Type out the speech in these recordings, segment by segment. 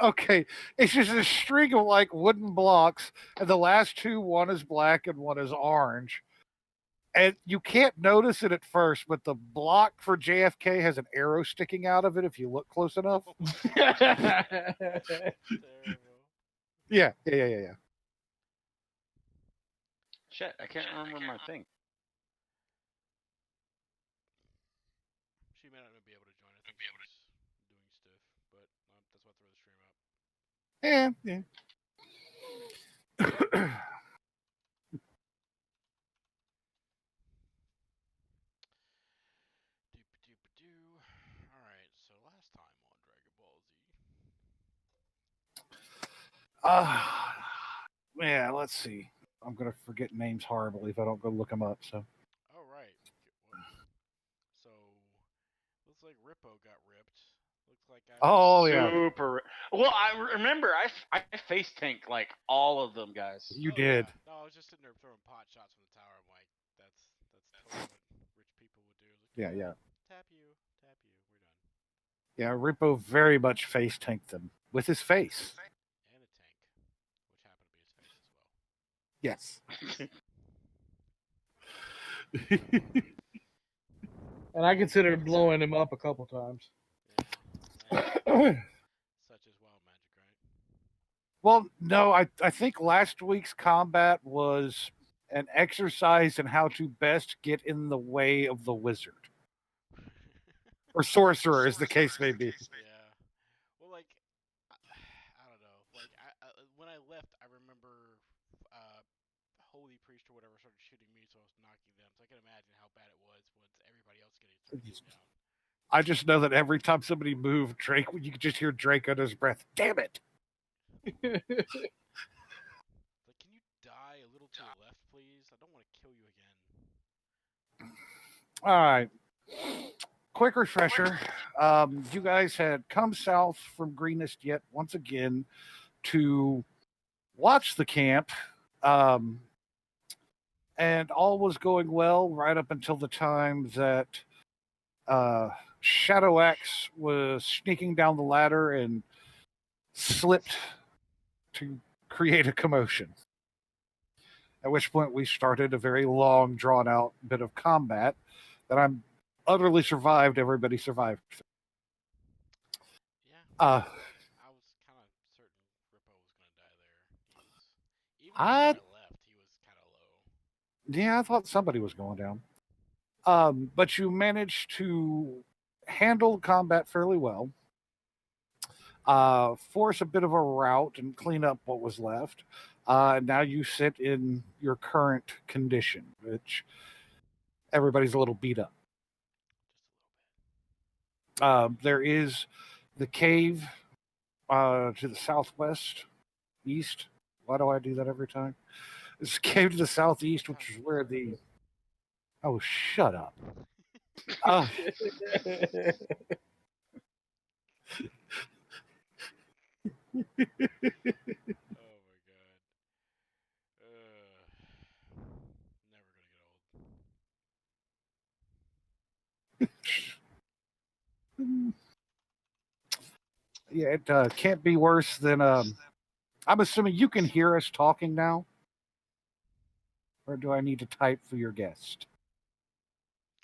Okay, it's just a string of like wooden blocks, and the last two, one is black and one is orange. And you can't notice it at first, but the block for JFK has an arrow sticking out of it if you look close enough. Terrible. Yeah. Shit, I can't remember my thing. She may not be able to join. I think she's doing stuff, but that's why I throw the stream up. Yeah. Doop-a-doop-a-doo. All right, so last time on Dragon Ball Z. Yeah, let's see. I'm gonna forget names horribly if I don't go look them up. So. Oh right. So looks like Rippo got ripped. Looks like I. Oh yeah, Super. Well, I remember I face tanked like all of them guys. you did. Yeah. No, I was just sitting there throwing pot shots from the tower. I'm like, that's totally what rich people would do. Like, Yeah. Tap you, we're done. Yeah, Rippo very much face tanked them with his face. And a tank, which happened to be his face as well. Yes. And I considered blowing him up a couple times. Yeah. Such as wild magic, right? Well, no, I think last week's combat was an exercise in how to best get in the way of the wizard. Or sorcerer, as the case may be. Yeah. Well, like, I don't know. Like, when I left, I remember Holy Priest or whatever started shooting me, so I was knocking them. So I can imagine how bad it was once everybody else started getting down. I just know that every time somebody moved, Drake, you could just hear Drake under his breath. Damn it! Like, can you die a little to the left, please? I don't want to kill you again. All right. Quick refresher. You guys had come south from Greenest yet once again to watch the camp. And all was going well right up until the time that Shadow Axe was sneaking down the ladder and slipped to create a commotion. At which point we started a very long, drawn-out bit of combat that I'm utterly survived. Everybody survived. Yeah. I was kind of certain Rippo was going to die there. Even before I left, he was kind of low. Yeah, I thought somebody was going down. But you managed to handle combat fairly well. Force a bit of a rout and clean up what was left. Now you sit in your current condition, which everybody's a little beat up. Just a little bit. There is the cave to the southwest, east. Why do I do that every time? There's a cave to the southeast, which is where the... Oh, shut up. Oh my god. Never gonna get old. Yeah, it can't be worse than... I'm assuming you can hear us talking now? Or do I need to type for your guest?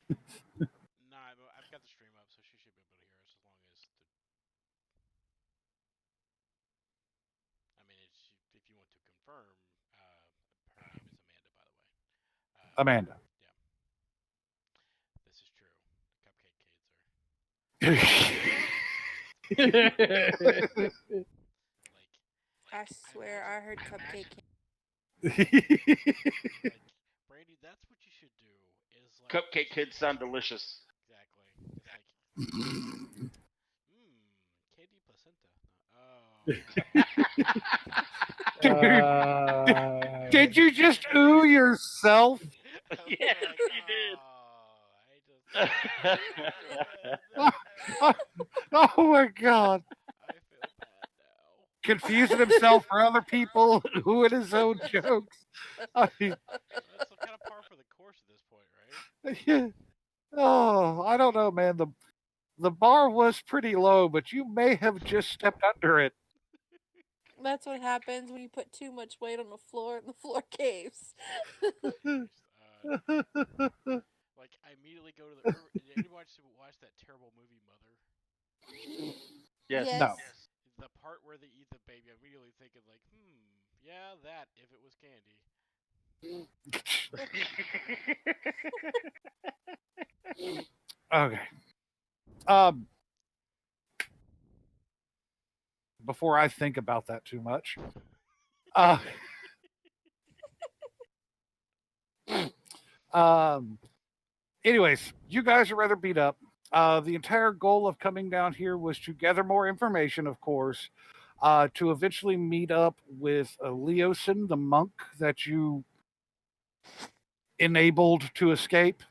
Nah, I've got the stream up, so she should be able to hear us as long as I mean, if you want to confirm, her name is Amanda, by the way. Amanda. Yeah. This is true. The Cupcake Kids are. I swear I heard Cupcake. Like, Brandy, that's what you should do. Is like Cupcake Kids sound delicious. Exactly. Candy placenta. Did you just ooh yourself? Yes, you did. Oh my god. I feel bad now. Confusing himself for other people, oohing his own jokes. I mean, That's kind of par for the course at this point, right? yeah. Oh, I don't know, man. The bar was pretty low, but you may have just stepped under it. That's what happens when you put too much weight on the floor and the floor caves. Like I immediately go to the. Did anybody watch that terrible movie Mother? Yes. No. The part where they eat the baby, I'm immediately thinking like, yeah, that if it was candy. Okay. Before I think about that too much, anyways, you guys are rather beat up. The entire goal of coming down here was to gather more information, of course, to eventually meet up with Leosin, the monk that you enabled to escape,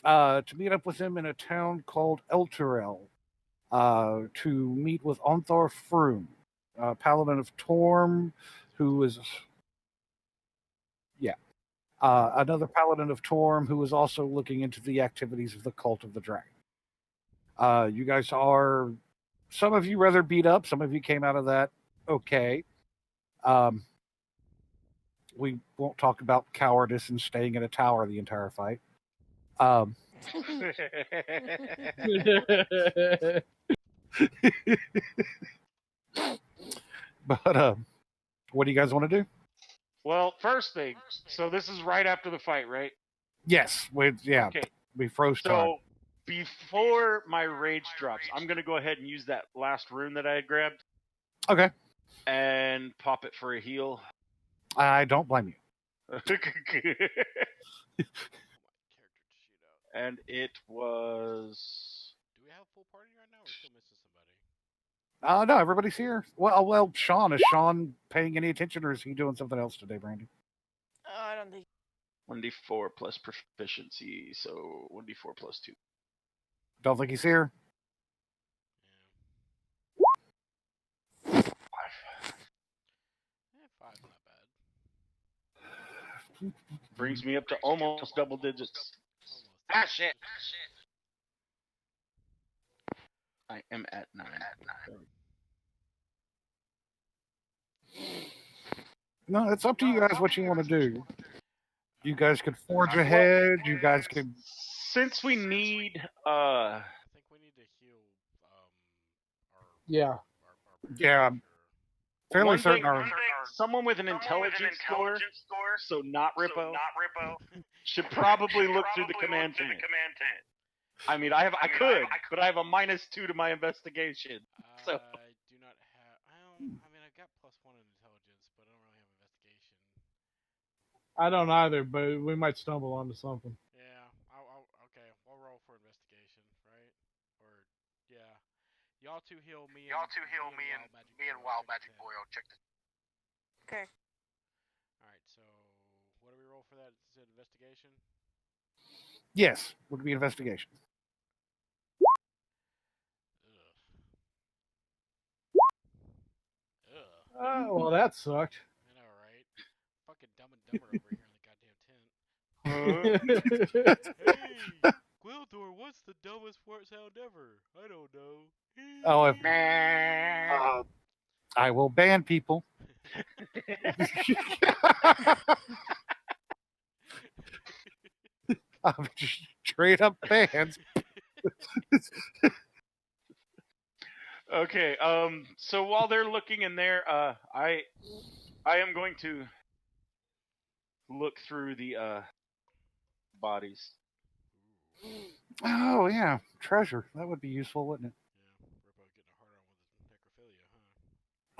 to meet up with him in a town called Elturel, to meet with Onthar Froom, Paladin of Torm, who is, another Paladin of Torm who is also looking into the activities of the Cult of the Dragon. You guys are, some of you rather beat up, some of you came out of that okay. We won't talk about cowardice and staying in a tower the entire fight. But what do you guys want to do? Well, first thing. So this is right after the fight, right? Yes, Okay. we froze time. So before my rage drops, I'm gonna go ahead and use that last rune that I had grabbed Okay, and pop it for a heal. I don't blame you. And it was. Do we have full party right now, or still missing somebody? No, everybody's here. Well, Sean, is Sean paying any attention, or is he doing something else today, Brandy? I don't think. 1d4 plus proficiency, so 1d4 plus 2. Don't think he's here. Yeah. 5's not bad. Brings me up to almost double digits. Almost. Shit. I am at 9. No, it's up to you guys what you want to do. You guys could forge ahead. You guys could. Since we need, I think we need to heal. Yeah. Yeah, fairly one certain. thing, someone with an intelligence score, so not Rippo, should probably look through the command tent. I mean, I could, but I have a -2 to my investigation. So I do not have. I mean, I've got +1 in intelligence, but I don't really have investigation. I don't either, but we might stumble onto something. Yeah. Okay. We'll roll for investigation, right? Or yeah. Y'all two heal me. Me and Wild Magic Boy. I'll check this. Okay. All right. So what do we roll for that? Is it investigation? Yes, would be investigation. Ugh. Well, that sucked. I know, right? Fucking Dumb and Dumber over here in the goddamn tent. Hey, Gwildor, what's the dumbest word sound ever? I don't know. Oh, I will ban people. I'm just straight up bans. okay, so while they're looking in there, I am going to look through the bodies. Oh yeah, treasure. That would be useful, wouldn't Yeah, Rippo getting a hard on with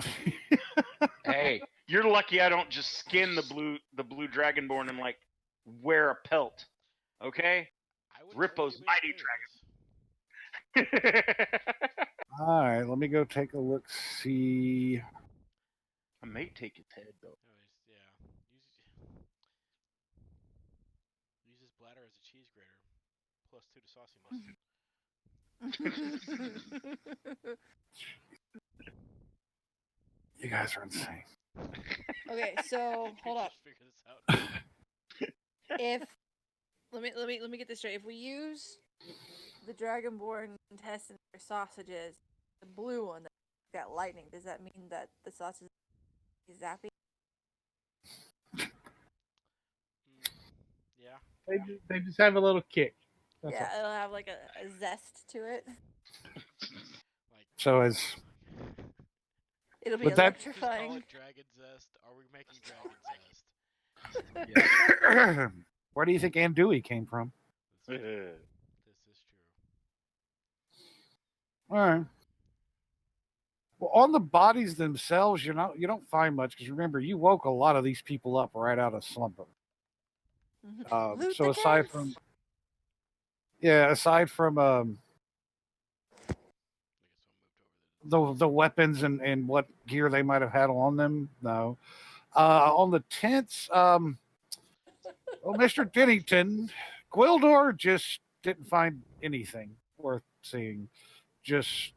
his necrophilia, huh? Hey, you're lucky I don't just skin the blue dragonborn and like wear a pelt. Okay? I would Rippo's totally mighty experience. it? All right, let me go take a look. See. I may take his head though. Use his bladder as a cheese grater. +2 to sauciness. You guys are insane. Okay, so hold up. Just figure this out. If let me get this straight. If we use the Dragonborn intestines or sausages, the blue one, got lightning. Does that mean that the sauce is zappy? Yeah. They just have a little kick. That's Yeah, all. it'll have like a zest to it. Like, So as It'll be Would that- just call electrifying. it Dragon Zest. Are we making Dragon Zest? where do you think Andouille came from? This is true. All right. Well, on the bodies themselves, you don't find much because remember, you woke a lot of these people up right out of slumber. Loot So the aside tents! from the weapons and what gear they might have had on them, no. On the tents, well, Mr. Dennington, Gwildor just didn't find anything worth seeing. Just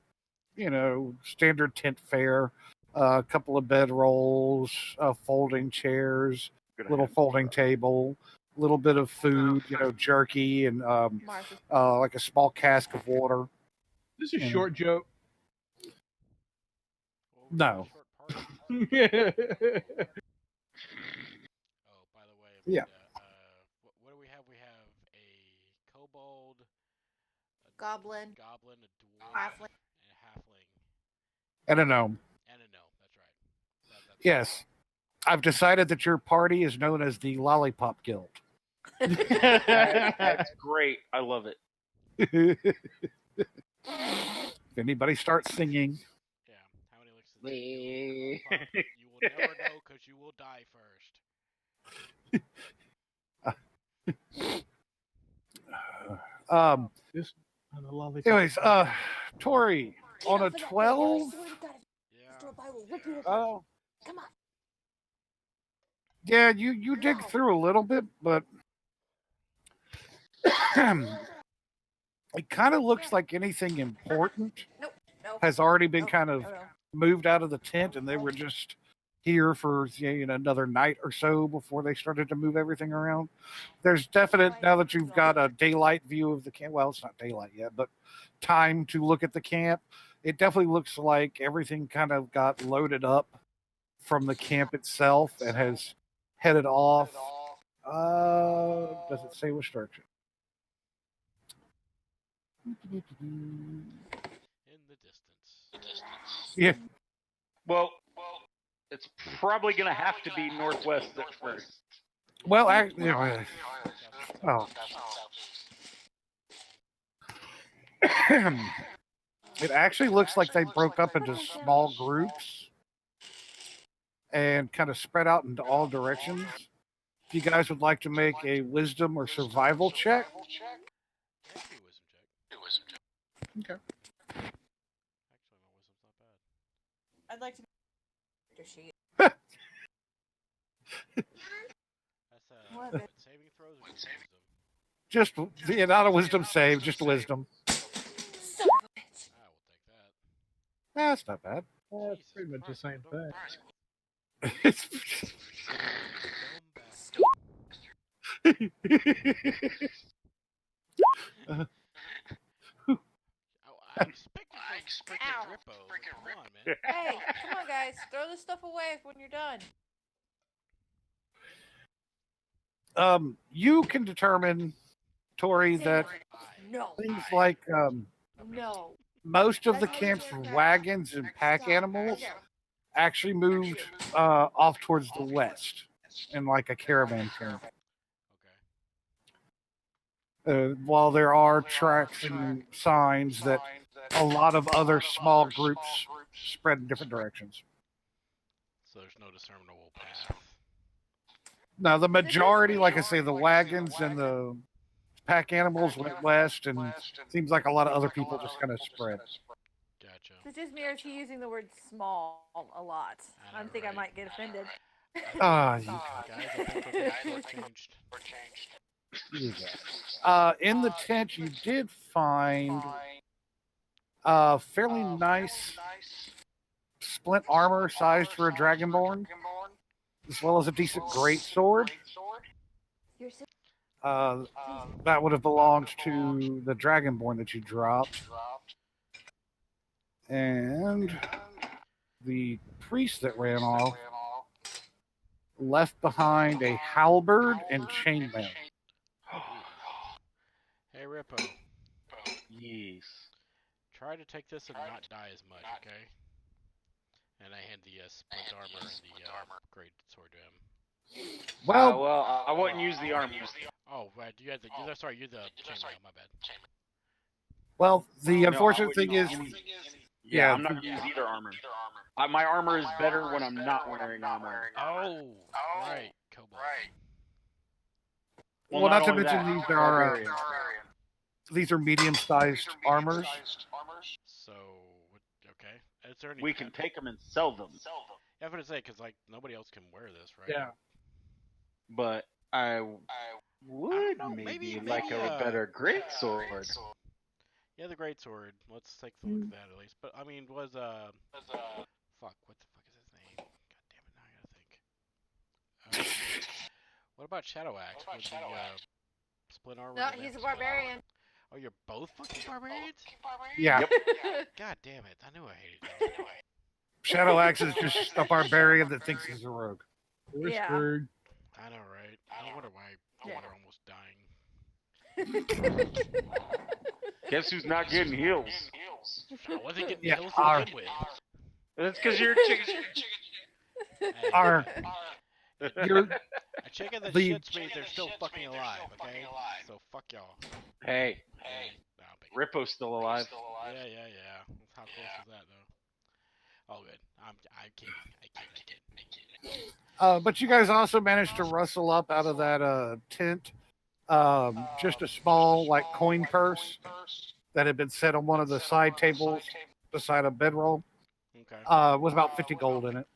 standard tent fare. A couple of bedrolls, folding chairs, little folding table, a little bit of food, jerky and Martha. like a small cask of water. This is a short joke. Well, No. short party. Oh, by the way, Yeah. what do we have? We have a kobold, a Goblin. a dwarf, Halfling. and a halfling, And a gnome. and a gnome. That's right. That's Yes. I've decided that your party is known as the Lollipop Guild. That's great. I love it. If anybody starts singing, Yeah. How many licks does it take? You will never know because you will die first. This on the lollipop. anyways, Tori, on a 12. Yeah. Oh, Come on. yeah, you dig through a little bit, but it kind of looks like anything important No. has already been kind of No. moved out of the tent, and they were just here for another night or so before they started to move everything around. There's definite, now that you've got a daylight view of the camp, well, it's not daylight yet, but time to look at the camp, it definitely looks like everything kind of got loaded up from the camp itself and has headed off. Does it say which direction? In the distance. Yeah. Well, it's probably going to have to be northwest at first. Well, it actually looks like they broke up into small groups and kind of spread out into all directions. If you guys would like to make a wisdom or survival check. Let's do a wisdom check. Okay. Actually, my wisdom's not bad. I'd like to. Sheet. That's What? saving throws or just wisdom? Just not a wisdom save, just wisdom. Son of a bitch. I will take that. That's not bad. That's Jesus pretty much the Christ, same don't- thing. Dumb bastard. I expected Ow. freaking Rippo. Come on, man. Hey, come on, guys. Throw this stuff away when you're done. You can determine, Tori, that No. things like No. most of the camp's wagons and pack animals actually moved off towards the west in like a caravan camp. Okay. While there are tracks and signs that a lot of other small groups spread in different directions. So there's no discernible path. Now, the majority, like I say, the wagons and the pack animals went west, and it seems like a lot of other people just kind of spread. Gotcha. Is it just me or is he using the word small a lot? I I know, think I right? might get offended. Guys, I think we're changed. In the tent, you did find fairly nice splint armor sized for a dragonborn, as well as a decent great sword. You're so That would have belonged to the dragonborn that you dropped. And the priest that ran off left behind a halberd and chainmail. Hey, Rippo. Yes. Try to take this and not die as much, okay? And I hand the splint armor and the great sword to him. Well, I wouldn't use the armor. Oh, right. You had the. Sorry, you're the chainmail. My bad. well, the No, unfortunate thing is, yeah, I'm not gonna use either armor. My armor is better when I'm not wearing armor. Oh, right, Cobalt. well, not to only mention that, these are barbarian. these are medium-sized armors. So, okay. Is there any We can take them and sell them, Yeah, I'm gonna say because like nobody else can wear this, right? Yeah. but I would know, maybe maybe, like a better great sword. Yeah, the great sword. Let's take a look at that at least. But I mean, fuck, what the fuck is his name? God damn it, now I gotta think. What about Shadow Axe? With the split armor? No, he's a barbarian. Oh, you're both fucking barbarians? Yeah, God damn it! I knew I hated you. Shadow Axe is just a barbarian that thinks he's a rogue. We're Yeah. screwed. I know, right? I wonder why Yeah. we're almost dying. Guess who's not getting heals? I wasn't getting Yeah, heals to our- begin with. That's because you're chicken. Hey, Our you're, a chicken that the- shits me, they're still fucking alive, okay? So fuck y'all. Hey, No, but Rippo's still alive. yeah. How close is that, though? All good. I'm kidding. I kid. but you guys also managed to rustle up out of that tent just a small like coin purse that had been set on one of the side tables beside a bedroll Okay. with about 50 gold in it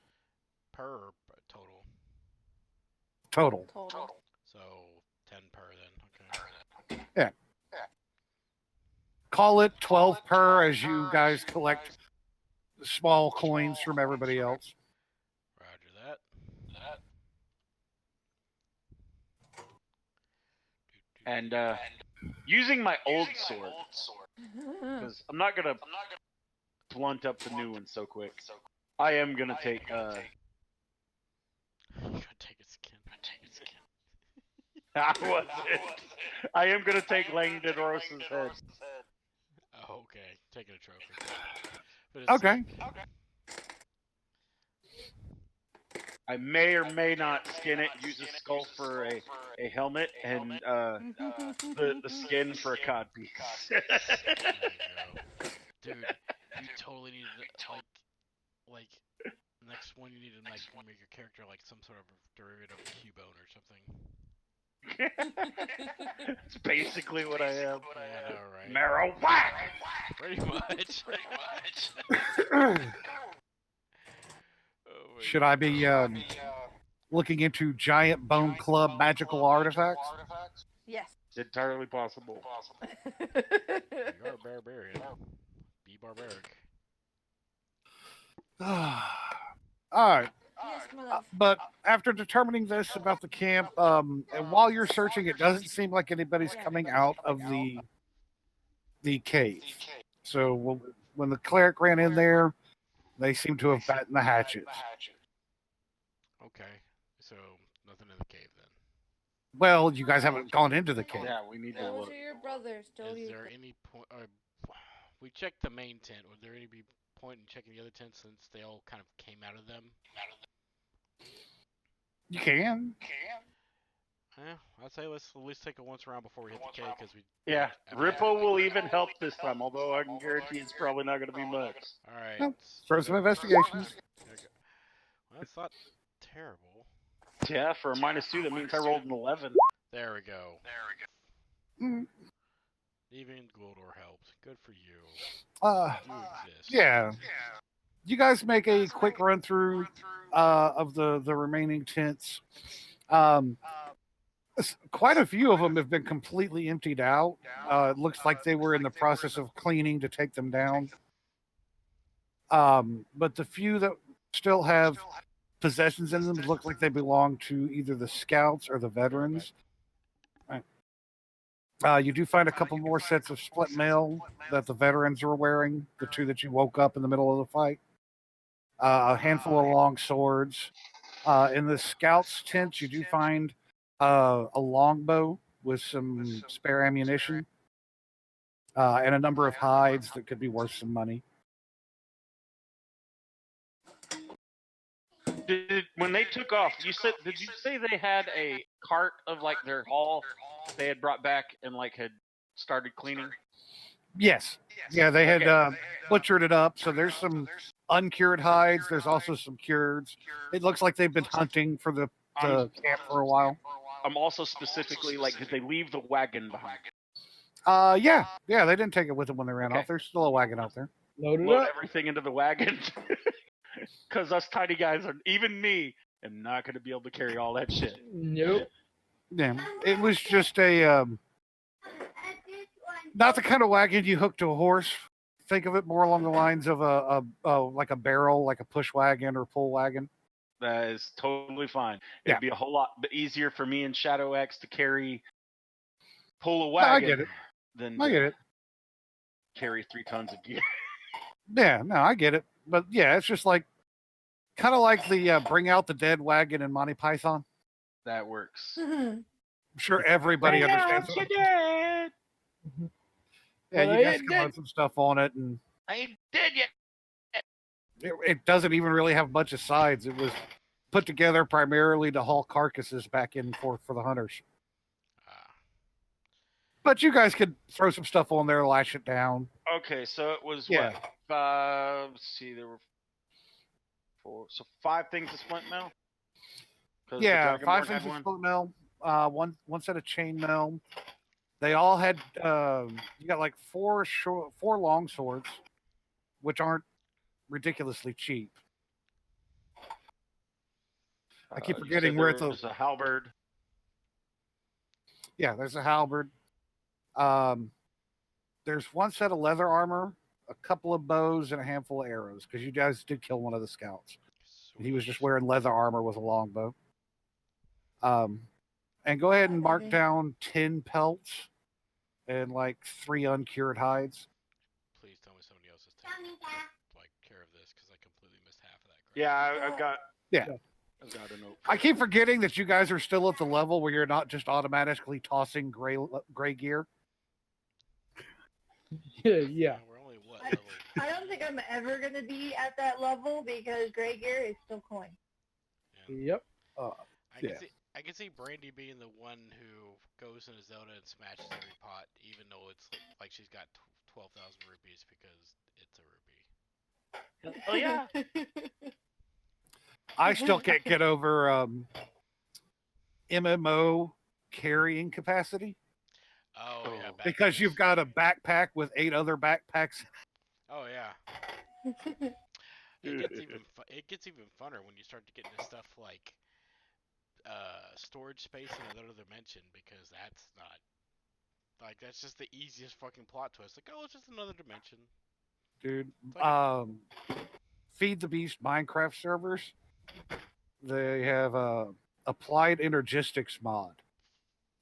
Per total. total. Total. So 10 per then. Okay. Call it 12 per as you guys collect small coins from everybody else. Roger that. And using my old sword, because I'm not gonna blunt up the new one so quick. I am gonna take You gotta take a skin. I wasn't. I am gonna take Langdon Rose's head. Oh, okay. Taking a trophy. But it's Okay. I may or may not skin it, use a skull for a helmet, and the skin for a cod piece. There you go. Dude, you totally need to, like, next one you need to, like, make your character, like, some sort of derivative of Cubone or something. That's basically what I am. I know, right? Marrow whack! Pretty much. Oh my Should I be looking into Giant Bone Club magical artifacts? Yes. It's entirely possible. You are a barbarian. Be barbaric. All right. Yes, my love. But after determining this about the camp, and while you're searching, it doesn't seem like anybody's coming out of the cave. So when the cleric ran in there, they seem to have battened the hatches. Okay. So, nothing in the cave then. Well, you guys haven't gone into the cave. Yeah, we need to Those look. are your brothers. Don't Is you? there any point? We checked the main tent. Would there any point in checking the other tents since they all kind of came out of them? You can. I'd say let's at least take it once around before we hit the cave because we. Yeah, Rippo will even help this time, although I can guarantee it's probably not going to be much. All right. Well, throw some investigations. Well, that's not terrible. Yeah, for a -2, that means I rolled an 11. There we go. Mm, Even Goldor helped. Good for you. You exist. yeah. You guys make a quick run through of the remaining tents. Quite a few of them have been completely emptied out. It looks like they were in the process of cleaning to take them down. But the few that still have possessions in them look like they belong to either the scouts or the veterans. You do find a couple more sets of split mail that the veterans were wearing, the two that you woke up in the middle of the fight. a handful of long swords. In the scouts' tent, you do find a longbow with some spare ammunition, and a number of hides that could be worth some money. When they took off, did you say they had a cart of like their haul they had brought back and like had started cleaning? Yes. Yeah, they had butchered it up. So there's some uncured hides. There's also some cureds. It looks like they've been hunting for the camp for a while. I'm also specifically like, did they leave the wagon behind? Yeah, they didn't take it with them when they ran off. There's still a wagon out there. Load everything into the wagon. Because us tiny guys even me, am not going to be able to carry all that shit. Nope. Yeah, it was just a not the kind of wagon you hook to a horse. Think of it more along the lines of like a barrel, like a push wagon or pull wagon. That is totally fine. It'd be a whole lot easier for me and Shadow X to pull a wagon. No, I get it. Than I get it. Carry 3 tons of gear. Yeah, no, I get it. But yeah, it's just like kind of like the Bring Out the Dead wagon in Monty Python. That works. I'm sure everybody understands it. Yeah, you guys can run some stuff on it, and I ain't dead yet. It doesn't even really have a bunch of sides. It was put together primarily to haul carcasses back and forth for the hunters. But you guys could throw some stuff on there, lash it down. Okay, so it was Yeah. what? Let's see, there were 4, so 5 things of splint mail. Yeah, 5 things of splint mail. One set of chain mail. They all had. You got like 4 long swords, which aren't ridiculously cheap. I keep forgetting where it's a halberd. Yeah, there's a halberd. There's 1 set of leather armor, a couple of bows, and a handful of arrows, because you guys did kill one of the scouts. He was just wearing leather armor with a longbow. And go ahead and mark down 10 pelts and like 3 uncured hides. Please tell me somebody else is taking care of this, because I completely missed half of that. Yeah, I've got. Yeah. I've got a note. I keep forgetting that you guys are still at the level where you're not just automatically tossing gray gear. Yeah. We're only what level? I don't think I'm ever going to be at that level because gray gear is still coin. Yep. I can see Brandy being the one who goes into Zelda and smashes every pot, even though it's like she's got 12,000 rupees because it's a rupee. Oh yeah. I still can't get over MMO carrying capacity. Oh yeah. Because you've got a backpack with 8 other backpacks. Oh yeah. It gets even funner when you start to get into stuff like storage space in another dimension, because that's not like, that's just the easiest fucking plot twist. Like, oh, it's just another dimension. Dude, Feed the Beast Minecraft servers, they have a applied energistics mod.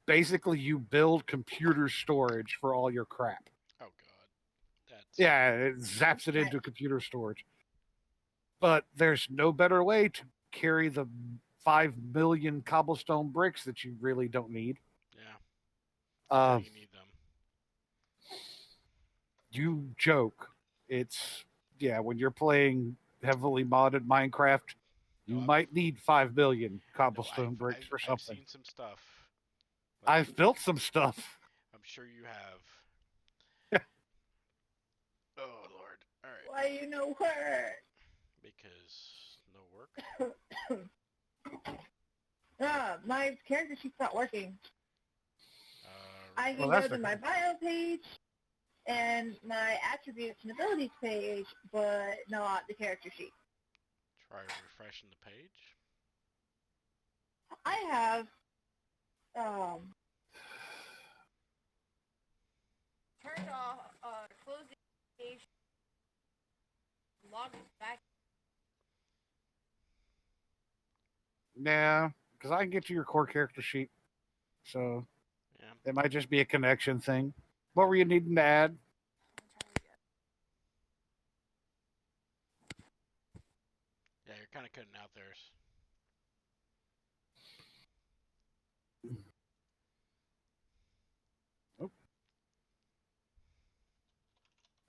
Basically, you build computer storage for all your crap. Oh god. Yeah, it zaps it into computer storage. But there's no better way to carry the 5 million cobblestone bricks that you really don't need. Yeah. You need them. You joke. It's, when you're playing heavily modded Minecraft, you might need 5 million cobblestone bricks for something. I've seen some stuff. I've built some stuff. I'm sure you have. Oh Lord! All right. Why you no work? Because no work. My character sheet's not working. I can Well, go to my bio page and my attributes and abilities page, but not the character sheet. Try refreshing the page. I have turned off closed the page, logged back. Yeah, because I can get you your core character sheet. So it might just be a connection thing. What were you needing to add? couldn't out theirs. Oh.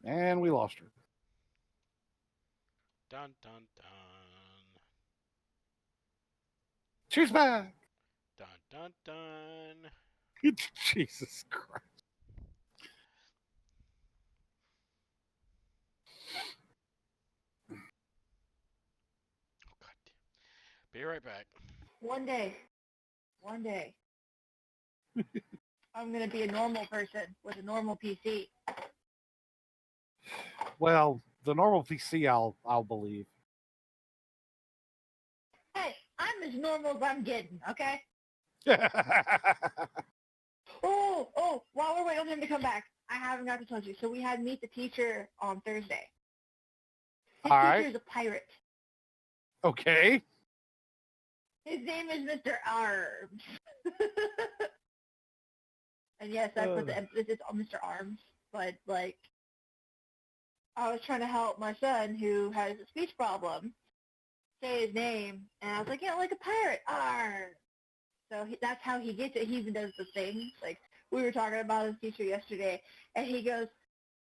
And we lost her. Dun dun dun. She's back. Dun dun dun. Jesus Christ. Oh, God. Be right back. One day, I'm gonna be a normal person with a normal PC. Well, the normal PC I'll believe. Hey, I'm as normal as I'm getting, okay? Yeah. Oh, while we're waiting on him to come back, I haven't got to tell you. So we had Meet the Teacher on Thursday. His All right. teacher's a pirate. Okay. His name is Mr. Arms. And yes, I put the emphasis on Mr. Arms, but like, I was trying to help my son who has a speech problem say his name, and I was like, yeah, like a pirate, Arms. So that's how he gets it. He even does the things. Like, we were talking about his teacher yesterday, and he goes,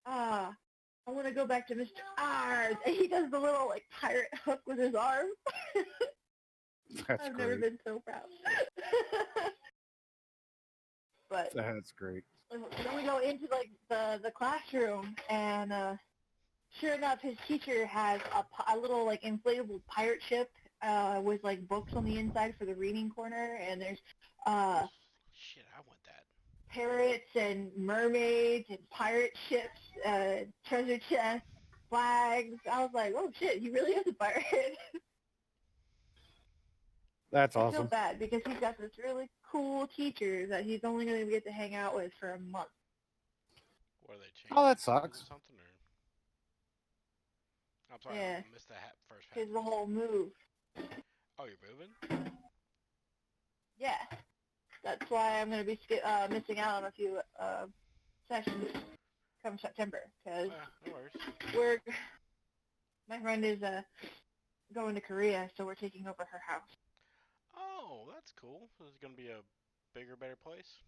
I want to go back to Mr. Arms. And he does the little, like, pirate hook with his arm. That's I've great. never been so proud. But That's great. then we go into, like, the classroom, and sure enough, his teacher has a little, like, inflatable pirate ship with, like, books on the inside for the reading corner, and there's Shit, I want that. parrots and mermaids and pirate ships, treasure chests, flags. I was like, oh shit, he really is a pirate. That's I feel awesome. bad because he's got this really cool teacher that he's only going to get to hang out with for a month. What are they changing? Oh, that sucks. Or something, or... I'm sorry, Yeah. I missed that first half. His the whole move. Oh, you're moving? Yeah. That's why I'm going to be missing out on a few sessions come September because No worries. my friend is going to Korea, so we're taking over her house. Oh, that's cool. So it's going to be a bigger, better place?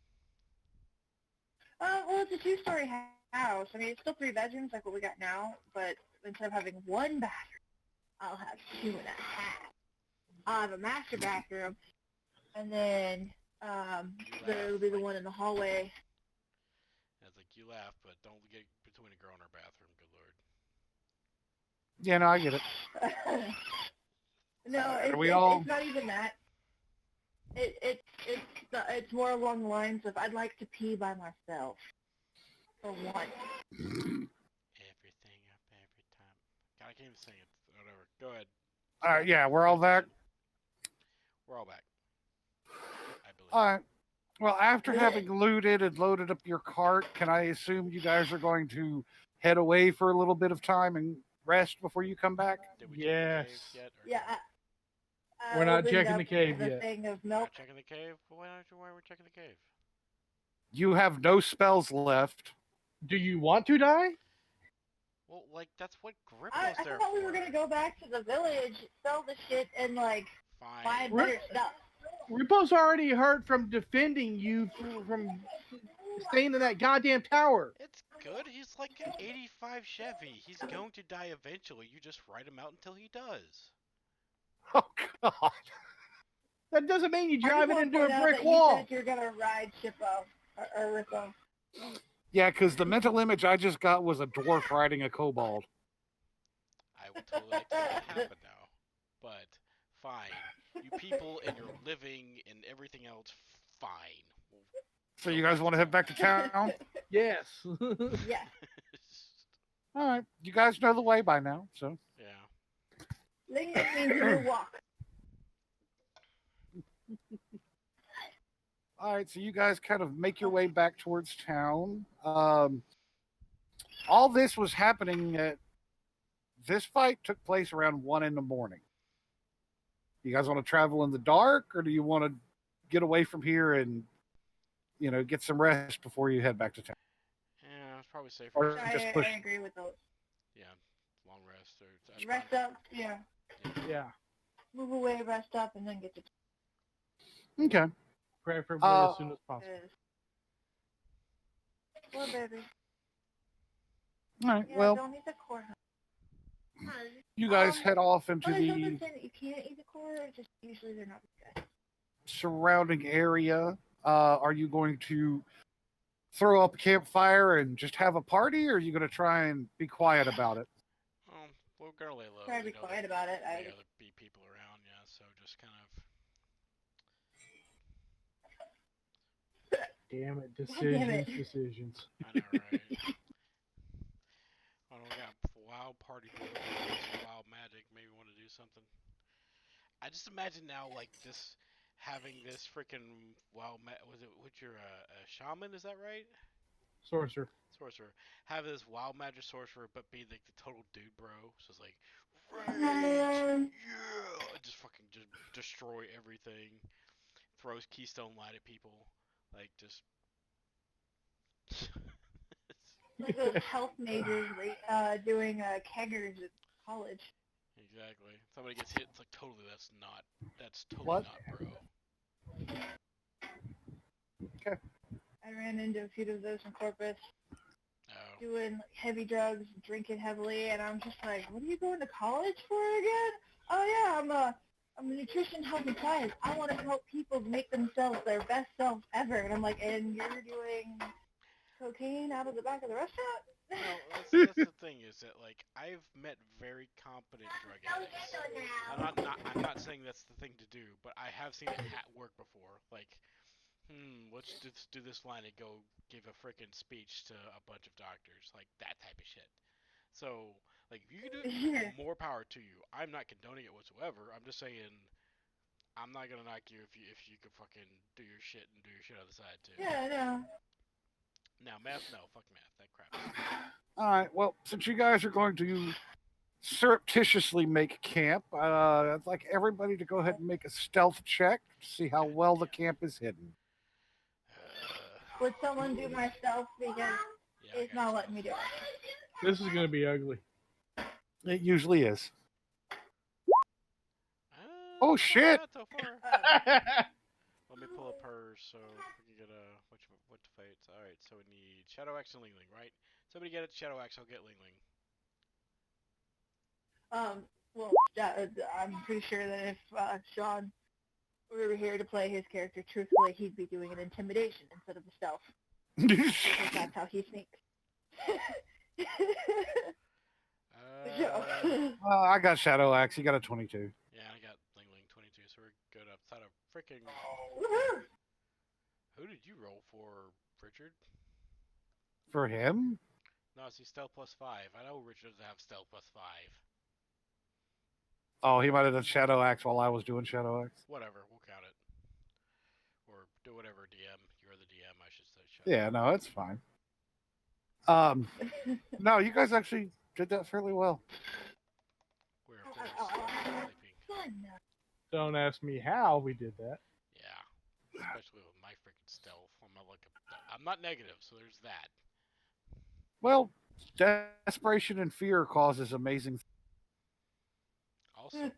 Well, it's a two-story house. I mean, it's still 3 bedrooms like what we got now, but instead of having 1 bathroom, I'll have 2.5. I'll have a master bathroom, and then there'll be the one in the hallway. It's like, you laugh, but don't get between a girl and her bathroom, good lord. Yeah, no, I get it. No, it's not even that. It's more along the lines of I'd like to pee by myself for once. Everything up every time. God, I can't even sing it. Whatever. Go ahead. All right, yeah, we're all back. We're all back. I believe. All right. Well, after having looted and loaded up your cart, can I assume you guys are going to head away for a little bit of time and rest before you come back? Did we Yes. check the cave yet? Or Yeah. We're not opened checking up the cave the yet. thing of Not milk. checking the cave? Well, why are we checking the cave? You have no spells left. Do you want to die? Well, like, that's what Grippo's I there thought for. we were gonna go back to the village, sell the shit, and like buy Fine. better stuff. Ripo's already hurt from defending you from staying in that goddamn tower. It's good. He's like an 85 Chevy. He's going to die eventually. You just ride him out until he does. Oh, God. That doesn't mean you drive it into a brick You wall. said you're gonna ride Shippo or Rippo. Yeah, because the mental image I just got was a dwarf riding a kobold. I will totally like to make it happen now. But, fine. You people and your living and everything else, fine. So you guys want to head back to town? Yes. Yeah. All right. You guys know the way by now, so. Yeah. Linger means you will walk. All right, so you guys kind of make your way back towards town. All this was happening this fight took place around 1 in the morning. You guys want to travel in the dark, or do you want to get away from here and, get some rest before you head back to town? Yeah, it's probably safer. Or I just push. agree with those. Yeah, long rest. Or Rest up, yeah. Yeah. move away, rest up, and then get to. Okay. Preferably as soon as possible. Poor baby. All right. Yeah, Well, don't eat the core. you guys head off into there's the something saying that you can't eat the core. Just usually they're not good. surrounding area. Are you going to throw up a campfire and just have a party, or are you going to try and be quiet about it? We're gonna lay low. Try to be quiet about it. Other be people around, yeah. So just kind of. Damn it! Damn it. Decisions. I know, right? Oh, we got wild party board, wild magic. Maybe want to do something. I just imagine now, like this, having this freaking wild was it? What you're a shaman? Is that right? Sorcerer. Have this wild magic sorcerer, but be like the total dude, bro. So it's like, rage, yeah, just fucking just destroy everything. Throws Keystone Light at people, like just. Like those health majors doing keggers at college. Exactly. Somebody gets hit, it's like totally that's totally What? not, bro. Okay. I ran into a few of those in Corpus, Oh. doing heavy drugs, drinking heavily, and I'm just like, what are you going to college for again? Oh yeah, I'm a nutrition, health, and science. I want to help people make themselves their best selves ever. And I'm like, and you're doing cocaine out of the back of the restaurant? No, that's the thing is that like I've met very competent drug addicts. I'm not saying that's the thing to do, but I have seen it at work before. Like, let's just do this line and go give a freaking speech to a bunch of doctors, like that type of shit. So, like, if you can do it, more power to you. I'm not condoning it whatsoever. I'm just saying, I'm not gonna knock you if you could fucking do your shit and do your shit on the side too. Yeah, I know. Now math, no, fuck math, that crap. All right. Well, since you guys are going to surreptitiously make camp, I'd like everybody to go ahead and make a stealth check to see how well the camp is hidden. Would someone do my stealth because it's not letting me do it? This is gonna be ugly. It usually is. Oh shit! Not so far. Let me pull up hers so we can get what to fight. All right, so we need Shadow Axe and Ling Ling, right? Somebody get it, Shadow Axe. I'll get Ling Ling. Well, I'm pretty sure that if Sean were here to play his character truthfully, he'd be doing an intimidation instead of a stealth. Because that's how he sneaks. I got Shadow Axe. You got a 22. Yeah, I got Ling Ling 22, so we're good outside of freaking. Who did you roll for, Richard? For him? No, see, stealth +5. I know Richard doesn't have stealth +5. Oh, he might have done Shadow Axe while I was doing Shadow Axe. Whatever, we'll count it. Or do whatever, DM. You're the DM, I should say. Yeah, no, it's fine. No, you guys actually did that fairly well. We're sleeping. Don't ask me how we did that. Yeah, especially with my freaking stealth. I'm not negative, so there's that. Well, desperation and fear causes amazing. Also,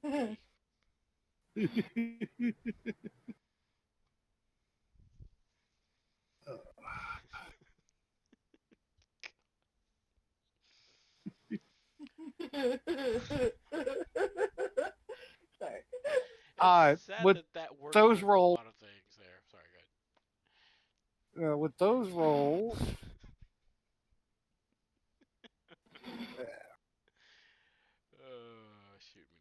Sorry. With that works those with rolls, a lot of things there. Sorry, go ahead. with those rolls, Shoot me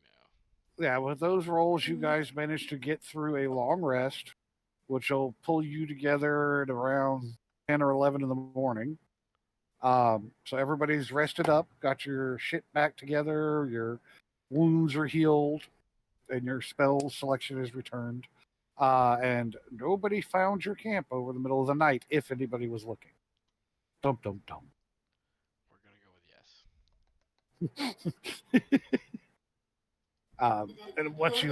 now. yeah, with those rolls, you guys managed to get through a long rest, which will pull you together at around 10 or 11 in the morning. So everybody's rested up, got your shit back together, your wounds are healed, and your spell selection is returned. And nobody found your camp over the middle of the night, if anybody was looking. Dum dum dum. We're gonna go with yes. And once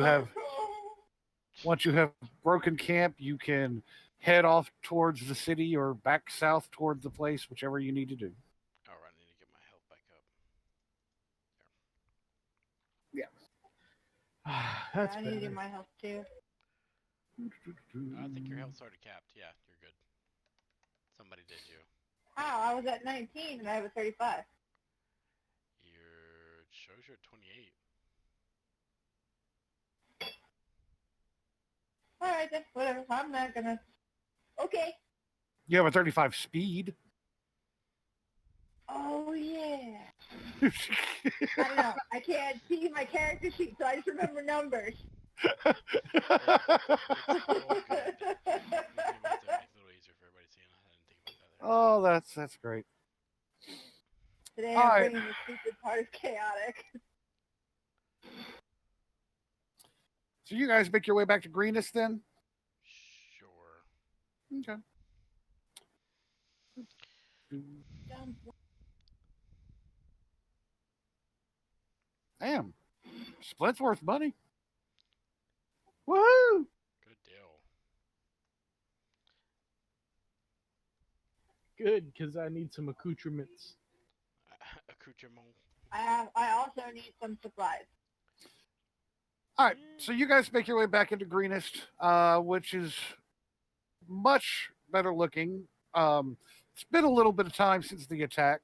you have broken camp, you can head off towards the city or back south towards the place, whichever you need to do. All right, I need to get my health back up. That's I need to better. get my health too. I think your health's already capped. Yeah, you're good. Somebody did you. How? I was at 19 and I have a 35. It shows you're at 28. All right then, whatever. I'm not gonna. Okay. You have a 35 speed. Oh yeah. I don't know. I can't see my character sheet, so I just remember numbers. It's all good. Makes it a little easier for everybody seeing. I didn't think about that. Oh, that's great. Today All I'm right. bringing the stupid part of chaotic. So you guys make your way back to Greenest then? Sure. Okay. Damn. Split's worth money. Woohoo! Good deal. Good, because I need some accoutrements. Accoutrement. I also need some supplies. All right, so you guys make your way back into Greenest, which is much better looking. It's been a little bit of time since the attack.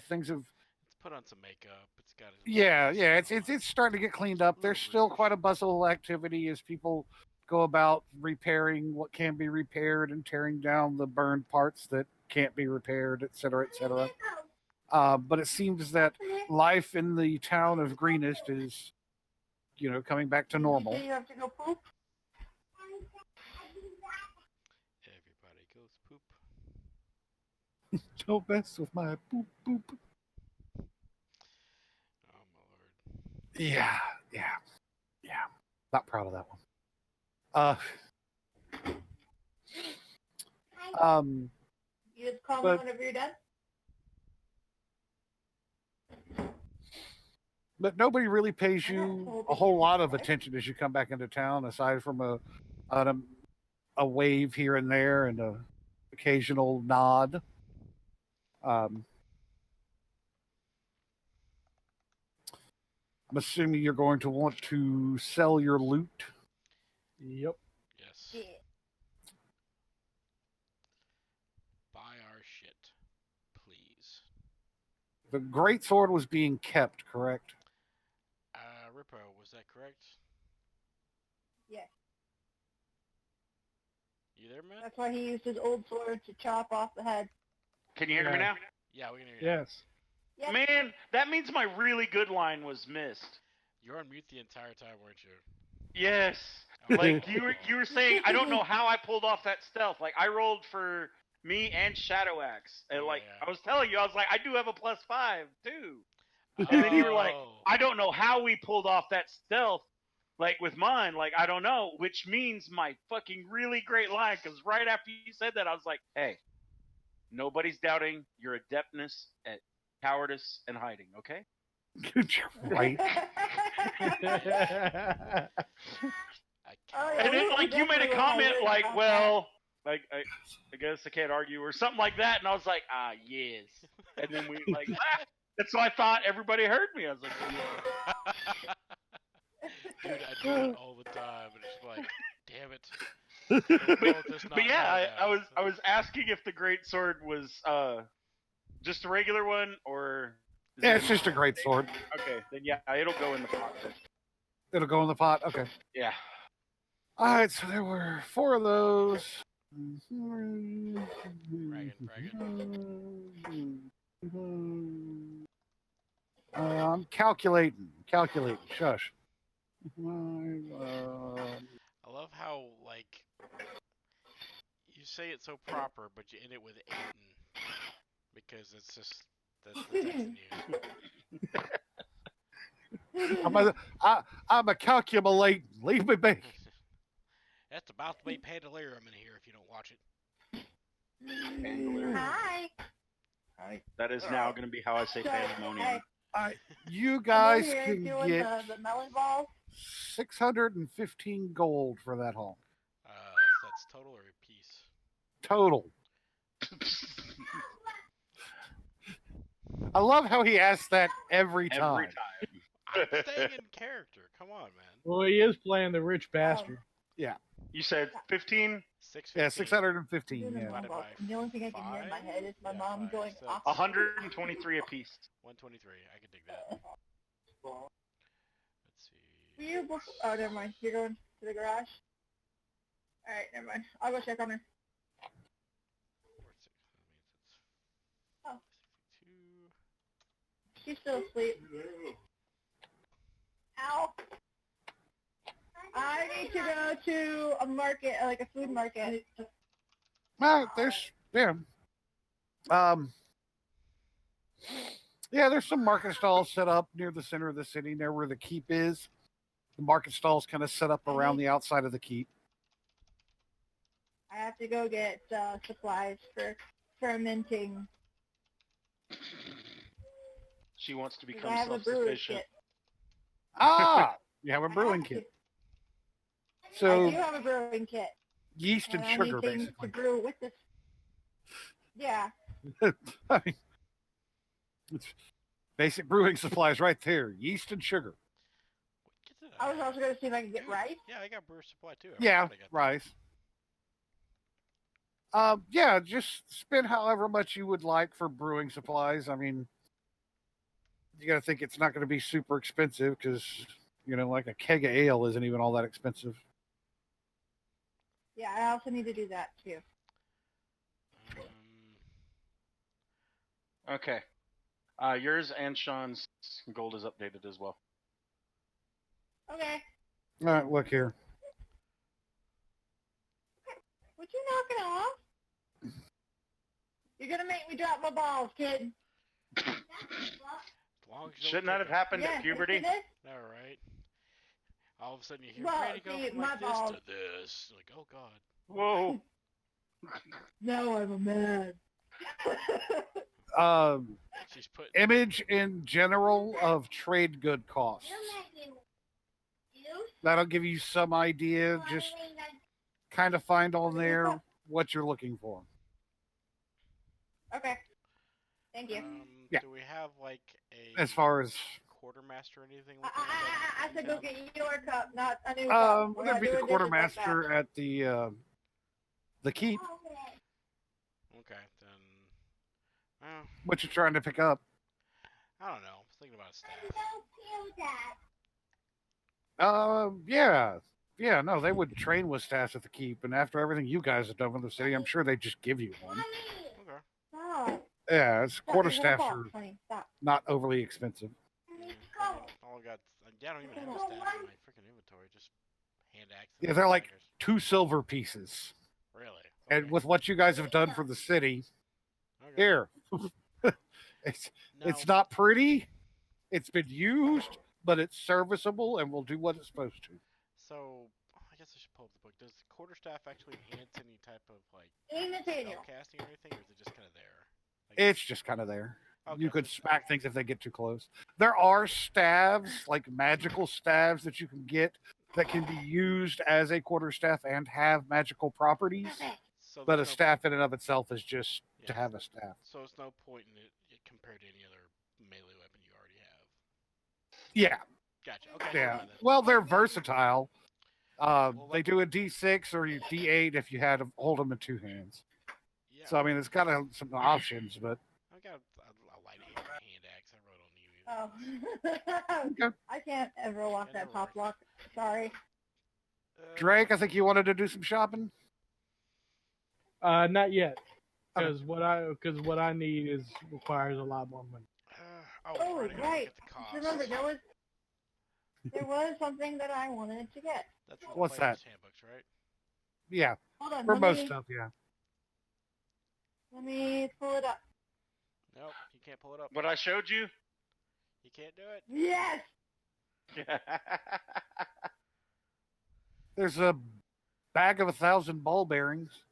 Things have, It's put on some makeup. It's got. yeah, it's starting to get cleaned up. There's still quite a bustle of activity as people go about repairing what can be repaired and tearing down the burned parts that can't be repaired, et cetera, et cetera. But it seems that life in the town of Greenest is, coming back to normal. You have to go poop? Everybody goes poop. Don't mess with my poop poop. Oh my lord. Yeah. Not proud of that one. You just call me But- whenever you're done? But nobody really pays you a whole lot of attention as you come back into town, aside from a wave here and there and a occasional nod. I'm assuming you're going to want to sell your loot. Yep. Yes. Yeah. Buy our shit, please. The greatsword was being kept, correct? Rippo, was that correct? Yeah. You there, man? That's why he used his old sword to chop off the head. Can you hear me Yeah. now? Yeah, we can hear you. now. Yes. Yep. Man, that means my really good line was missed. You're on mute the entire time, weren't you? Yes. Like you were saying, I don't know how I pulled off that stealth. Like I rolled for me and Shadow Axe, and like Yeah. I was telling you, I was like, I do have a +5 too. And then you were like, Oh. I don't know how we pulled off that stealth, like with mine. Like I don't know, which means my fucking really great line. Because right after you said that, I was like, hey, nobody's doubting your adeptness at cowardice and hiding. Okay. Right. I Oh, can't. yeah. And then, we like, you made a definitely comment went like, about well, like, I guess I can't argue, or something like that. And I was like, yes. And then we, like, that's why I thought everybody heard me. I was like, yeah. Dude, I do it all the time, and it's like, damn it. But yeah, I was asking if the great sword was just a regular one, or is Yeah, it- it's just a greatsword. okay. Then yeah, it'll go in the pot. Then. It'll go in the pot. Okay. Yeah. All right, so there were 4 of those. I'm calculating. Shush. I love how, like, you say it so proper, but you end it with Aiden. Because it's just, that's the Texan you. I'm a calculating. Leave me be. That's about to be Pandalarium in here if you don't watch it. Hi. Hi. That is now going to be how I say pandemonium. You I'm guys over here can doing get the melon balls. 615 gold for that honk. That's total or a piece? Total. I love how he asks that every time. staying in character. Come on, man. Well, he is playing the rich bastard. You said 15? 615. Yeah, 615. Doing the Yeah. Divided mumble. by The only thing I can hear in my five? head is my Yeah, mom five, going so- off. 123 apiece. 123. I can dig that. Let's see. You book? Oh, never mind. You're going to the garage. All right, never mind. I'll go check on her. 4, 6. That means it's Oh. 62. She's still asleep. Ow. I need to go to a market, like a food market. There's there's some market stalls set up near the center of the city, near where the keep is. The market stalls kind of set up around the outside of the keep. I have to go get supplies for fermenting. She wants to 'Cause become I have a brewer's self-sufficient. kit. You have a brewing kit. I So do have a brewing kit. yeast and I need sugar, things basically. to brew with this. Yeah. I mean, it's basic brewing supplies right there. Yeast and sugar. What kit did I was have? also going to see if I can get rice. Yeah, I got brewer supply too. I Yeah, forgot I got that. rice. Just spend however much you would like for brewing supplies. I mean, you got to think it's not going to be super expensive because, like a keg of ale isn't even all that expensive. Yeah, I also need to do that too. Okay. Yours and Sean's gold is updated as well. Okay. All right, look here. Would you knock it off? You're going to make me drop my balls, kid. As long as you don't Shouldn't that kick have 'em. happened Yes, at puberty? it is. All right. All of a sudden you hear Well, Granny go see, from my like this balls- to this. Like, oh god. Whoa. No, I'm a man. She's putting. Image in general of trade good costs. That'll give you some idea. Just kind of find on there what you're looking for. Okay. Thank you. Yeah. Do we have like a As far as quartermaster or anything? I said go get your cup, not a new cup. We're there'd not be the doing dishes like quartermaster at the keep. Okay, then. Well, What you trying to pick up? I don't know. I was thinking about a staff. Yeah, no, they would train with staffs at the keep, and after everything you guys have done for the city, I'm sure they just give you one. Okay. Stop. Yeah, it's Stop, quarter you're gonna staffs fall. are Honey, stop. not overly expensive. All I got. I don't even have a staff in my freaking inventory. Just hand axes. Yeah, and they're like daggers. 2 silver pieces. Really. And Okay. with what you guys have done for the city, Okay. here, it's Now, it's not pretty. It's been used, but it's serviceable and will do what it's supposed to. So I guess I should pull up the book. Does the quarterstaff actually enhance any type of like In Nathaniel. spell casting or anything, or is it just kind of there? Like, It's just kind of there. okay, You could so- smack things if they get too close. There are staves, like magical staves, that you can get that can be used as a quarterstaff and have magical properties. So But a there's no- staff in and of itself is just to Yeah. have a staff. So it's no point in it compared to any other melee weapon you already have. Yeah, Gotcha. Okay. never yeah. mind then. Well, they're versatile. Well, They do a D6 or a D8 if you had to hold them in 2 hands. Yeah. So I mean, it's got some options, but I got a light hand axe. I really don't need either. Oh. Okay. I can't ever walk Yeah, that never top lock. Sorry. Drake, I think you wanted to do some shopping. Not yet, because what I need requires a lot more money. Oh, right. I gotta look right. at the cost. Remember, there was something that I wanted to get. That's in the What's player's that? handbooks, right? Yeah, Hold on. for let most me, stuff, yeah. Let me pull it up. Nope. You can't pull it up. What I showed you? You can't do it. Yes. There's a bag of 1,000 ball bearings,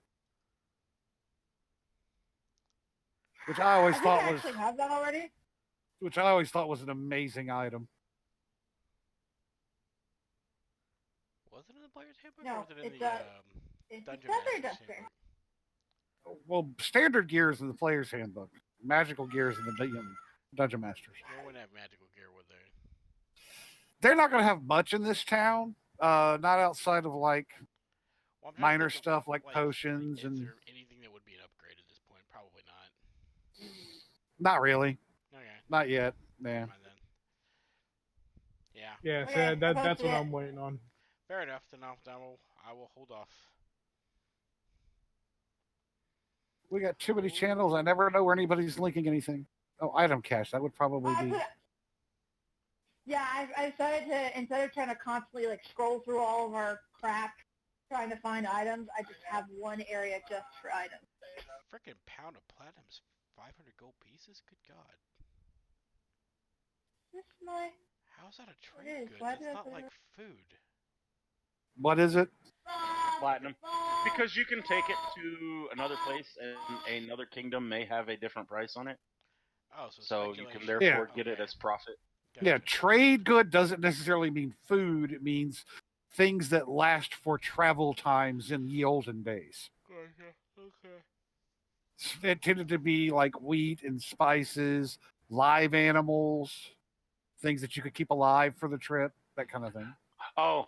which I always I think thought I was, actually have that already. an amazing item. Was it in the player's handbook No, or was it in it's the It's dungeon Feather master's Duster. handbook? Well, standard gear is in the player's handbook. Magical gear is in the Dungeon Masters. They wouldn't have magical gear, would they? they're not going to have much in this town. Not outside of like Well, I'm trying to minor think of, stuff like potions is and there anything that would be an upgrade at this point? Probably not. not really, Okay. not yet. Yeah. Never mind then. Yeah. Yeah, Okay, so that's that's what it. I'm waiting on. Fair enough. Then I will hold off. We got too many channels. I never know where anybody's linking anything. Oh, item cache. That would probably be. Yeah, I decided to, instead of trying to constantly like scroll through all of our crap trying to find items, I just have one area just for items. Frickin' pound of platinum's 500 gold pieces? Good God. This is my... How's that a It trade is. good? Why That's did I not put like it- food. What is it? Platinum. Because you can take it to another place and another kingdom may have a different price on it. Oh, so So you speculation. can therefore Yeah. get it as profit. Yeah, Gotcha. trade good doesn't necessarily mean food. It means things that last for travel times in the olden days. Gotcha. Okay. It tended to be like wheat and spices, live animals, things that you could keep alive for the trip, that kind of thing. Oh,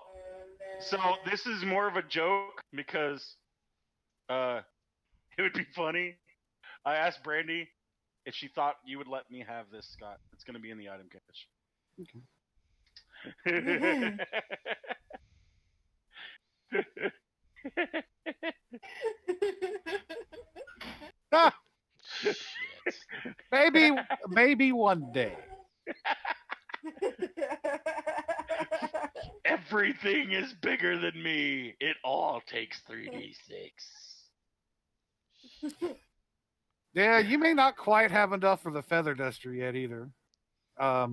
so this is more of a joke because it would be funny. I asked Brandy if she thought you would let me have this, Scott. It's going to be in the item cache. Ah, Shit. maybe one day. Everything is bigger than me. It all takes 3d6. Yeah, you may not quite have enough for the feather duster yet either. Okay.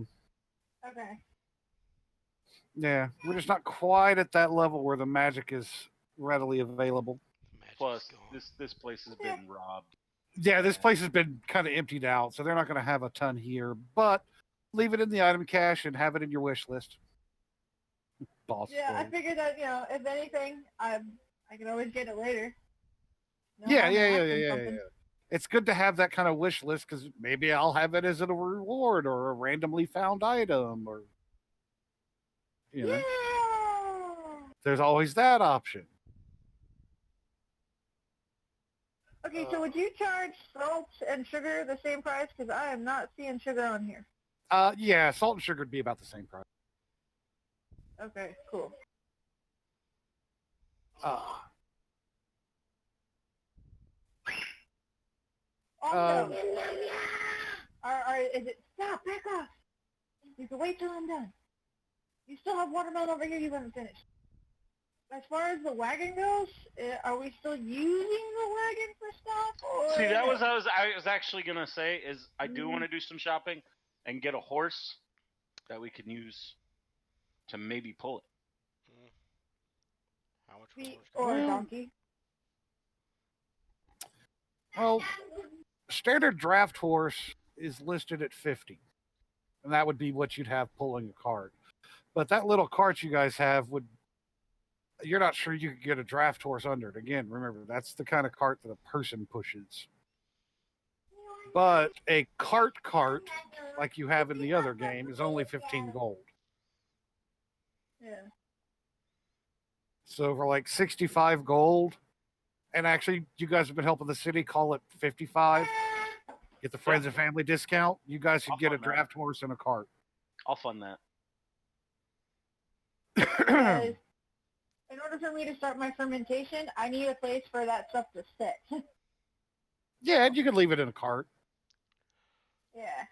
Yeah, we're just not quite at that level where the magic is readily available. Magic's Plus, gone. this place has been robbed. Yeah, this place has been kind of emptied out, so they're not going to have a ton here. But leave it in the item cache and have it in your wish list. Boss. Yeah, I boy. figured that, if anything, I can always get it later. No Yeah, harm in asking yeah. something. It's good to have that kind of wish list because maybe I'll have it as a reward or a randomly found item, or Yeah. there's always that option. Okay, so would you charge salt and sugar the same price? Because I am not seeing sugar on here. Yeah, salt and sugar would be about the same price. Okay, cool. Oh, no. Is it... Stop, back off. You can wait till I'm done. You still have watermelon over here you haven't finished. As far as the wagon goes, are we still using the wagon for stuff? Or... See, that was I was actually gonna say is I do want to do some shopping and get a horse that we can use to maybe pull it. How much was Or a donkey. Well, standard draft horse is listed at 50, and that would be what you'd have pulling a cart. But that little cart you guys have you're not sure you could get a draft horse under it. Again, remember, that's the kind of cart that a person pushes. But a cart, like you have in the other game, is only 15 gold. Yeah. So for like 65 gold, and actually you guys have been helping the city, call it 55. Get the friends and family discount. You guys could I'll get a fund that. draft horse and a cart. I'll fund that. Because in order for me to start my fermentation, I need a place for that stuff to sit. Yeah, and you could leave it in a cart. Yeah.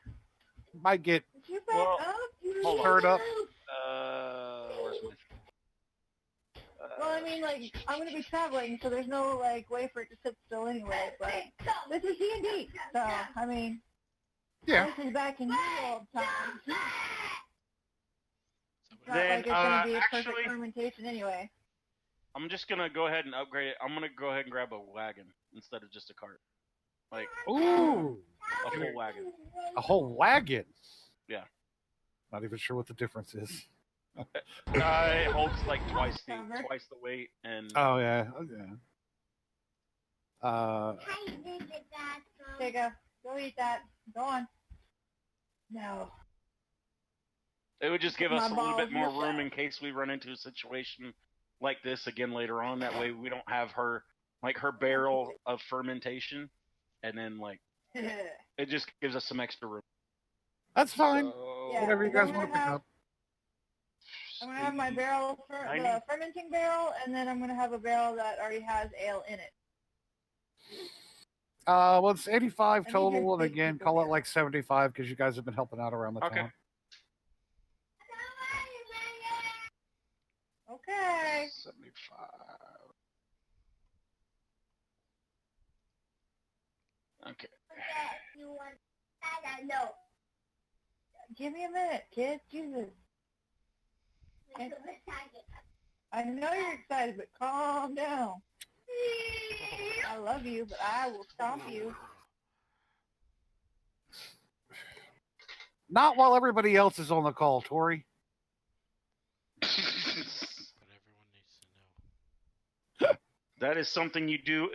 Might get Did you back Well, up? You hold on. Stirred up. Where's my... Well, I mean, like, I'm going to be traveling, so there's no, like, way for it to sit still anyway, but this is D&D, so, I mean, yeah. this is back in the old times. It's not Then, like it's going to be a perfect actually- fermentation anyway. I'm just gonna go ahead and upgrade it. I'm gonna go ahead and grab a wagon instead of just a cart, like Ooh, a full wagon. a whole wagon. Yeah. Not even sure what the difference is. It holds like twice Cover. the weight, and Oh yeah, yeah. There you go. Go eat that. Go on. No. It would just give us My a little bit balls more with room that. in case we run into a situation like this again later on. That way we don't have her barrel of fermentation, and then it just gives us some extra room. That's fine. So, Yeah, Whatever you so guys want to pick up. I'm gonna have my barrel, the fermenting barrel, and then I'm gonna have a barrel that already has ale in it. Well, it's 85 I need total, your and big again, people call it barrel. like 75 because you guys have been helping out around the Okay. town. Okay. 75. Okay. Give me a minute, kid. Jesus. I know you're excited, but calm down. I love you, but I will stomp you. Not while everybody else is on the call, Tori. But everyone needs to know. That is something you do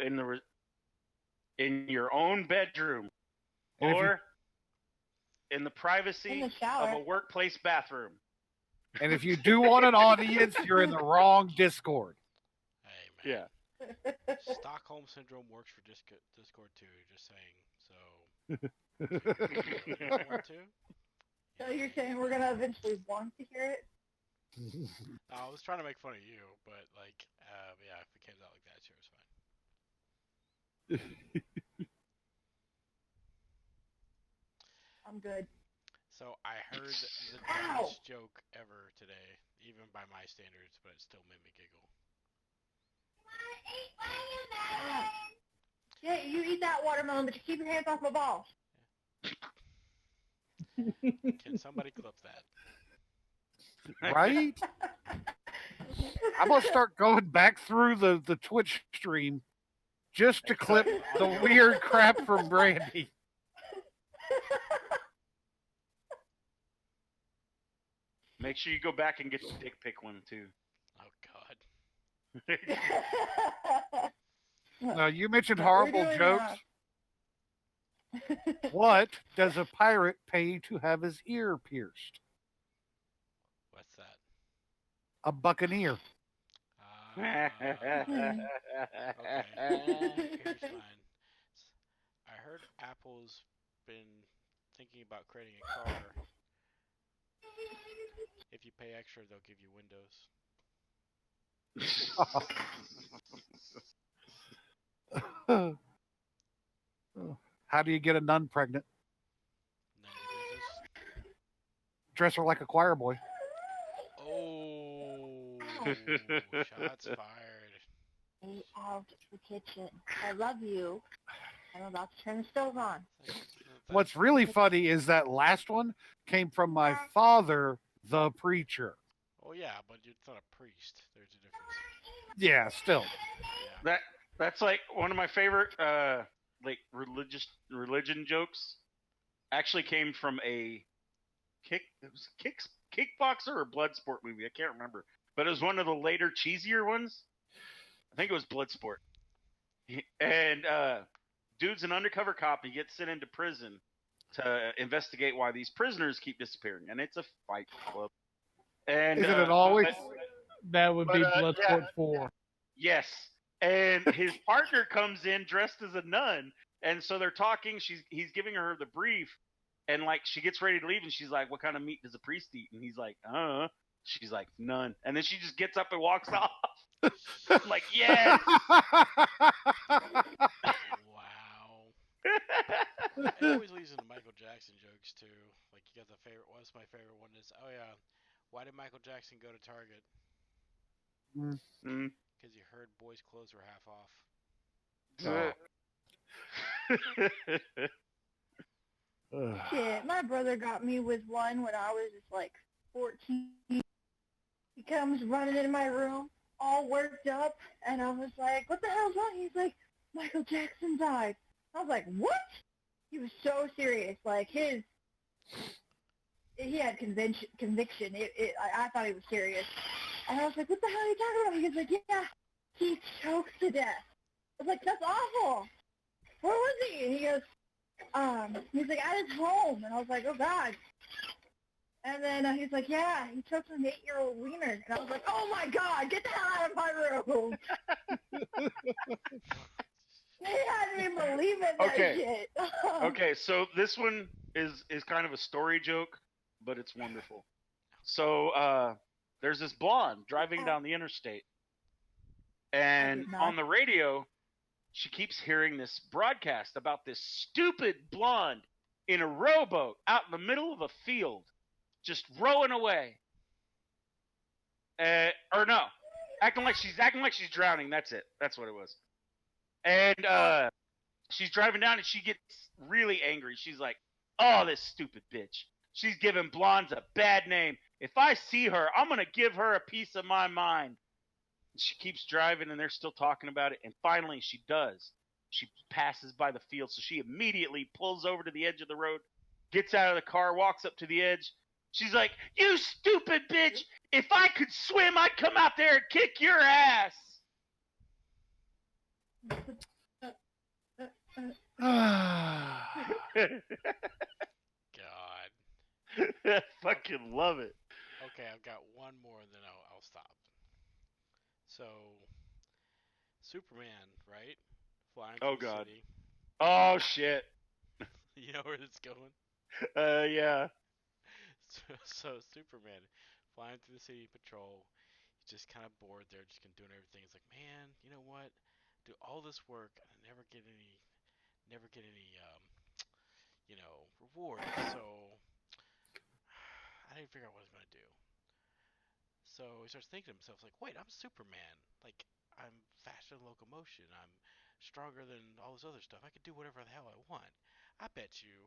in your own bedroom And if you- or in the privacy In the of shower. a workplace bathroom. And if you do want an audience, you're in the wrong Discord. Hey, man. Yeah. Stockholm Syndrome works for Discord too, just saying. So. You want to? So you're saying we're gonna eventually want to hear it? I was trying to make fun of you, but yeah, if it came out like that, sure, it's fine. I'm good. So I heard the Ow! dumbest joke ever today, even by my standards, but it still made me giggle. Yeah, you eat that watermelon, but you keep your hands off my balls. Can somebody clip that? Right? I'm going to start going back through the Twitch stream just to clip the weird crap from Brandy. Make sure you go back and get the dick pic one too. Oh God. Now, you mentioned What we're horrible doing jokes. now. What does a pirate pay to have his ear pierced? What's that? A buccaneer. Okay, here's mine. I heard Apple's been thinking about creating a car. If you pay extra, they'll give you Windows. How do you get a nun pregnant? None of your business. Dress her like a choir boy. Oh, shots fired. Stay out the kitchen. I love you. I'm about to turn the stove on. What's really funny is that last one came from my father, the preacher. Oh yeah, but it's not a priest. There's a difference. Yeah, still. Yeah. That's like one of my favorite religion jokes. Actually came from a kickboxer or blood sport movie. I can't remember, but it was one of the later cheesier ones. I think it was Bloodsport. And dude's an undercover cop. He gets sent into prison to investigate why these prisoners keep disappearing, and it's a fight club. And Isn't it always? That would be Bloodsport yeah. 4. Yes. And his partner comes in dressed as a nun, and so they're talking. He's giving her the brief, and like she gets ready to leave, and she's like, "What kind of meat does a priest eat?" And he's like, She's like, "None." And then she just gets up and walks off. I'm like, yes. Wow. It always leads into Michael Jackson jokes too. Like you got the favorite. What's my favorite one is? Oh yeah, why did Michael Jackson go to Target? Because he heard boys' clothes were half off. Shit, my brother got me with one when I was just like 14. He comes running into my room, all worked up, and I was like, what the hell's wrong? He's like, Michael Jackson died. I was like, what? He was so serious. Like, he had conviction. I thought he was serious. And I was like, what the hell are you talking about? He was like, yeah, he choked to death. I was like, that's awful. Where was he? And he goes, he's like, at his home. And I was like, oh, God. And then he's like, yeah, he took an 8-year-old wiener. And I was like, oh my God, get the hell out of my room. They hadn't even believe in that shit. Okay, so this one is kind of a story joke, but it's wonderful. So there's this blonde driving down the interstate, and on the radio, she keeps hearing this broadcast about this stupid blonde in a rowboat out in the middle of a field, just rowing away. Or no, acting like she's drowning. That's it. That's what it was. And she's driving down, and she gets really angry. She's like, "Oh, this stupid bitch! She's giving blondes a bad name. If I see her, I'm gonna give her a piece of my mind." She keeps driving, and they're still talking about it. And finally, she does. She passes by the field, so she immediately pulls over to the edge of the road, gets out of the car, walks up to the edge. She's like, "You stupid bitch! If I could swim, I'd come out there and kick your ass." God. I fucking love it. Okay, I've got one more, and then I'll stop. So, Superman, right? Flying through the God. city. Oh shit. You know where it's going? Yeah. So Superman, flying through the city patrol, he's just kind of bored there, just doing everything. He's like, man, you know what? Do all this work and I never get any, reward. So I didn't figure out what I was gonna do. So he starts thinking to himself, like, wait, I'm Superman. Like, I'm faster than locomotion. I'm stronger than all this other stuff. I could do whatever the hell I want. I bet you,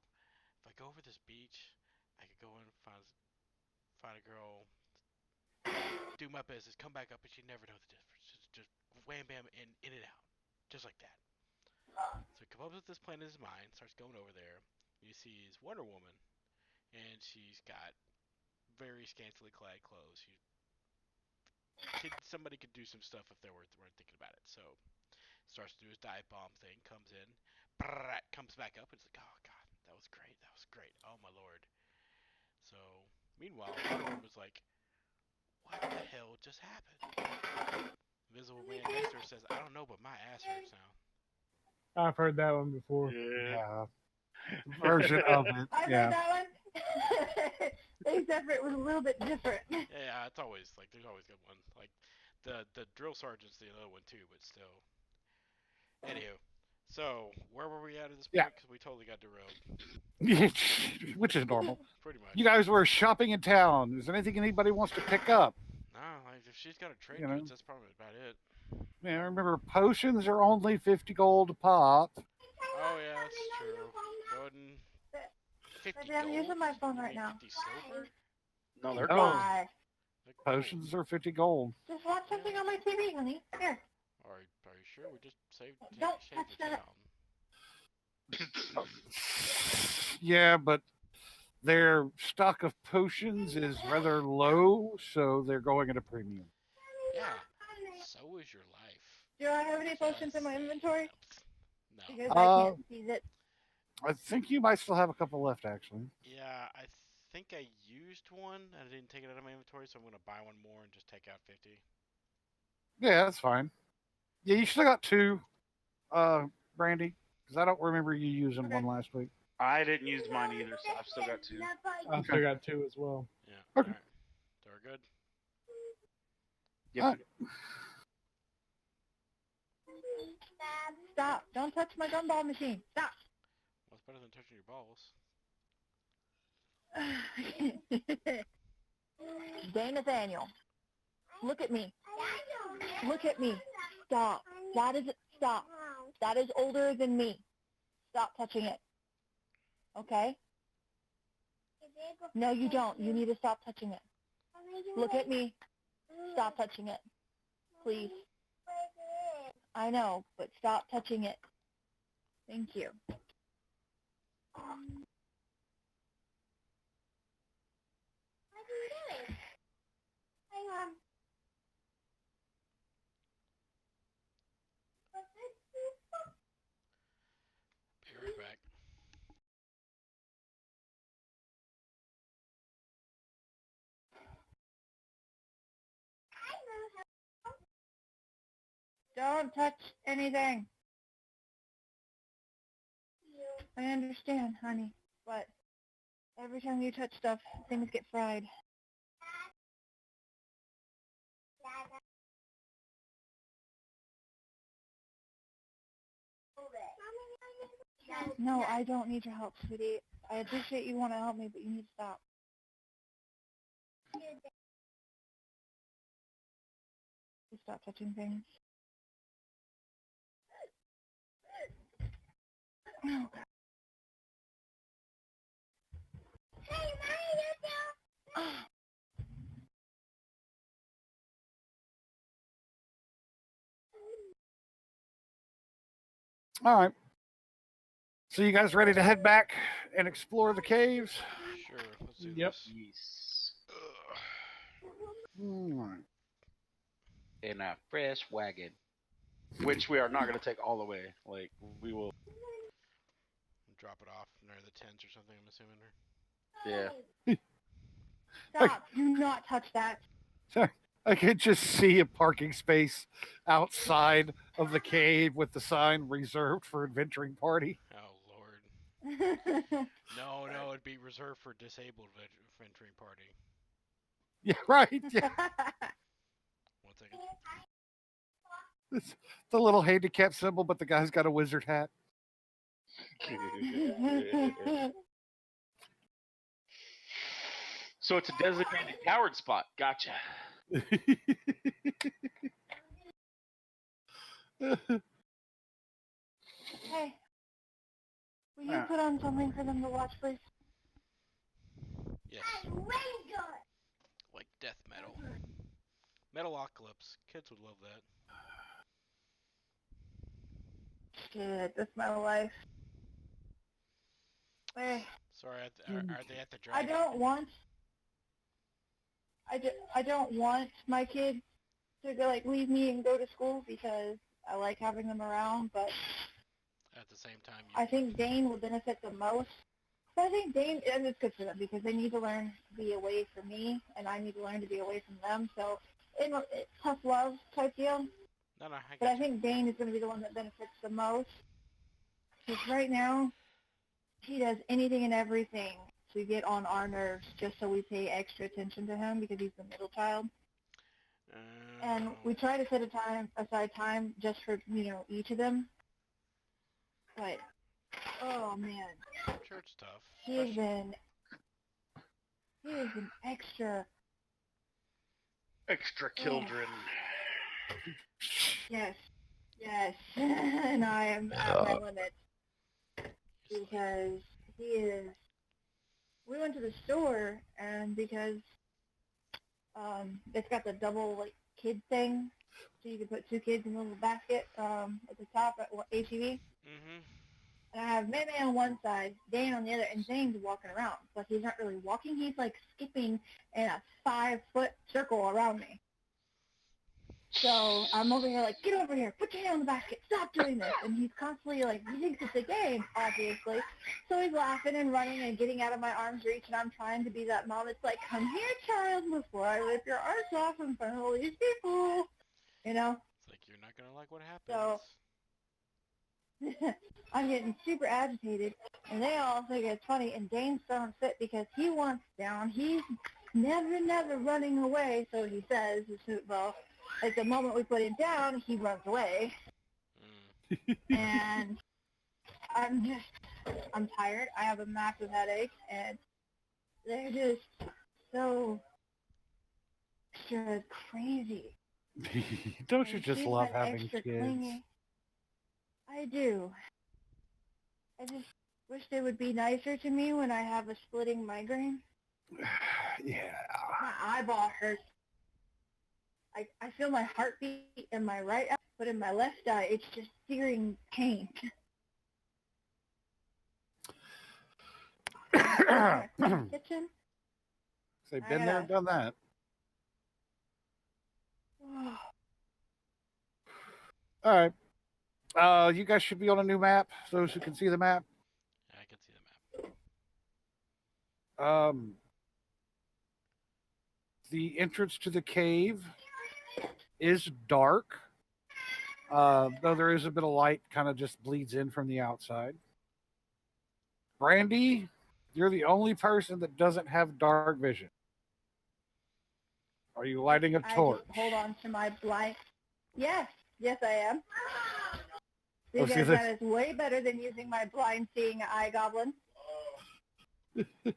if I go over this beach, I could go and find a girl, do my business, come back up, and she'd never know the difference. Just wham bam in and out, just like that. So he comes up with this plan in his mind, starts going over there. He sees Wonder Woman, and she's got very scantily clad clothes. Somebody could do some stuff if they weren't thinking about it. So starts to do his dive bomb thing, comes in, comes back up, and it's like, oh god, that was great, oh my lord. So meanwhile, Wonder Woman was like, what the hell just happened? Invisible Man next to her says, I don't know, but my ass hurts now. I've heard that one before. Yeah. Version of it. I heard that one. Except for it was a little bit different. Yeah, it's always like there's always good ones. Like the drill sergeant's the other one too, but still. Anywho, so where were we at this point? Because we totally got derailed. Which is normal. Pretty much. You guys were shopping in town. Is there anything anybody wants to pick up? No, like if she's got a trade goods, that's probably about it. Yeah, remember potions are only 50 gold a pop. Oh yeah, that's true. Go ahead and 50 I'm gold? using my phone right now. 50 silver? No, they're Oh. gold. Potions are 50 gold. Just watch something on my TV, honey. Here. Are you sure? We just saved Don't shaved touch the that. town. Yeah, but their stock of potions is rather low, so they're going at a premium. Yeah, so is your life. Do I have any potions in my inventory? No. Because I can't see it. I think you might still have a couple left, actually. Yeah, I think I used one and I didn't take it out of my inventory, so I'm gonna buy one more and just take out 50. Yeah, that's fine. Yeah, you still got 2, Brandy, because I don't remember you using one last week. I didn't use mine either, so I've still got 2. I've still got 2 as well. Yeah. Okay. Alright. So we're good? Yep. All right. Stop. Don't touch my gumball machine. Stop. Well, it's better than touching your balls. Day Nathaniel. Look at me. Look at me. Stop. That is stop. That is older than me. Stop touching it. Okay? No, you don't. You need to stop touching it. Look at me. Stop touching it. Please. I know, but stop touching it. Thank you. Hang on. Don't touch anything. I understand, honey, but every time you touch stuff, things get fried. No, I don't need your help, sweetie. I appreciate you want to help me, but you need to stop. Just stop touching things. Oh, God. All right. So you guys ready to head back and explore the caves? Sure, let's do Yep. this. Yes. All right. In a fresh wagon, which we are not going to take all the way. Like we will. Drop it off near the tents or something, I'm assuming. Yeah. Stop. Do not touch that. Sorry. I could just see a parking space outside of the cave with the sign reserved for adventuring party. Oh, Lord. No, it'd be reserved for disabled venturing party. Yeah, right. Yeah. 1 second. It's the little handicap symbol, but the guy's got a wizard hat. So it's a designated coward spot. Gotcha. Hey, will you put on something for them to watch, please? Yes. Like death metal. Metalocalypse. Kids would love that. Shit, that's my life. Hey, Sorry, are they at the I dragon? I don't want my kids to go leave me and go to school because I like having them around, but At the same time, I think Dane will benefit the most. But I think Dane, and it's good for them because they need to learn to be away from me, and I need to learn to be away from them. So it's tough love type deal. No, But I think Dane is going to be the one that benefits the most. Because right now, he does anything and everything to get on our nerves just so we pay extra attention to him because he's the middle child. And we try to set aside time just for, each of them. But, oh, man. Sure, it's tough. He has been extra. Extra children. Yes. And I am at my limit. Because we went to the store, and because it's got the double kid thing, so you can put 2 kids in a little basket at the top at HEB. Mm-hmm. And I have Meme on one side, Dane on the other, and Dane's walking around. But he's not really walking. He's skipping in a 5-foot circle around me. So I'm over here get over here, put your hand on the basket, stop doing this. And he's constantly he thinks it's a game, obviously. So he's laughing and running and getting out of my arm's reach, and I'm trying to be that mom that's come here, child, before I rip your arms off in front of all these people. It's like, you're not going to like what happens. So I'm getting super agitated, and they all think it's funny, and Dane's throwing fit because he wants down. He's never running away, so he says, well, at the moment we put him down, he runs away. And I'm tired. I have a massive headache, and they're just so extra crazy. Don't you just She's love been having extra kids? clingy. I do. I just wish they would be nicer to me when I have a splitting migraine. Yeah. My eyeball hurts. I feel my heartbeat in my right eye, but in my left eye, it's just searing pain. Kitchen. They've been there, done that. All right. You guys should be on a new map. Those who can see the map. Yeah, I can see the map. The entrance to the cave is dark. Though there is a bit of light, kind of just bleeds in from the outside. Brandy, you're the only person that doesn't have dark vision. Are you lighting a I torch? just hold on to my blind. Yes, yes, I am. Oh, see, Because that is way better than using my blind seeing eye goblin. Okay.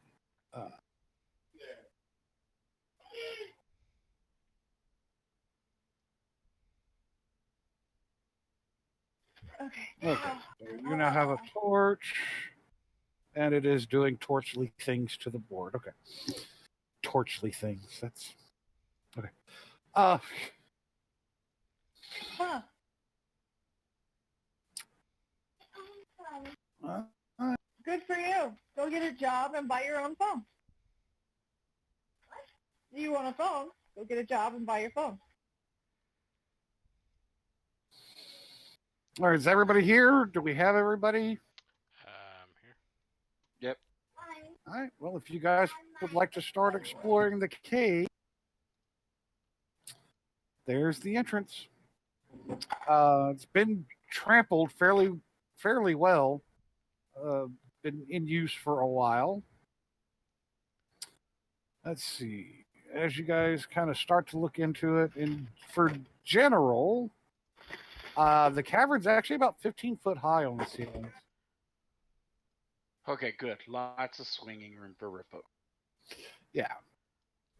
Okay. So you now have a torch, and it is doing torchly things to the board. Okay. Torchly things. That's okay. Huh. Good for you. Go get a job and buy your own phone. You want a phone? Go get a job and buy your phone. All right, is everybody here? Do we have everybody? Here. Yep. All right. Well, if you guys would like to start exploring the cave, there's the entrance. It's been trampled fairly well. Been in use for a while. Let's see. As you guys kind of start to look into it, and for general, the cavern's actually about 15 foot high on the ceilings. Okay, good. Lots of swinging room for Rippo. Yeah.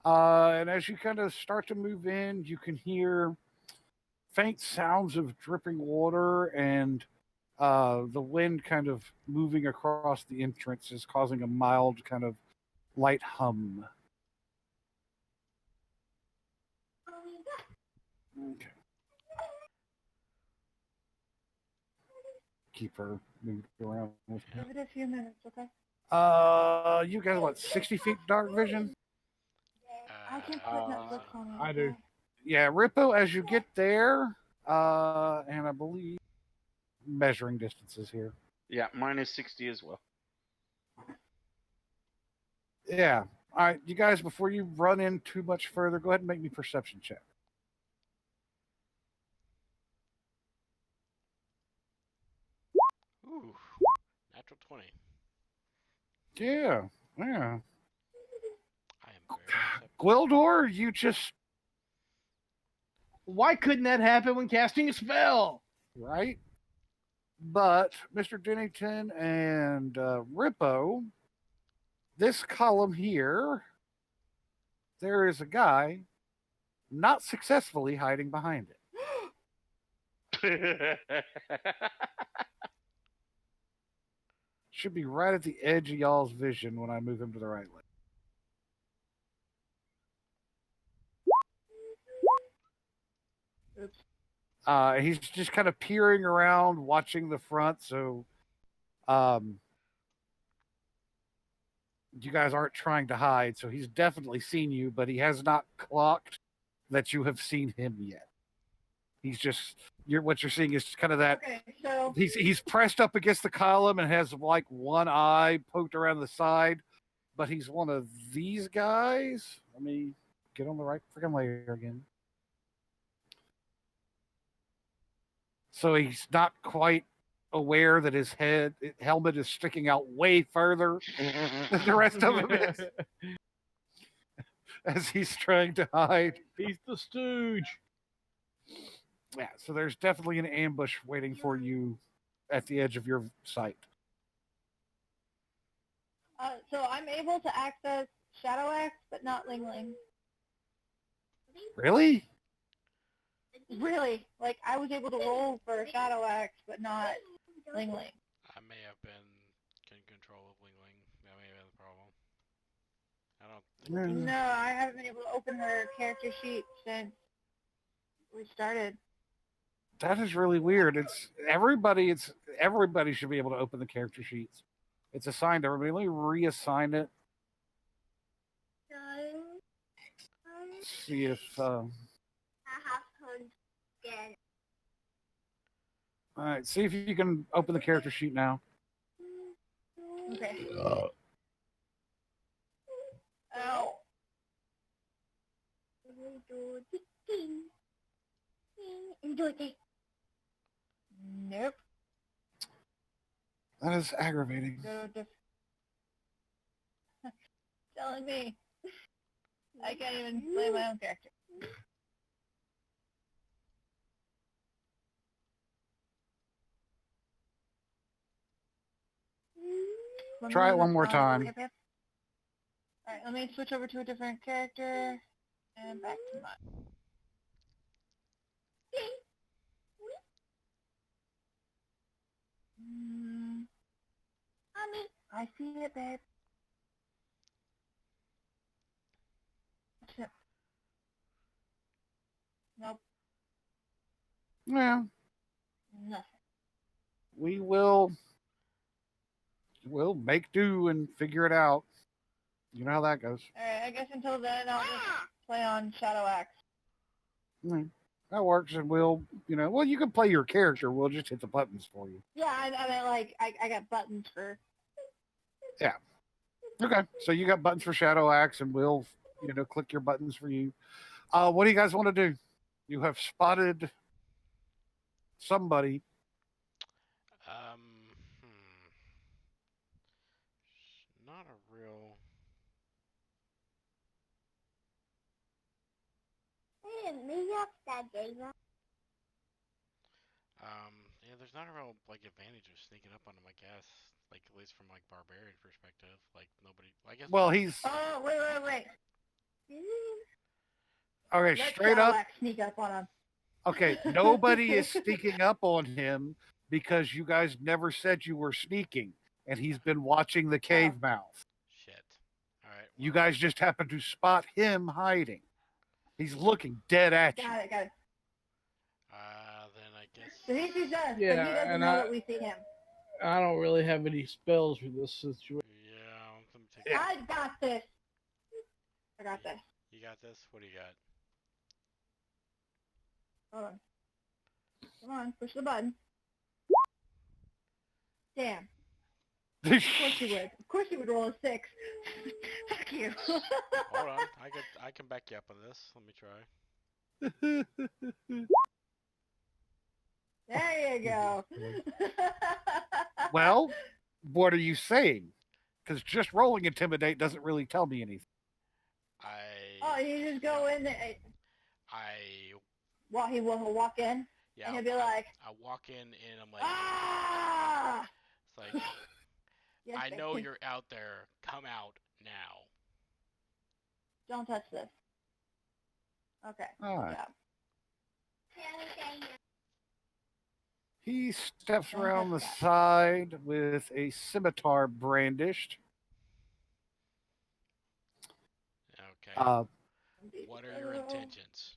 And as you kind of start to move in, you can hear faint sounds of dripping water, and the wind kind of moving across the entrance is causing a mild kind of light hum. Okay. Keep her moved around with me. Give it a few minutes, okay? You guys, what, 60 feet dark vision? I can put Netflix on it. I do. Yeah, Rippo, as you get there, and I believe measuring distances here. Yeah, mine is 60 as well. Yeah. All right, you guys, before you run in too much further, go ahead and make me perception check. Ooh, natural 20. Yeah. I am very perceptive. Gwildor, you just Why couldn't that happen when casting a spell? right. But Mr. Dennington and Rippo, this column here, there is a guy not successfully hiding behind it. Should be right at the edge of y'all's vision when I move him to the right leg. He's just kind of peering around, watching the front. So, you guys aren't trying to hide. So he's definitely seen you, but he has not clocked that you have seen him yet. He's just what you're seeing is kind of that. Okay, so He's pressed up against the column and has like one eye poked around the side, but he's one of these guys. Let me get on the right freaking layer again. So he's not quite aware that his helmet is sticking out way further than the rest of him is, as he's trying to hide. He's the stooge. Yeah, so there's definitely an ambush waiting for you at the edge of your sight. so I'm able to access Shadow Axe, but not Ling Ling. Really? Really, like I was able to roll for Shadow Axe, but not Ling Ling. I may have been in control of Ling Ling. That may have been the problem. I don't think No, I haven't been able to open her character sheet since we started. That is really weird. Everybody should be able to open the character sheets. It's assigned to everybody. Let me reassign it. See if all right, see if you can open the character sheet now. Okay. Ow. Nope. That is aggravating. Go to telling me. I can't even play my own character. Try it one more time. Yep. Alright, let me switch over to a different character. And back to mine. Mommy, I see it, babe. Shit. Nope, Yeah, nothing. we'll make do and figure it out. You know how that goes. Alright, I guess until then I'll just play on Shadow Axe. That works, and we'll, you can play your character. We'll just hit the buttons for you. Yeah, I mean, like, I got buttons for... Okay, so you got buttons for Shadow Axe, and we'll, click your buttons for you. What do you guys want to do? You have spotted somebody. Not a real. Yeah, there's not a real advantage of sneaking up on him, I guess. At least from barbarian perspective, nobody. I guess. Well, he's Oh, wait. okay. Let Straight Shadow up. Axe sneak up on him. Okay, nobody is sneaking up on him because you guys never said you were sneaking, and he's been watching the cave mouth. Shit. All right. You guys just happen to spot him hiding. He's looking dead at you. Got it. Then I guess. So he sees us, Yeah, but he doesn't and know that we see him. I don't really have any spells for this situation. Yeah. Let me take. Yeah. I got this. I got this. You got this. What do you got? Hold on. Come on, push the button. Damn. Of course he would. Of course he would roll a 6. Fuck you. Hold on. I can back you up on this. Let me try. There you go. Well, what are you saying? Because just rolling intimidate doesn't really tell me anything. Oh, you just go in there. Well, he will walk in, Yeah. and he'll be like, I walk in and I'm like, ah! it's like, Yes, I know baby. you're out there. Come out now. Don't touch this. Okay. All right. Good job. He steps around the side with a scimitar brandished. Okay. Uh, What are your intentions?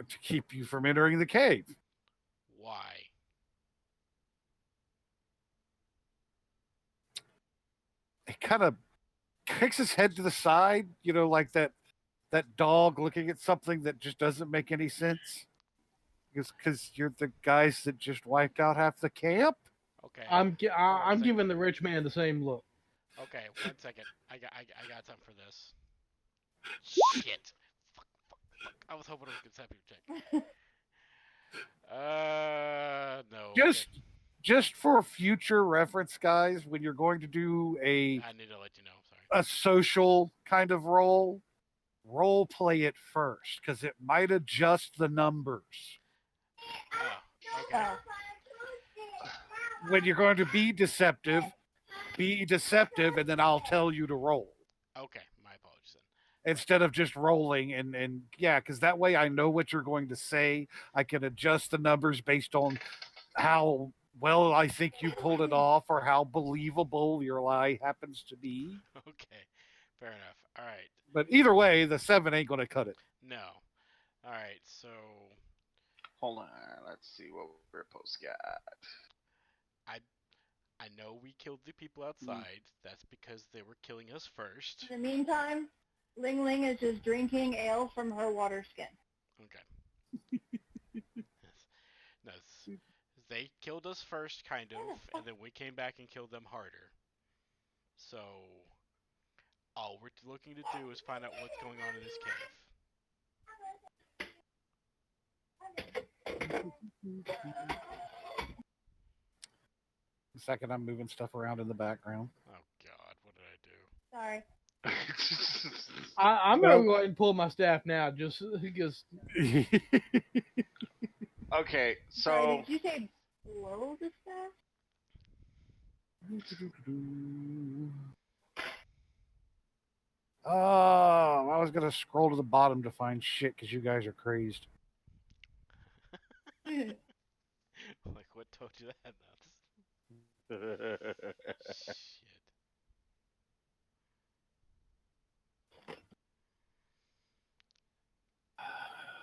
to keep you from entering the cave. Why? He kind of kicks his head to the side, like that dog looking at something that just doesn't make any sense. Because you're the guys that just wiped out half the camp. Okay. I'm giving the rich man the same look. Okay, 1 second. I got something for this. Shit. Fuck. I was hoping it was a conception check. No. Just for future reference, guys, when you're going to do I need to let you know. Sorry. a social kind of role play it first, because it might adjust the numbers. Oh, okay. When you're going to be deceptive, and then I'll tell you to roll. Okay, my apologies then. Instead of just rolling and yeah, because that way I know what you're going to say. I can adjust the numbers based on how well I think you pulled it off or how believable your lie happens to be. Okay, fair enough. All right. But either way, the 7 ain't going to cut it. No. All right, so Hold on, let's see what Ripo's got. I know we killed the people outside. That's because they were killing us first. In the meantime, Ling Ling is just drinking ale from her water skin. Okay. No, they killed us first, kind of, and then we came back and killed them harder. So, all we're looking to do is find out what's going on in this cave. The second I'm moving stuff around in the background. Oh God, what did I do? Sorry. I'm gonna go ahead and pull my staff now, just because. Okay, Sorry, so did you say blow the staff? Oh, I was gonna scroll to the bottom to find shit because you guys are crazed. Like, what told you that? Shit.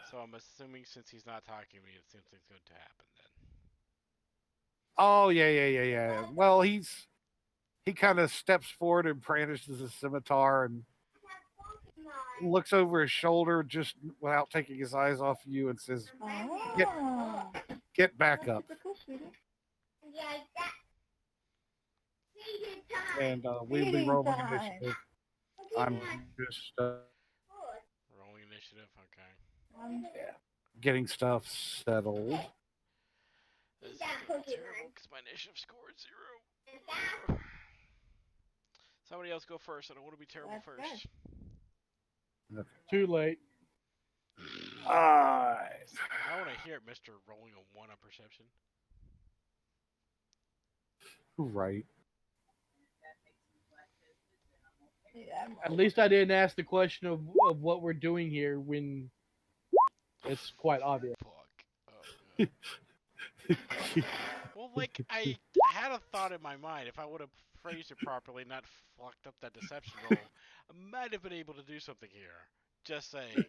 So I'm assuming since he's not talking to me, something's going to happen then. Oh yeah. Well, he kind of steps forward and brandishes his scimitar and looks over his shoulder just without taking his eyes off you and says, Oh. "Get back up." Typical, sweetie. And we'll be rolling initiative. I'm just Rolling initiative, okay. getting stuff settled. This is gonna be terrible because my initiative score is 0. Somebody else go first. I don't want to be terrible That's first. Okay. Too late. Alright. I want to hear it, Mr. Rolling a 1 on perception. Right. Yeah. At least I didn't ask the question of what we're doing here when it's quite obvious. Fuck. Oh, God. Well, like, I had a thought in my mind. If I would have phrased it properly, not fucked up that deception roll, I might have been able to do something here. Just saying.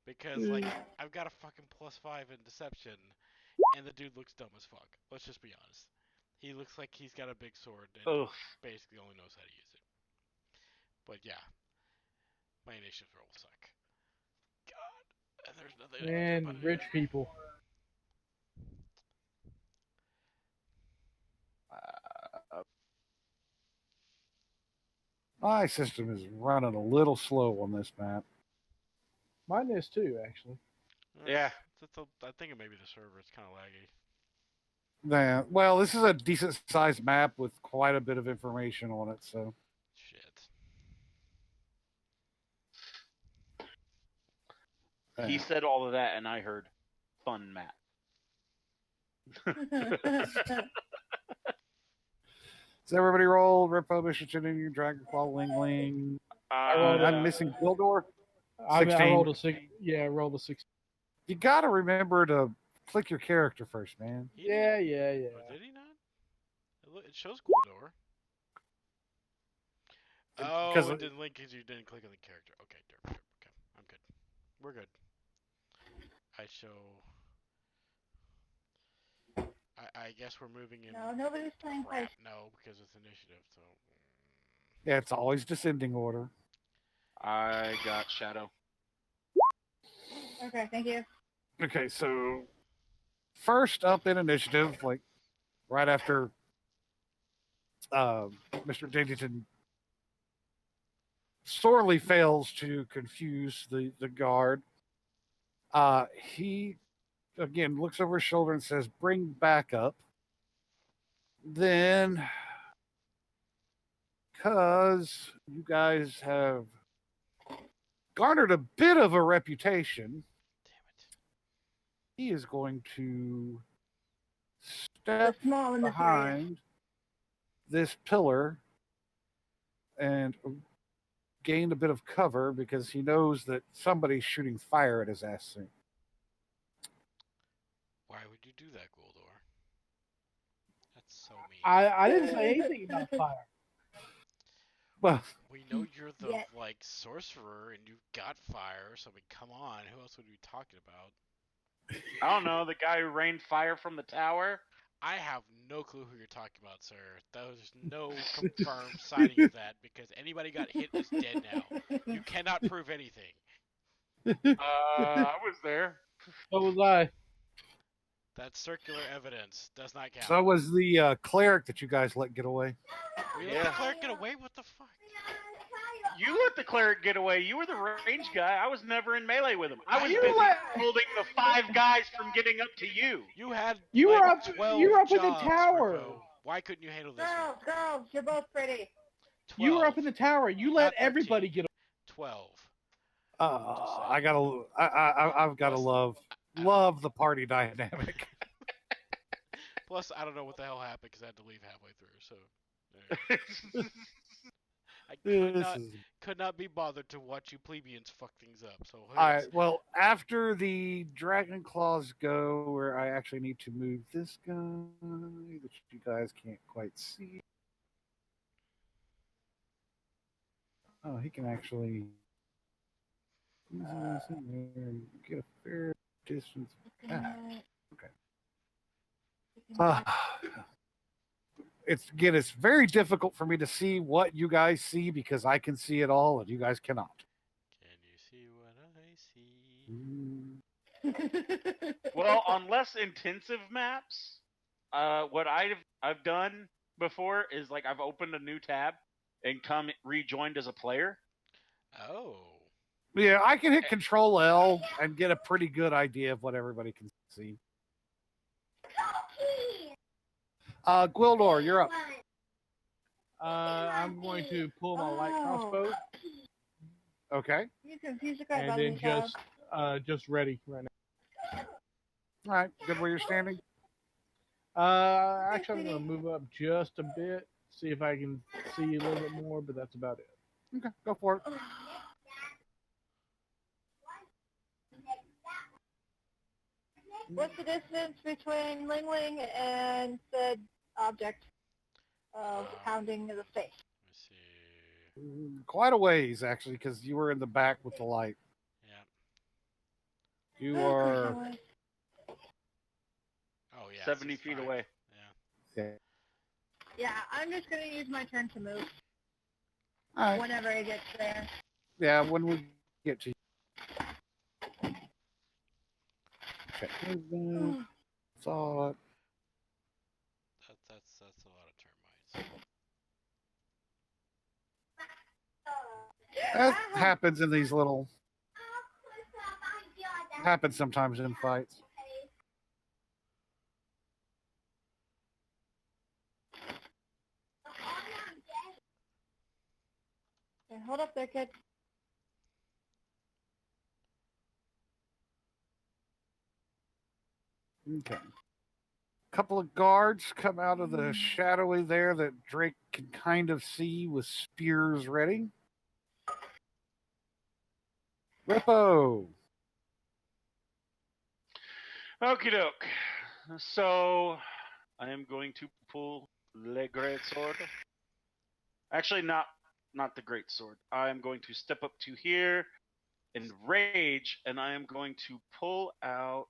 Because, like, I've got a fucking +5 in deception, and the dude looks dumb as fuck. Let's just be honest. He looks like he's got a big sword and basically only knows how to use it. But yeah, my initiative rolls suck. God, and there's nothing I can do And about it. rich people. My system is running a little slow on this map. Mine is too, actually. Yeah. I think it may be the server. It's kind of laggy. Yeah, well, this is a decent sized map with quite a bit of information on it, so. Shit. He said all of that, and I heard fun map. Does everybody roll Rippo, Mishichinin, Dragon Claw, Ling Ling? I'm missing Gildor. I 16. rolled a 6. Yeah, I rolled a 6. You gotta remember to click your character first, man. Yeah. Oh, did he not? It shows Gildor. Oh, it didn't link because you didn't click on the character. Okay, okay, I'm good. We're good. I show. I guess we're moving in. No, nobody's playing crap. No, because it's initiative. So. Yeah, it's always descending order. I got Shadow. Okay, thank you. Okay, so first up in initiative, like right after Mr. Daintyton sorely fails to confuse the guard, he again looks over his shoulder and says, "Bring back up." Then, because you guys have garnered a bit of a reputation, he is going to step behind this pillar and gain a bit of cover because he knows that somebody's shooting fire at his ass soon. Why would you do that, Gildor? That's so mean. I didn't say anything about fire. Well, we know you're the like sorcerer and you've got fire, so I mean, come on, who else would we be talking about? I don't know, the guy who rained fire from the tower? I have no clue who you're talking about, sir. There's no confirmed sighting of that because anybody got hit is dead now. You cannot prove anything. I was there. So was I. That's circular evidence. Does not count. So was the cleric that you guys let get away. We let the cleric get away? What the fuck? You let the cleric get away. You were the range guy. I was never in melee with him. I was busy holding the 5 guys from getting up to you. You had You like were up. 12 You were up in the jobs, tower. Rico. Why couldn't you handle this Girls, one? girls, you're both pretty. 12. You were up in the tower. You let Not 13. everybody get. 12. I've got to love the party dynamic. Plus, I don't know what the hell happened because I had to leave halfway through. So I could not be bothered to watch you plebeians fuck things up. So All right. Well, after the Dragon Claws go, where I actually need to move this guy that you guys can't quite see. Oh, he can actually get a fair distance. Okay. It's very difficult for me to see what you guys see because I can see it all and you guys cannot. Can you see what I see? Well, on less intensive maps, what I've done before is like I've opened a new tab and rejoined as a player. Oh. Yeah, I can hit Control L and get a pretty good idea of what everybody can see. Gwildor, you're up. I'm going to pull my light crossbow. Okay. You confuse the crap And out of then me, child. just ready right now. All right. Good where you're standing? Actually, I'm going to move up just a bit, see if I can see a little bit more, but that's about it. Okay, go for it. What's the distance between Ling Ling and said object of pounding the face? Let me see. Quite a ways, actually, because you were in the back with the light. Yeah. You are... Oh, yeah. 70 feet away. Yeah. Yeah, I'm just going to use my turn to move All right. whenever it gets there. Yeah, when we get to you. Okay. Saw it. That's a lot of termites. That happens in these little... Happens sometimes in fights. Okay, hold up there, kid. Okay. Couple of guards come out of the shadowy there that Drake can kind of see with spears ready. Rippo. Okie doke. So I am going to pull the great sword. Actually, not the great sword. I am going to step up to here and rage, and I am going to pull out.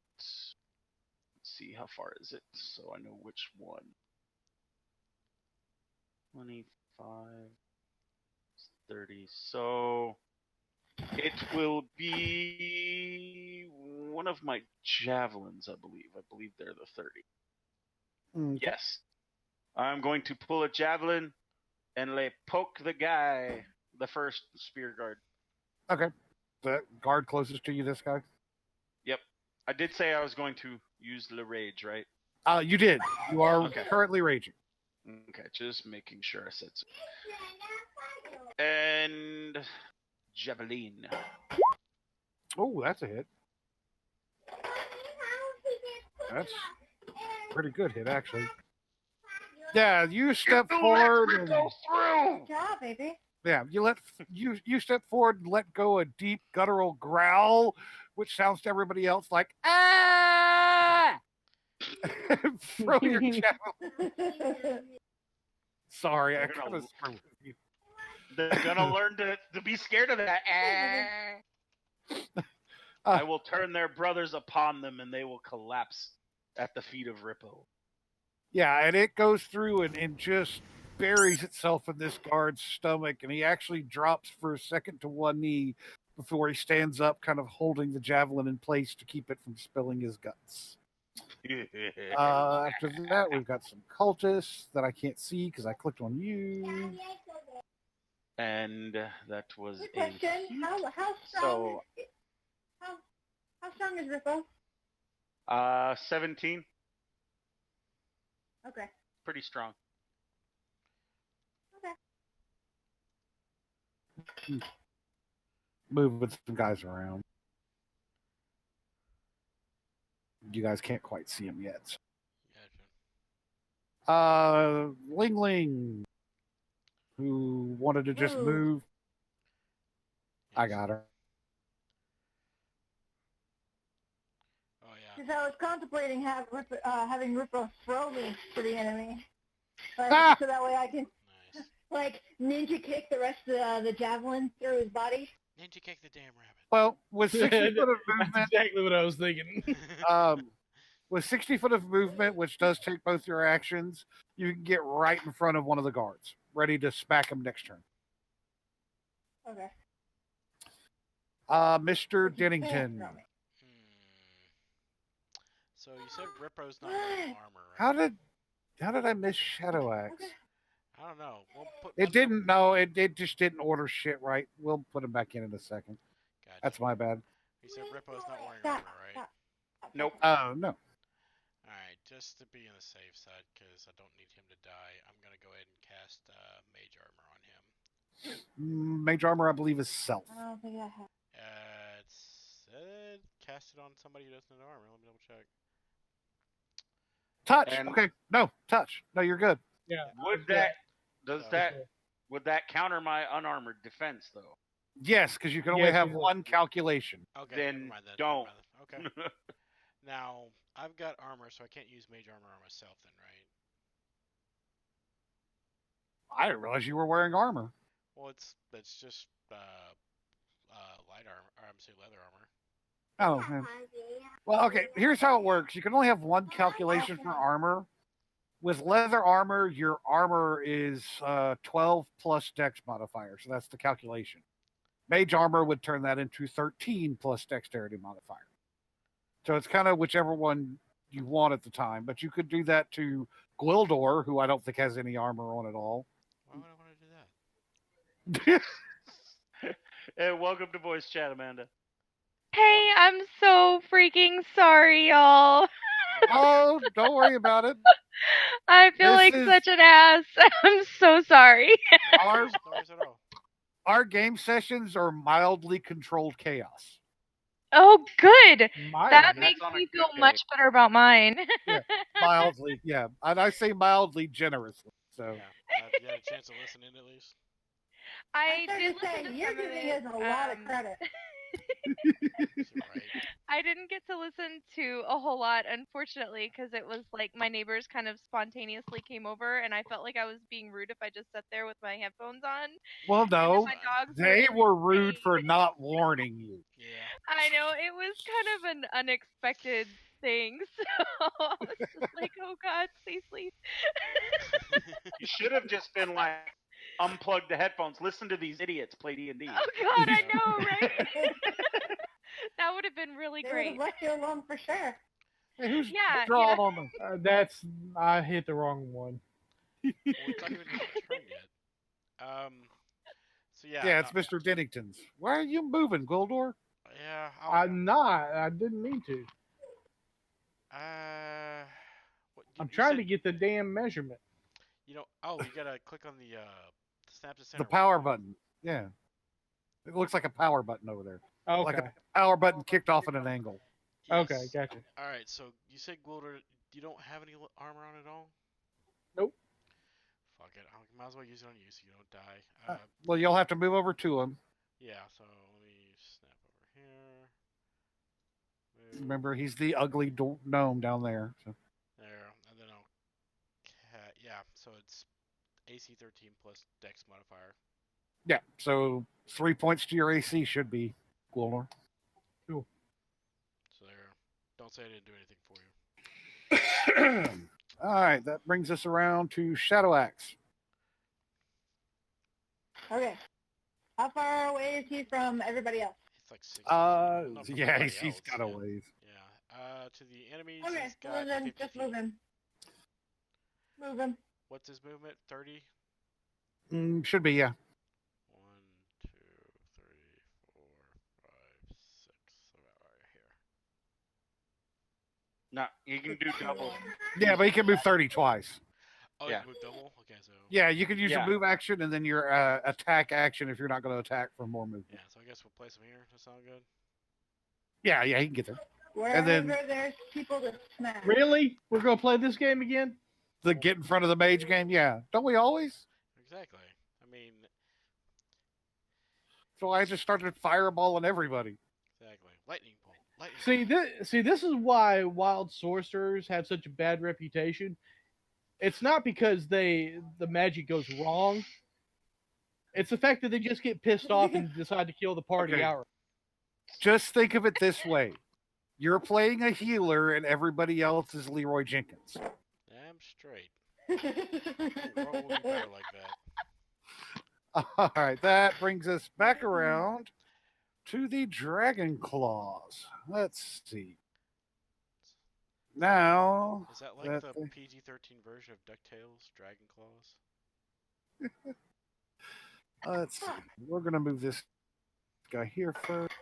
Let's see, how far is it? So I know which one. 25, 30. So it will be one of my javelins, I believe. I believe they're the 30. Okay. Yes. I'm going to pull a javelin and poke the guy, the first spear guard. Okay. The guard closest to you, this guy? Yep. I did say I was going to use the rage, right? You did. You are Okay. currently raging. Okay, just making sure I said so. And javelin. Oh, that's a hit. That's a pretty good hit, actually. Yeah, you step forward and go through. Good job, baby. yeah, you step forward and let go a deep guttural growl, which sounds to everybody else like ah. Throw your javelin. Sorry, I kind of screwed with you. They're gonna learn to be scared of that. I will turn their brothers upon them, and they will collapse at the feet of Rippo. Yeah, and it goes through and just buries itself in this guard's stomach, and he actually drops for a second to one knee before he stands up, kind of holding the javelin in place to keep it from spilling his guts. After that, we've got some cultists that I can't see because I clicked on you. And that was Good question. How strong? How strong is Rippo? 17. Okay. Pretty strong. moving some guys around. You guys can't quite see him yet. Gotcha. Ling Ling, who wanted to just move. I got her. Oh yeah. Because I was contemplating having Ripper throw me to the enemy, so that way I can Nice. like ninja kick the rest of the javelin through his body. Ninja kick the damn rabbit. Well, with 60 foot of That's movement, exactly what I was thinking. with 60 foot of movement, which does take both your actions, you can get right in front of one of the guards, ready to smack him next turn. Okay. Mr. But you can't Dennington. throw me. So you said Rippo's not wearing armor, right? How did I miss Shadow Axe? Okay. I don't know. We'll put It didn't. No, it just didn't order shit right. We'll put him back in a second. Gotcha. That's my bad. You said Rippo's not wearing Stop, armor, right? stop. Nope. No. Alright, just to be on the safe side, because I don't need him to die, I'm going to go ahead and cast Mage Armor on him. Mage armor, I believe, is self. I don't think I have. It said cast it on somebody who doesn't have armor. Let me double check. Touch. And- Okay. No, touch. No, you're good. Yeah. Would that counter my unarmored defense though? Yes, because you can only Yes, have you would. one calculation. Okay, Then never mind that. don't. Never mind that. Okay. Now, I've got armor, so I can't use Mage Armor on myself then, right? I didn't realize you were wearing armor. Well, it's just light armor, or I'm saying leather armor. Oh, man. Well, okay. Here's how it works. You can only have one calculation for armor. With leather armor, your armor is 12 plus dex modifier, so that's the calculation. Mage armor would turn that into 13 plus dexterity modifier. So it's kind of whichever one you want at the time. But you could do that to Gwildor, who I don't think has any armor on at all. Why would I want to do that? Hey, welcome to voice chat, Amanda. Hey, I'm so freaking sorry, y'all. Oh, don't worry about it. I feel This like is- such an ass. I'm so sorry. Our, No worries at all. our game sessions are mildly controlled chaos. Oh, good. My That that's makes on a me good feel day. much better about mine. Mildly, yeah. And I say mildly generously. So Yeah. You had a chance to listen in at least? I I did started listen saying, to you're some of giving it. us a lot of credit. You're right. I didn't get to listen to a whole lot, unfortunately, because it was like my neighbors kind of spontaneously came over, and I felt like I was being rude if I just sat there with my headphones on. well, And then no, my dogs they really were rude playing. for not warning you. Yeah. I know, it was kind of an unexpected thing, so I was just like, oh god, stay asleep. You should have just been like, unplug the headphones. Listen to these idiots play D&D. Oh god, I know, right? That would have been really They would have great. left you alone for sure. Hey, who's Yeah, drawing yeah. on the I hit the wrong one. Well, it's not even his turn yet. So yeah. Yeah, it's Mr. Dennington's. Why are you moving, Gwildor? Yeah. I'm not. I didn't mean to. What, I'm you trying said- to get the damn measurement. You gotta click on the snap to center. The power button. Yeah. It looks like a power button over there. Okay. Like a power button kicked off at an angle. Okay, Yes. gotcha. All right. So you said Gwildor, you don't have any armor on at all? Nope. Fuck it. I might as well use it on you so you don't die. Well, you'll have to move over to him. Yeah. So let me snap over here. Move. Remember, he's the ugly gnome down there. So. There, and then I'll. Yeah. So it's AC 13 plus Dex modifier. Yeah, so 3 points to your AC should be Gwildor. So there. Don't say I didn't do anything for you. All right, that brings us around to Shadow Axe. Okay. How far away is he from everybody else? It's like 60. Not from Yeah, everybody he's else, got a yeah. ways. Yeah. To the enemies. Okay, he's got well then 50 just feet. move him. Move him. What's his movement? 30. Should be, yeah. 1, 2, 3, 4, 5, 6. About right here. No, he can do double. Yeah, but he can move 30 twice. Oh, Yeah. you move double? Okay, so. Yeah, you can use Yeah. your move action and then your attack action if you're not going to attack for more movement. Yeah, so I guess we'll place him here. That sound good? Yeah, he can get there. Wherever then- there's people to smash. Really? We're gonna play this game again? The get in front of the mage game, yeah. Don't we always? Exactly. I mean, So I just started fireballing everybody. exactly. Lightning bolt. Lightning bolt. This is why wild sorcerers have such a bad reputation. It's not because the magic goes wrong. It's the fact that they just get pissed off and decide to kill the party Okay. outright. Just think of it this way. You're playing a healer and everybody else is Leroy Jenkins. Damn straight. What will be better like that? All right, that brings us back around to the Dragon Claws. Let's see. Now, Is that like that the thing- PG-13 version of DuckTales, Dragon Claws? let's see. We're going to move this guy here first.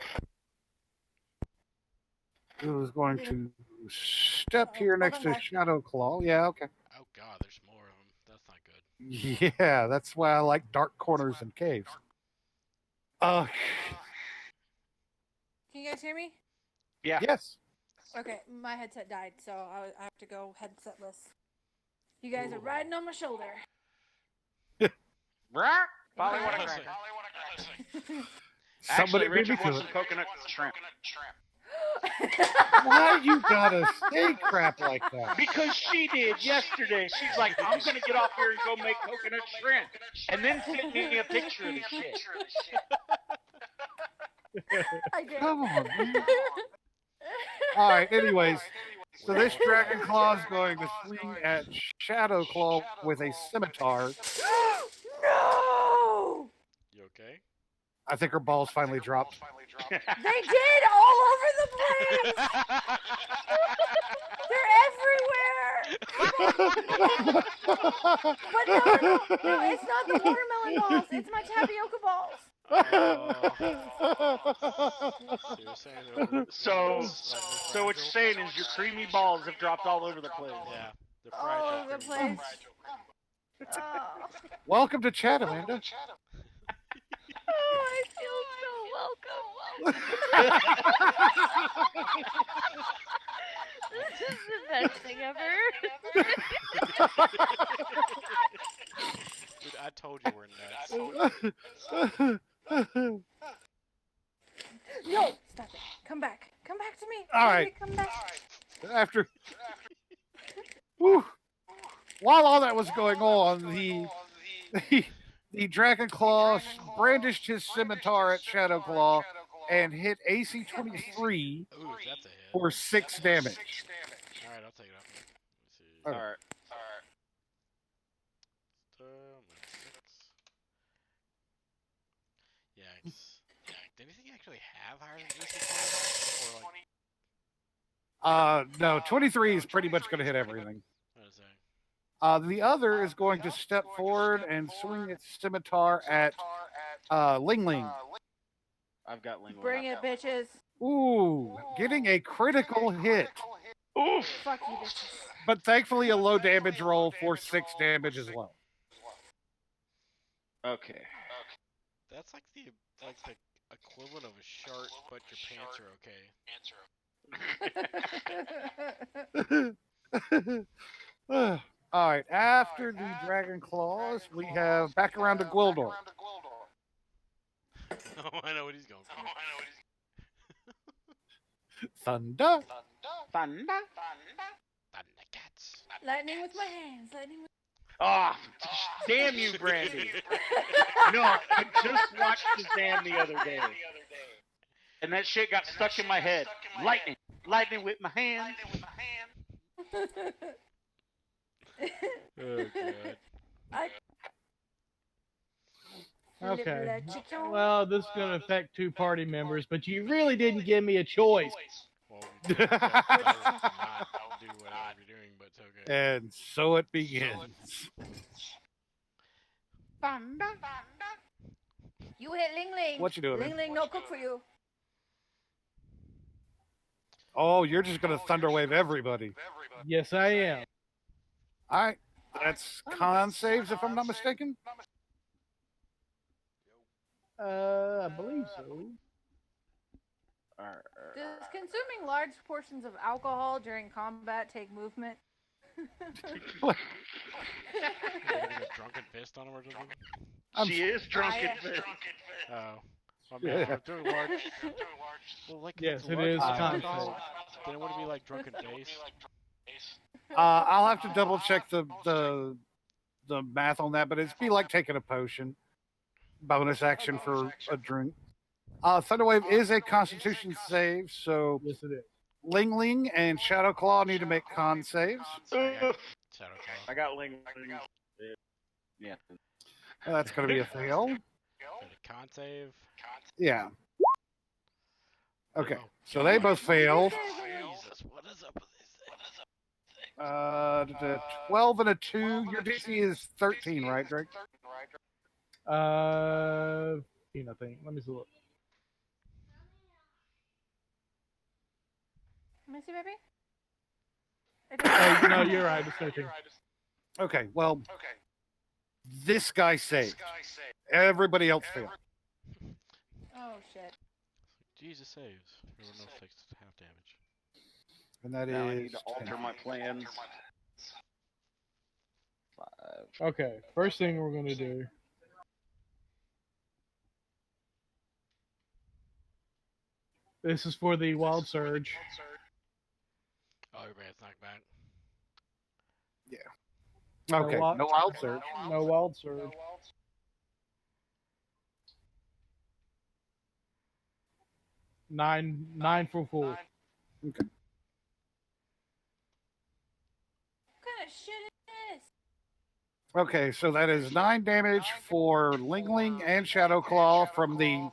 Who's going to step here next to Shadow Claw. Yeah, okay. Oh god, there's more of them. That's not good. Yeah, that's why I like dark corners and caves. Can you guys hear me? Yeah. Yes. Okay, my headset died, so I have to go headsetless. You guys are riding on my shoulder. Polly, what a Honestly. crack. Somebody Actually, beat me Richard to wants it. some coconut shrimp. Why you gotta say crap like that? Because she did yesterday. She's like, I'm gonna get off here and go make coconut shrimp, and then send me a picture of the shit. I did. Come on, man. All right, anyways. So this Dragon Claw is going to swing at Shadow Claw with a scimitar. No! You okay? I think her balls finally dropped. They did all over the place! They're everywhere! But no, it's not the watermelon balls. It's my tapioca balls. So what you're saying is your creamy balls have dropped all over the place. Yeah. They're All fried over the cream. place. Oh. Welcome to chat, Amanda. Oh, I feel so welcome. This is the best thing ever. Dude, I told you we're nuts. No! Stop it. Come back. Come back to me. All right. Come back. After. Whew. While all that was going on, the Dragon Claw brandished his scimitar at Shadow Claw and hit AC 23 Ooh, that's a hit. for 6 damage. Alright, I'll take it off. Let's see. Alright. Alright. Yeah, did anything actually have higher than AC 20? Or like, No, 23 is pretty much going to hit everything. what is that? The other is going to step forward and swing its scimitar at Ling Ling. I've got Ling Ling. Bring it, bitches. Ooh, getting a critical hit. Oof. Fuck you, bitches. But thankfully a low damage roll for 6 damage as well. Okay. That's like the equivalent of a shark, but your pants are okay. Alright, after the Dragon Claws, we have back around to Gwildor. Oh, I know what he's going for. Thunder. Thunder. Thundercats. Lightning with my hands. Lightning with... Ah, damn you, Brandy. No, I just watched Shazam the other day. And that shit got stuck in my head. Lightning. Lightning with my hands. Oh, God. Okay. Well, this is going to affect 2 party members, but you really didn't give me a choice. Well, we don't not do whatever you're doing, but it's okay. And so it begins. Thunder. You hit Ling Ling. What you doing, Ling man? Ling, no cook for you. Oh, you're just going to Thunderwave everybody. Yes, I am. Alright, That's con saves, if I'm not mistaken. I believe so. Does consuming large portions of alcohol during combat take movement? What? You're gonna get drunken fist on him or something? She is drunken fist. Oh. Well, man, Yeah. doing large. Well, like, if Yes, it's it large is amounts of con alcohol, save. then it wouldn't be like drunken face. I'll have to double check the math on that, but it'd be like taking a potion. Bonus action for a drink. Thunderwave is a Constitution save, so Yes, it is. Ling Ling and Shadow Claw need to make con saves. Shadow Claw. I got Ling. Yeah. That's going to be a fail. Got a con save. Yeah. Okay, Oh, so they both failed. Jesus, what is up with this thing? 12 and a 2. Your DC is 13, right, Drake? I think. Let me see. Look. Let me see, baby. Oh, no, you're right. It's 13. Okay, well, this guy saved. Everybody else failed. Oh shit. Jesus saves. Everyone else takes half damage. And that Now I is need to alter 10. my plans. 5. Okay, first thing we're going to do. This is for the Wild Surge. Oh, everybody's knocked back. Okay, no Wild Surge. No Wild Surge. Nine for full. What kind of shit is this? Okay, so that is 9 damage for Ling Ling and Shadow Claw from the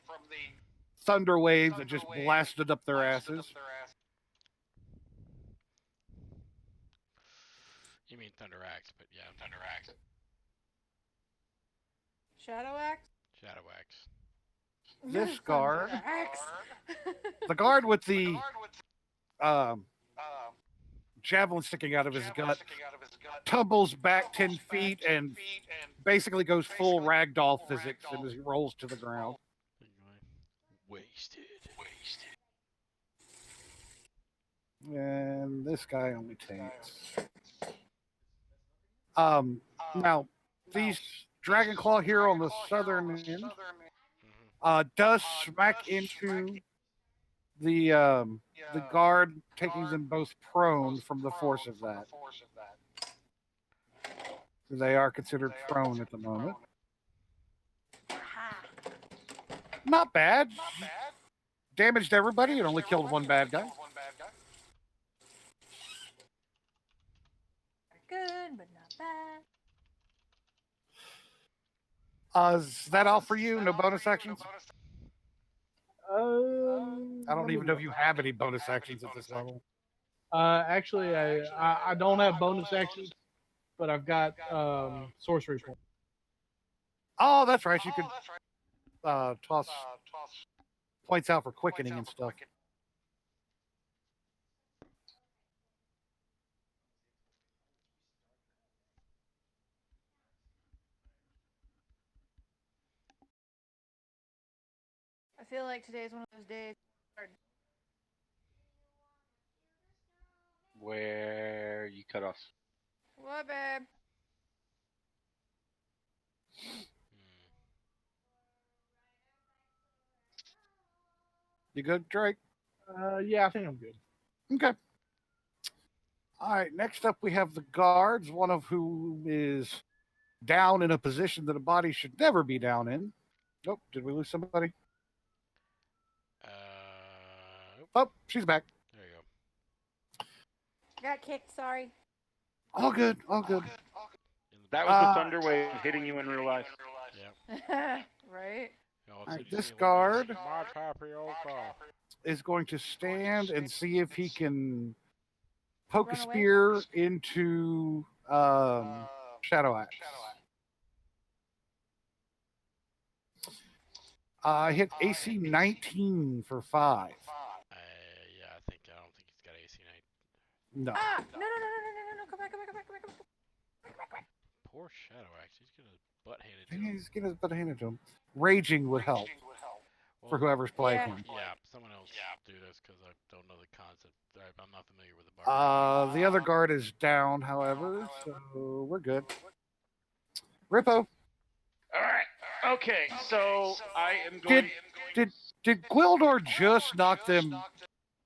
thunder wave that just blasted up their asses. You mean Thunder Axe, but yeah, Thunder Axe. Shadow Axe? Shadow Axe. This guard, Axe. the guard with the javelin sticking out of his gut, tumbles back 10 feet and basically goes full ragdoll physics as he rolls to the ground. Wasted. And this guy only takes. Now, these Dragon Claw here on the southern end does smack into the guard, taking them both prone from the force of that. So they are considered prone at the moment. Not bad. Damaged everybody and only killed one bad guy. Good, but not bad. Is that all for you? No bonus actions? I don't even know if you have any bonus actions at this level. Actually, I don't have bonus actions, but I've got sorcery points. Oh, that's right. You could toss points out for quickening and stuff. I feel like today's one of those days. Where you cut off? What, babe? You good, Drake? Yeah, I think I'm good. Okay. All right. Next up, we have the guards, one of whom is down in a position that a body should never be down in. Oh, did we lose somebody? Oh, she's back. There you go. Got kicked, sorry. All good. All good. That was the thunder wave hitting you in real life. Yeah. Right? All right, this guard is going to stand and see if he can poke a Run away? spear into Shadow Axe. I hit AC 19 for 5. Yeah, I don't think he's got AC 9. No. Ah! No, come back. Poor Shadow Axe. He's getting his butt handed to him. He's getting his butt handed to him. Raging would help for whoever's playing him. Yeah, someone else do this because I don't know the concept. I'm not familiar with the barbarian. The other guard is down, however, so we're good. Rippo, All right. Okay. So I am going. did Gwildor just knock them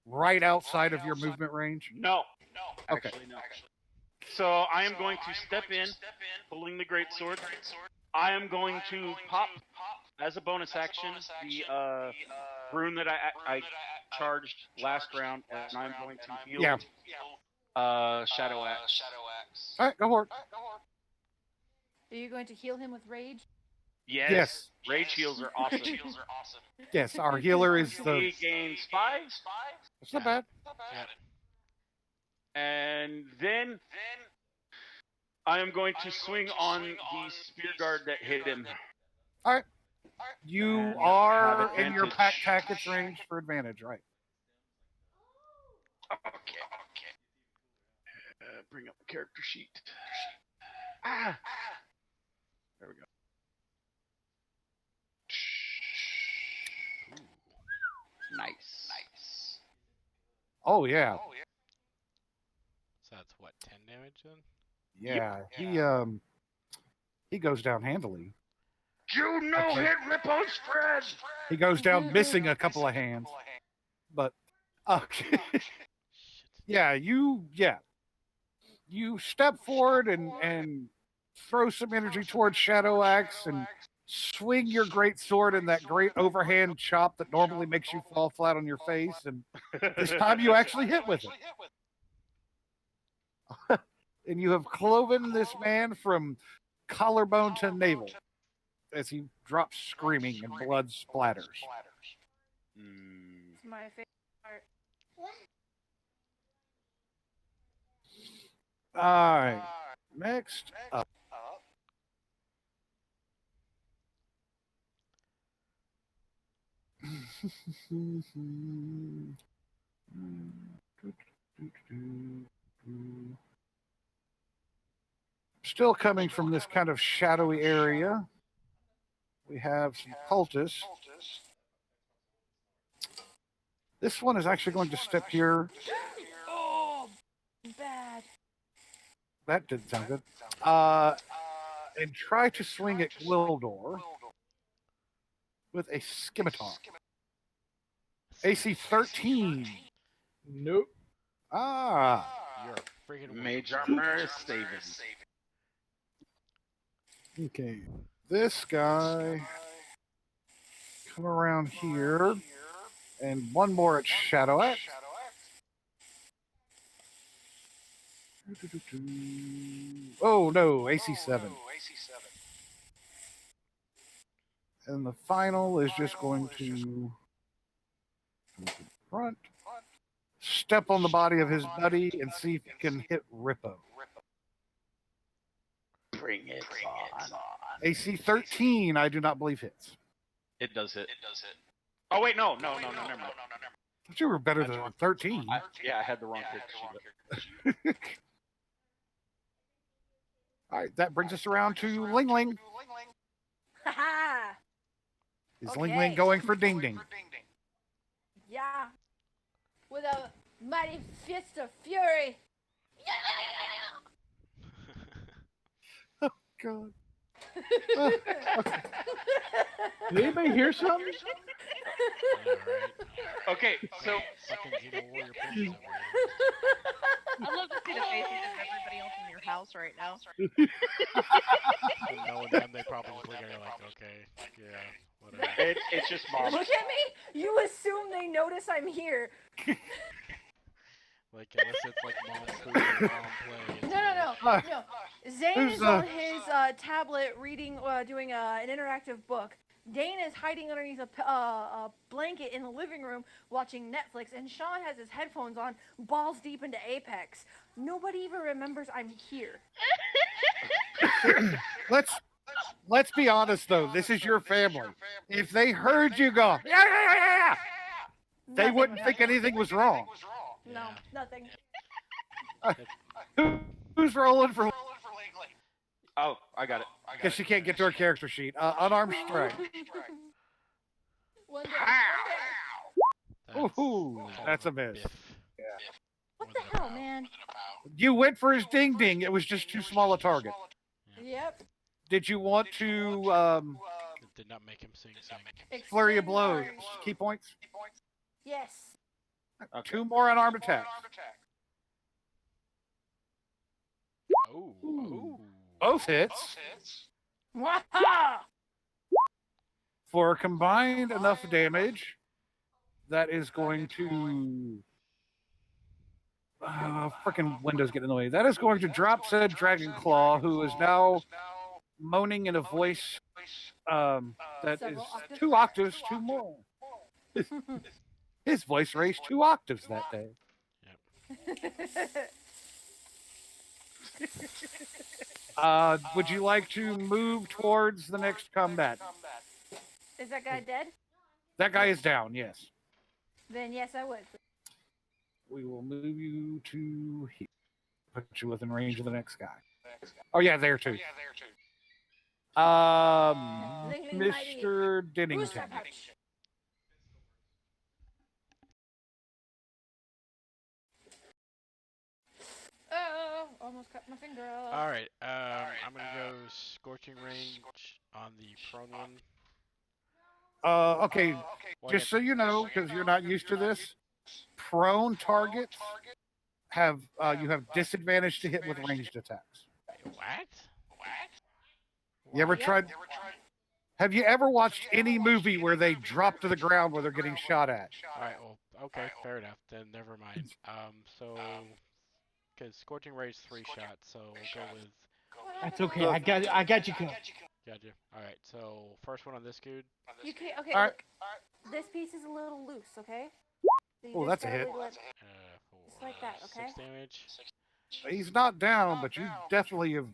right outside of your movement range? No. Okay. Actually, no. So I am going to step in, pulling the greatsword. I am going to pop as a bonus action the rune that I charged last round, and I'm going to heal. Yeah. Shadow Axe. All right, go for it. Are you going to heal him with rage? Yes. Rage heals are awesome. Yes, our healer is the. He gains 5. It's not bad. And then I am going to swing on the spear guard that hit him. All right. You And are have in your advantage. pack tactics range for advantage, right? Okay. Bring up the character sheet. Ah. There we go. Nice. Oh yeah, So that's what, 10 damage then? yeah. He goes down handily. You no hit Rippo's friend. He goes down missing a couple of hands, but okay. Yeah, you step forward and throw some energy towards Shadow Axe and swing your great sword in that great overhand chop that normally makes you fall flat on your face, and this time you actually hit with it. And you have cloven this man from collarbone to navel as he drops screaming and blood splatters. It's my favorite part. All right. Next up. Still coming from this kind of shadowy area, we have some cultists. This one is actually going to step here. Oh, bad. That didn't sound good. And try to swing at Gwildor with a scimitar. AC 13. Nope. Ah. You're a freaking Mage wizard. armor is saving. Okay. This guy. Come around here. And one more at Shadow Axe. Oh no, AC 7. And the final is just going to go to the front, step on the body of his buddy, and see if he can hit Rippo. Bring it on. AC 13, I do not believe hits. It does hit. Oh wait, no, never mind. But you were better than 13. I had the wrong character sheet. All right, that brings us around to Ling Ling. Haha. Is Ling Ling going for Ding Ding? Yeah. With a mighty fist of fury. God. Did anybody hear something? Okay, so Fucking Xeno Warrior Princess over I love to see the faces of everybody else in your house right now. here. And knowing them, they probably just look at her like, okay, yeah, whatever. it's just mom. Look at me. You assume they notice I'm here. Like, unless it's like mom food or mom play. it's No. like- No. Zane is on his tablet reading, doing an interactive book. Dane is hiding underneath a blanket in the living room watching Netflix, and Sean has his headphones on, balls deep into Apex. Nobody even remembers I'm here. Let's be honest though. This is your family. If they heard you go, yeah, they Nothing. wouldn't think anything was wrong. No, nothing. Who's rolling for? Oh, I got it. Because she can't get to her character sheet. Unarmed strike. One day. Woohoo! That's a miss. What the hell, man? You went for his ding ding. It was just too small a target. Yep. Did you want to It did not make him sing. flurry of Extend blows? large. Key points? Yes. Okay. 2 more unarmed attacks. Oh. Oh. Both hits. Waha! For a combined enough damage, that is going to... Frickin' Windows getting in the way. That is going to drop said Dragon Claw, who is now moaning in a voice that is Several octaves? 2 octaves, 2 more. His voice raised 2 octaves that day. Would you like to move towards the next combat? Is that guy dead? That guy is down, yes. Then yes, I would. We will move you to here. Put you within range of the next guy. Oh, yeah, there too. Mr. Dennington. Booster pouch. Oh, almost cut my finger off. All right. I'm gonna go scorching range on the prone one. Okay, Well, just so you know, because you're not used to this, prone targets have you have disadvantage to hit with ranged attacks. What? You ever Yep. tried? Have you ever watched any movie where they drop to the ground where they're getting shot at? All right. Well, okay, fair enough. Then never mind. So, because scorching range 3 shots, so we'll go with. That's okay. I got you covered. Gotcha. All right. So first one on this dude. You can't. Okay, All right. look. This piece is a little loose. Okay. So you Oh, just that's a hit. barely let- For Just like that, okay? 6 damage. He's not down, but you definitely have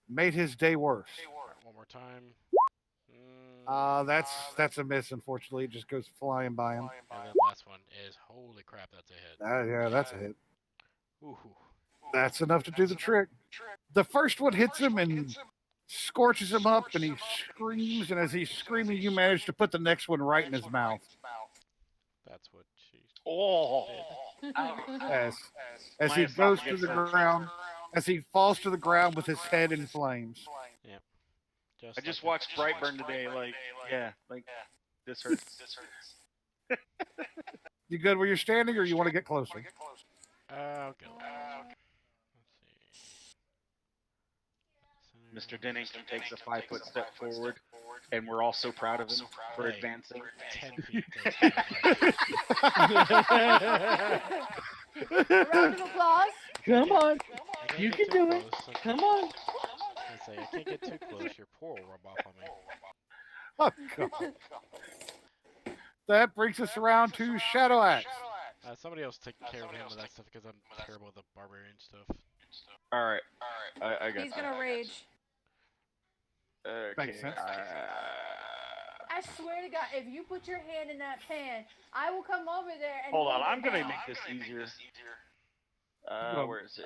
made his day worse. All right, one more time. Mm, That's a miss. Unfortunately, it just goes flying by him. and then last one is holy crap. That's a hit. Yeah, that's a hit. Ooh. That's enough to do the trick. The first one hits him and scorches him up, and he screams. And as he's screaming, you manage to put the next one right in his mouth. That's what she. Oh. As he goes to the ground, as he falls to the ground with his head in flames. I just watched Brightburn today. This hurts. You good where you're standing, or you want to get closer? Okay. Let's see. Mr. Dennington takes a 5-foot step forward, and we're all so proud of him for Hey. advancing. 10 feet. Round of applause. Come on. I can't You get can too do it. close, so- Come on. I say I can't get too close. Your pour will rub off on me. Oh, God. That brings us around to Shadow Axe. Somebody else take care of him with that stuff because I'm terrible with the barbarian stuff. All right. I got He's gonna rage. Okay. Makes sense. I swear to God, if you put your hand in that pan, I will come over there and Hold on. hold it I'm going to down. make this easier. Where is it?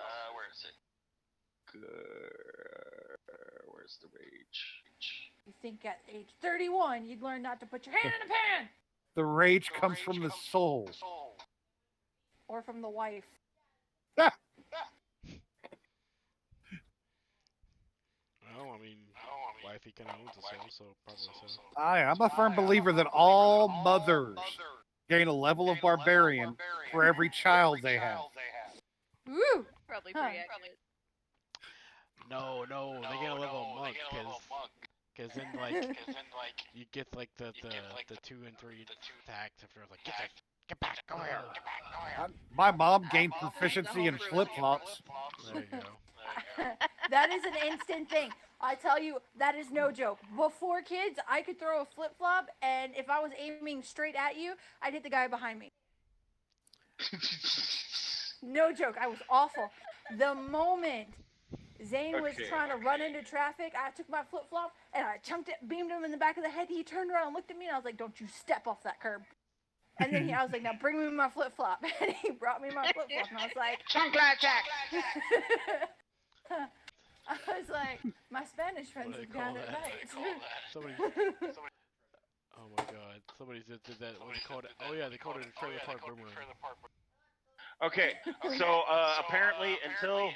Where's the rage? You think at age 31 you'd learn not to put your hand in the pan, The rage comes from the soul. or from the wife. Oh, I mean, wifey kind of owns a soul, so probably so. I'm a firm believer that all mothers gain a level of barbarian for every child they have. Woo! Probably Huh. pretty accurate. No, they get a level monk because then you get like the 2 and 3 attacks after like get back, come here. My mom gained proficiency in flip flops. There you go. That is an instant thing. I tell you, that is no joke. Before kids, I could throw a flip flop, and if I was aiming straight at you, I'd hit the guy behind me. No joke. I was awful. The moment Zane was Okay. trying to run into traffic, I took my flip flop and I chunked it, beamed him in the back of the head. He turned around and looked at me, and I was like, "Don't you step off that curb." And then I was like, "Now bring me my flip flop." And he brought me my flip flop, and I was like, Chunk like Jack. I was like, My Spanish friends What do have they gone call at that? night. Somebody. Oh my god. Somebody did that. What do they call it? Oh yeah, they called it a trailer park boomerang. Okay, so apparently until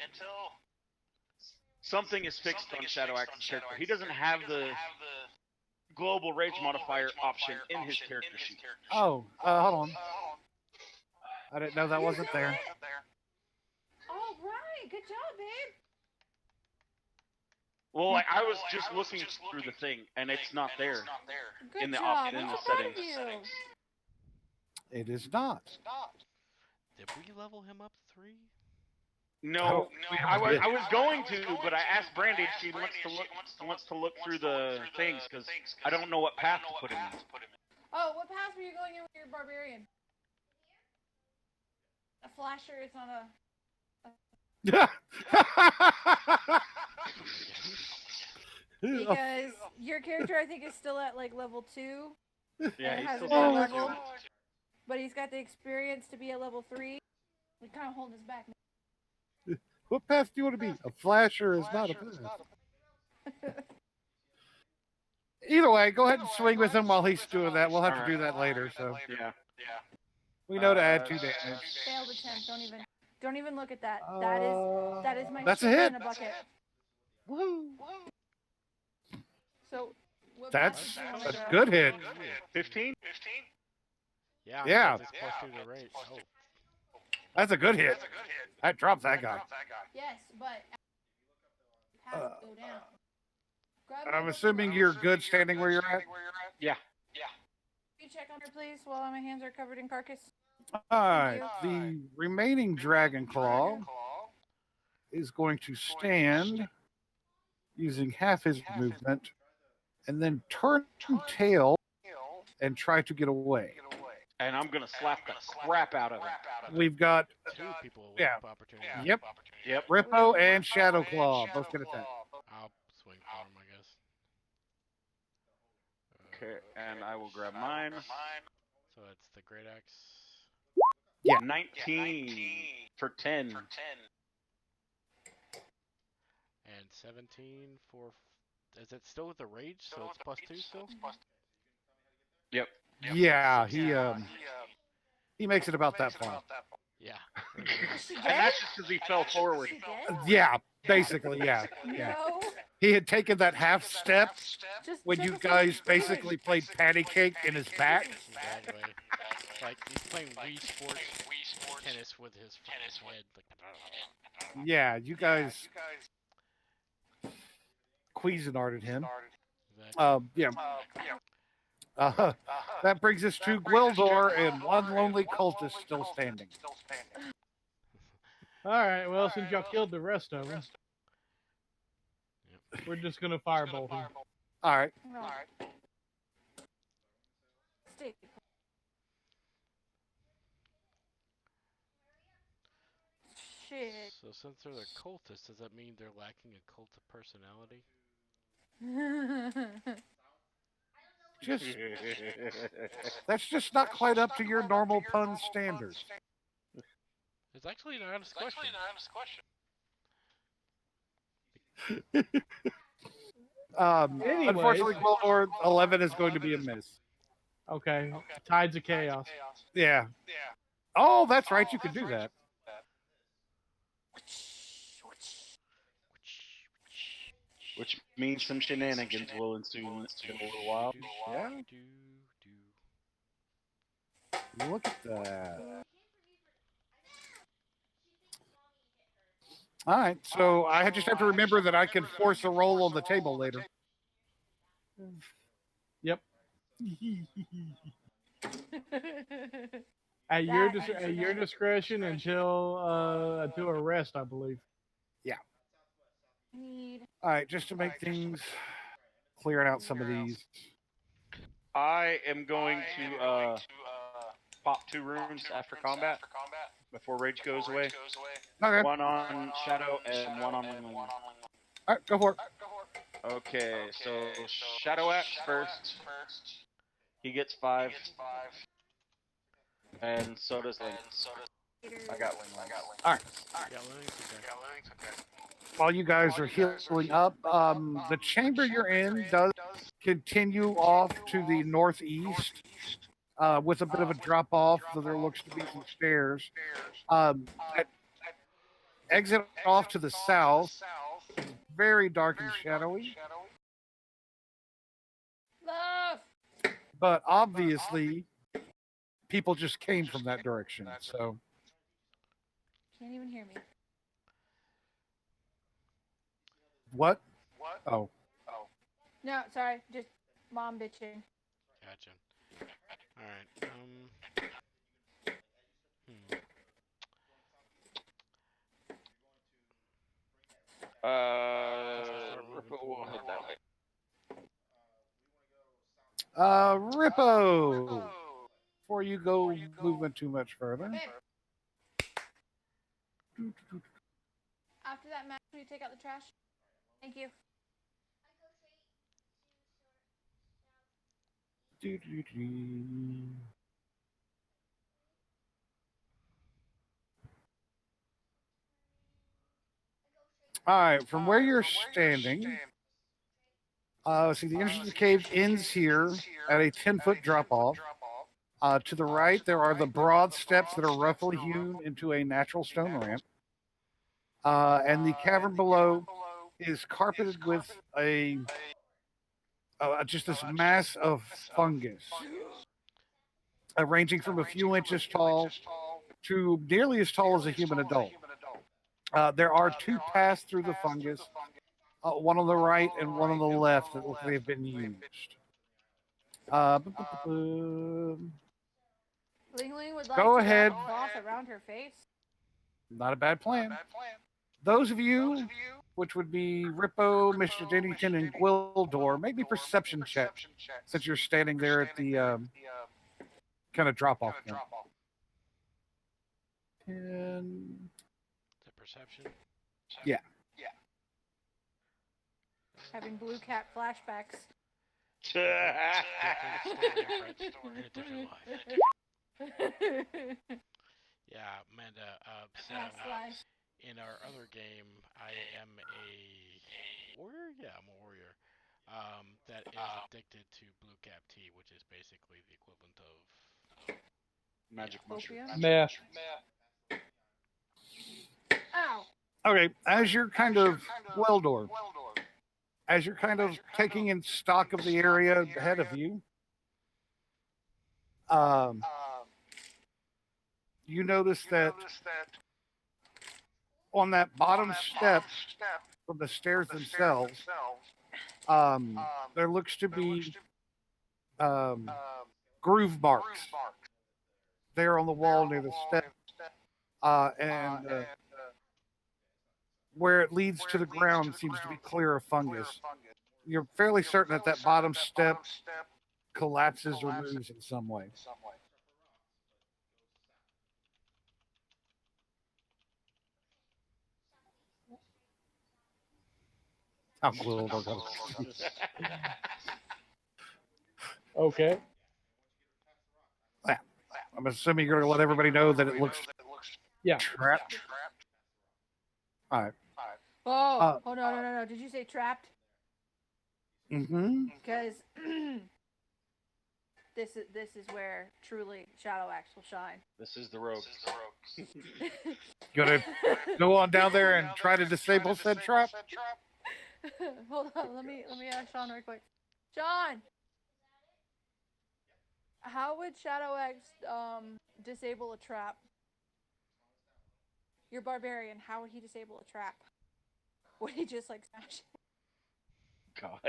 something is fixed on Shadow Axe's character, he doesn't have the global rage modifier option in his character sheet. Oh, hold on. I didn't know that wasn't there. All right, good job, babe. Well, like, I was just looking through the thing, and it's not there. Good In the job. option- in I'm the so proud of settings. you. It is not. Did we level him up 3? No, we I was did. I was going to, but I asked Brandy if she wants to look through the things because I don't know what path to put him in. Oh, what path were you going in with your barbarian? A flasher is not a. Because your character, I think, is still at like level 2. Yeah, and he's has still a level level, 2. but he's got the experience to be at level 3. We kind of holding us back. What path do you want to be? A flasher is not a path. Either way, go ahead and swing with him while he's doing that. We'll have to do that later. So Yeah. we know to add 2 damage. Failed attempt. Don't even look at that. That is my That's a shit hit. in a bucket. Woo! So what That's path did you a wanna go? good hit. 15? Yeah. Yeah. It's +2 to rage. Oh. That's a good hit. That drops that guy. Yes, but paths go down. Grab I'm my assuming weapon. you're good standing where you're at. Yeah. Can you check on her, please, while my hands are covered in carcass? All right. The remaining Dragon Claw is going to stand using half his movement and then turn tail and try to get away. And I'm gonna slap the crap out of him. We've got 2 people with yeah. opportunity. Yep, Yep. Rippo and Shadow Claw both get attacked. I'll swing for him, I guess. Okay, and I will grab mine. So it's the Great Axe. Yeah. 19 for 10. And 17 for. Is it still with the rage? So it's +2 still? Yep. Yeah, he makes it about that far. Yeah. Is she And dead? that's just because he fell forward. Is she dead? Yeah, basically, yeah. No. He had taken that half step Just when check you us out. guys basically played patty cake in his back. Exactly. Like he's playing Wii Sports tennis with his head. Like, Yeah, you guys Cuisinarted him. exactly. Yeah. That brings us to Gwildor and one lonely cultist still standing. All right. Well, since y'all killed the rest of them, we're just gonna firebolt him. All right. No. Stay. Shit. So since they're the cultists, does that mean they're lacking a cult of personality? Just that's just not quite up to your normal pun standards. It's actually an honest question. Anyways. Unfortunately, Gwildor 11 is going to be a miss. Okay. Tides of chaos. Yeah. Oh, that's right. You can do that. Which means some shenanigans will ensue in a little while. Yeah. Look at that. All right. So I just have to remember that I can force a roll on the table later. Yep. At your discretion until to arrest, I believe. Need. All right. Just to make things clearing out some of these. I am going to pop 2 runes after combat before rage goes away. Okay. One on Shadow and one on Ling Ling. All right. Go for it. Okay, so Shadow Axe first. He gets 5. And so does Ling. I got Ling. All right. Yeah, Linux, okay. While you guys are healing up, the chamber you're in does continue off to the northeast with a bit of a drop off, so there looks to be some stairs. That exit off to the south, very dark and shadowy, Love. but obviously people just came from that direction. So Can't even hear me. what? Oh, No, sorry, just mom bitching. Gotcha. Alright, Ripple will head that way. Rippo. Before you go moving too much further. Babe. After that match, will you take out the trash? Thank you. All right, from where you're standing, see the entrance to the cave ends here at a 10-foot drop off. To the right, there are the broad steps that are roughly hewn into a natural stone ramp. And the cavern below is carpeted with a just this mass of fungus, ranging from a few inches tall to nearly as tall as a human adult. There are two paths through the fungus, one on the right and one on the left that look like they've been used. Ling Ling would like Go to ahead. wrap cloth around her face. Not a bad plan. Those of you, which would be Rippo, Mr. Dennington, and Gwildor, make me perception checks since you're standing there at the kind of drop-off point. And is it perception? yeah. Having blue cat flashbacks. Different story in a different life. Yeah, Amanda, Past life. in our other game, I am a warrior? Yeah, I'm a warrior. That is addicted to blue cap tea, which is basically the equivalent of Magic mushroom. Opium? Meh. Ow! Okay, as you're kind of Gwildor, as you're kind of taking in stock of the area ahead of you, you notice that on that bottom step of the stairs themselves, there looks to be groove marks there on the wall near the step, and where it leads to the ground seems to be clear of fungus. You're fairly certain that that bottom step collapses or moves in some way. How cool. Okay. I'm assuming you're going to let everybody know that it looks Yeah. trapped. All right. Oh, no. Did you say trapped? Mm-hmm. Because this is where truly Shadow Axe will shine. This is the rogue. Gonna go on down there and try to disable said trap. Hold on, let me ask Sean real quick. Sean, how would Shadow Axe disable a trap? You're barbarian. How would he disable a trap? Would he just like smash it? God.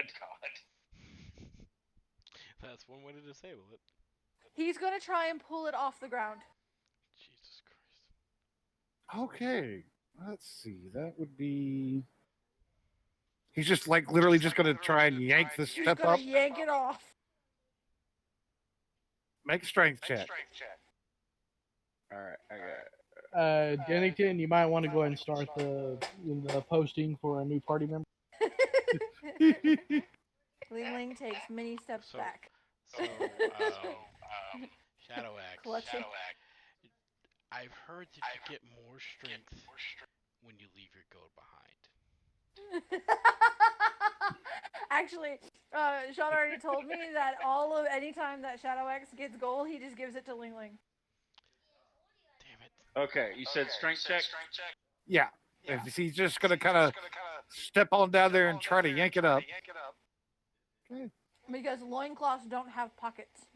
That's one way to disable it. He's gonna try and pull it off the ground. Jesus Christ. Okay. Let's see. That would be. He's just like literally just gonna try and yank the He's step gonna up. yank it off. Make a strength check. All right, I got it. Dennington, you might want to go ahead and start the posting for a new party member. Ling Ling takes many steps back. So, Shadow Axe. Clutching. I've heard that you get more strength when you leave your goat behind. Actually, Sean already told me that anytime that Shadow X gets gold, he just gives it to Ling Ling. Damn it. Okay, you said strength check? Yeah. If he's just going to kind of step on down there and try to yank it up. Okay. Because loincloths don't have pockets.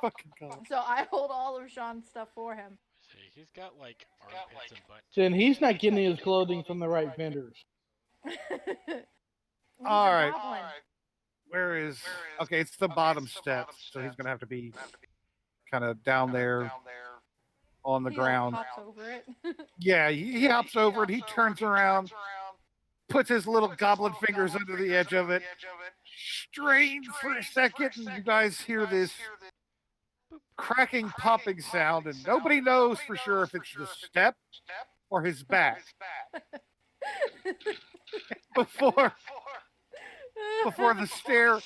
Fucking God. So I hold all of Sean's stuff for him. See, he's got like armpits and butt. Then he's not getting his clothing from the right vendors. All right. Where is... Okay, it's the bottom steps, so he's going to have to be kind of down there on the ground. Hops over it. Yeah, he hops over it. He turns around, puts his little goblin fingers under the edge of it, strains for a second, and you guys hear this cracking, popping sound, and nobody knows for sure if it's the step or his back. Before the stair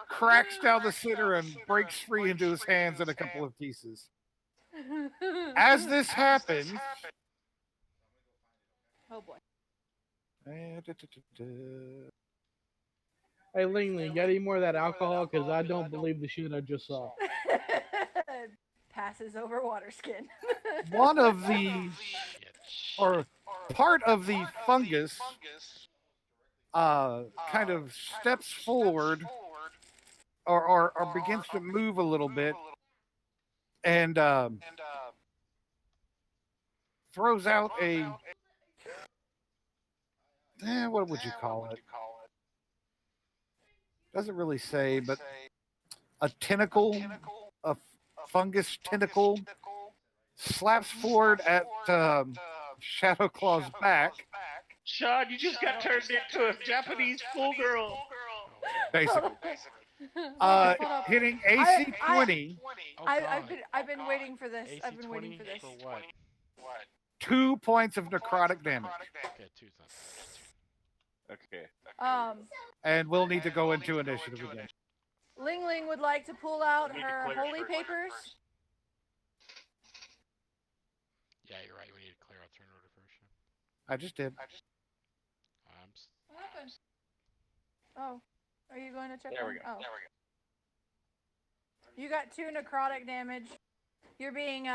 cracks down the center and breaks free into his hands in a couple of pieces. As this happens... Oh boy. Hey, Ling Ling, got any more of that alcohol? Because I don't believe the shit I just saw. Passes over water skin. One of the... or part of the fungus kind of steps forward or begins to move a little bit and throws out a what would you call it? Doesn't really say, but a tentacle, a fungus tentacle, slaps forward at Shadowclaw's back. Sean, you just got turned into a Japanese schoolgirl. Basically. Hitting AC 20. I've been waiting for this. I've been waiting for this. For what? 2 points of necrotic damage. Okay, 2's not bad. Okay. And we'll need to go into initiative again. Ling Ling would like to pull out her holy papers. Yeah, you're right. We need to clear out turn order first. I just did. What happened? Oh, are you going to check? There we go. Oh. You got 2 necrotic damage. You're being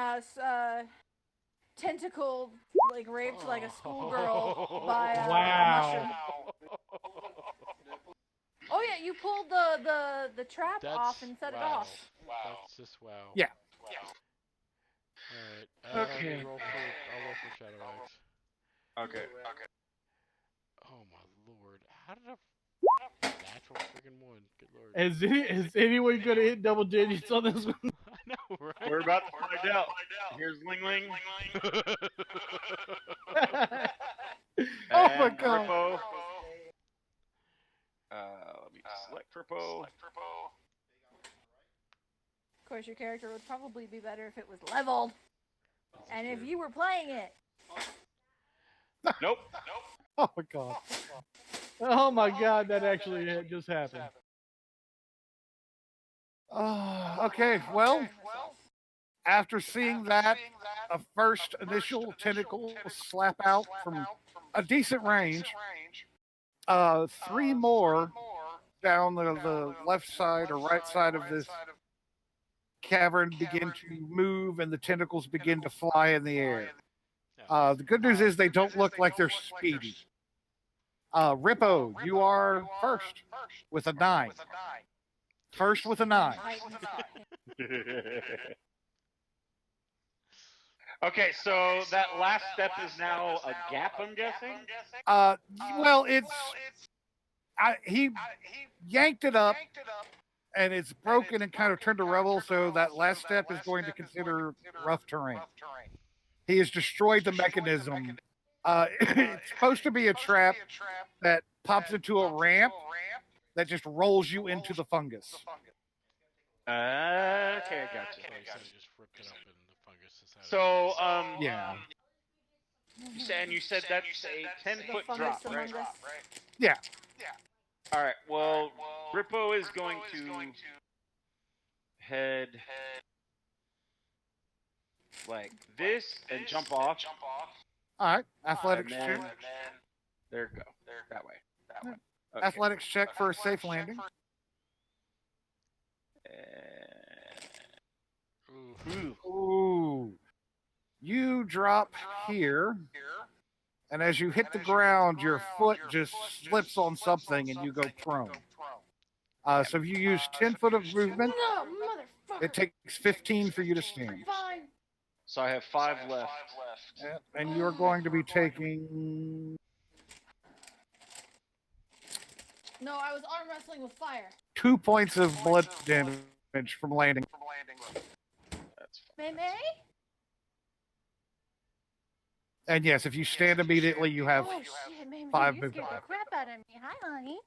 tentacled, like raped like a schoolgirl by a mushroom. Oh yeah, you pulled the trap off and set it off. Wow. That's just wow. Yeah. Alright. Okay. I'll roll for Shadow X. Okay. Oh my lord. How did I natural friggin' one? Good lord. Is anyone going to hit double digits on this one? I know, right? We're about to find out. Here's Ling Ling. Oh my God. Rippo. Let me select Rippo. Of course, your character would probably be better if it was leveled, and if you were playing it. Nope. Oh my God. Oh my God, that actually just happened. Okay, well, after seeing that, a first initial tentacle slap out from a decent range, 3 more down the left side or right side of this cavern begin to move and the tentacles begin to fly in the air. The good news is they don't look like they're speedy. Rippo, you are first with a 9. First with a 9. Okay, so that last step is now a gap, I'm guessing? Well, he yanked it up, and it's broken and kind of turned to rubble, so that last step is going to consider rough terrain. He has destroyed the mechanism. It's supposed to be a trap that pops into a ramp that just rolls you into the fungus. Okay, I gotcha. Just ripped it up and the fungus decided. So, Yeah. you said that's a 10-foot drop, right? Yeah. All right. Well, Rippo is going to head like this and jump off. All right, athletics And check. then, there you go. That way. Okay. Athletics check for a safe landing. Ooh. You drop here, and as you hit the ground, your foot just slips on something and you go prone. So if you use 10 foot of movement, No, motherfucker. it takes 15 for you to stand. Fine. So I have 5 left. And you're going to be taking No, I was arm wrestling with fire. 2 points of blood damage from landing. That's May? And yes, if you stand immediately, you have Oh shit, May, 5 you movement. scared the crap out of me. Hi, honey.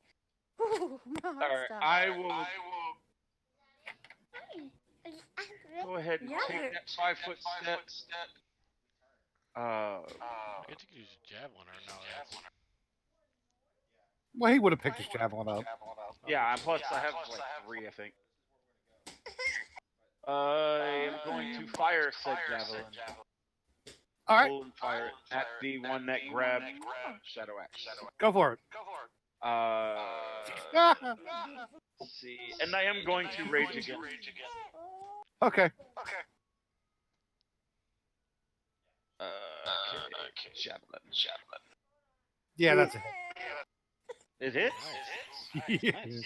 Ooh, my heart Alright, stopped. I will go ahead and Yeah, take they're- that 5-foot step. I guess you could use a javelin or no. Well, he would have picked his javelin up. Yeah, and plus I have like 3, I think. I am going to fire said javelin. All right, Pull and fire it at the one that grabbed Shadow Axe. go for it. Let's see. And I am going to rage again. Okay. Okay. Javelin. Yeah, that's it. Is it? Yes.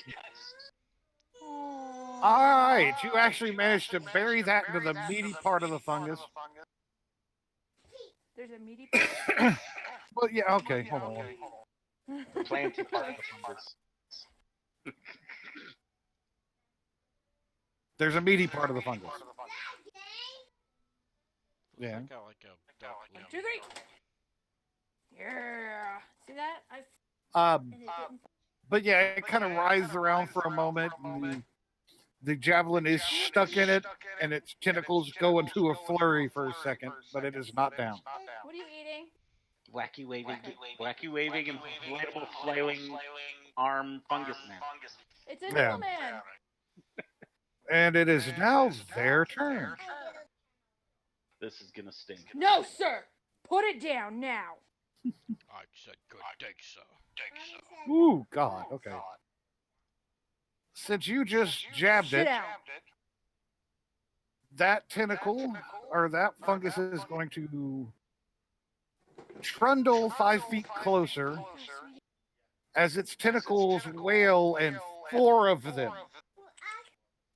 All right, you actually managed to bury that into the meaty part of the fungus. There's a meaty part. Well, yeah, okay, hold on. Planty part of the fungus. There's a meaty part of the fungus. Yeah. I got like a dark leaf. 2, 3. Yeah. See that? Um, And it didn't. but yeah, it kind of writhes around for a moment. And the javelin is stuck in it, and its tentacles go into a flurry for a second, but it is not down. What are you eating? Wacky waving, inflatable flailing arm fungus man. It's a Yeah. Nibble Man. And it is now their turn. This is gonna stink. No, sir. Put it down now. I said good day, sir. Ooh, God, okay. Since you just jabbed Sit it, down. that tentacle or that fungus is going to trundle 5 feet closer as its tentacles wail and 4 of them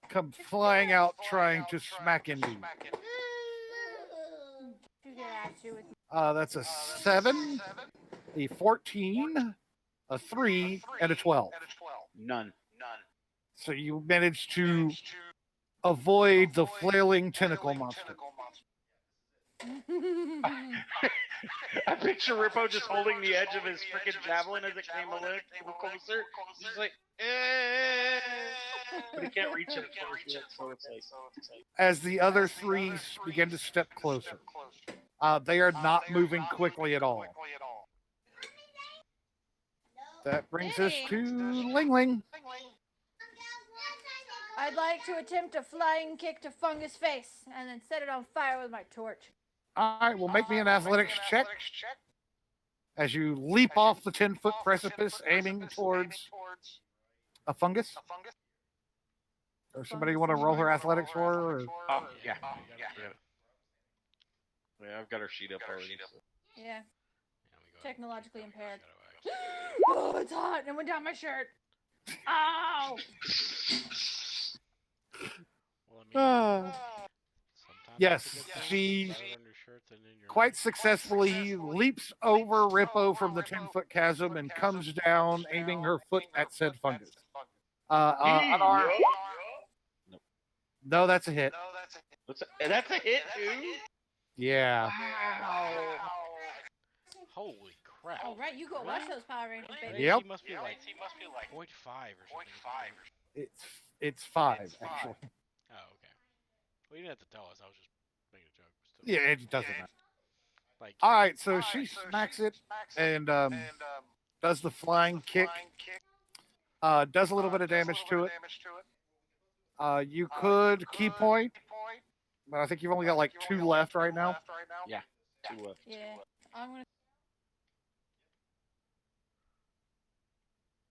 come flying out trying to smack into you. You get at you with That's a 7, a 14, a 3, and a 12. None. So you managed to avoid the flailing tentacle monster. I picture Rippo just holding the edge of his freaking javelin as it came a little closer. He's just like, but he can't reach it first yet, so it's like. As the other 3 begin to step closer. They are not moving quickly at all. That brings us to Ling Ling. I'd like to attempt a flying kick to Fungus face and then set it on fire with my torch. All right, well, make me an athletics check as you leap off the 10-foot precipice aiming towards a fungus. Or somebody want to roll her athletics for her? Or? Oh, yeah. Yeah, I've got her sheet up already. So. Yeah, we go. technologically impaired. Shadow Axe. Oh, it's hot and it went down my shirt. Ow! Well, Ah. sometimes Yes, you get she better undershirts and in your quite successfully leaps over Rippo from the 10-foot chasm and comes down, aiming her foot at said fungus. Unarmed. No, that's a hit. That's a hit, dude. Yeah. Holy crap. All right, you go watch those Power Rangers, baby. Yep. He must be like 0.5 or something. It's 5, actually. Oh, okay. Well, you didn't have to tell us. I was just making a joke. Still. Yeah, it doesn't matter. Like, All right, so she smacks it and does the flying kick. Does a little bit of damage to it. You could key point, but I think you've only got like 2 left right now. Yeah, 2 left. Yeah. I'm gonna.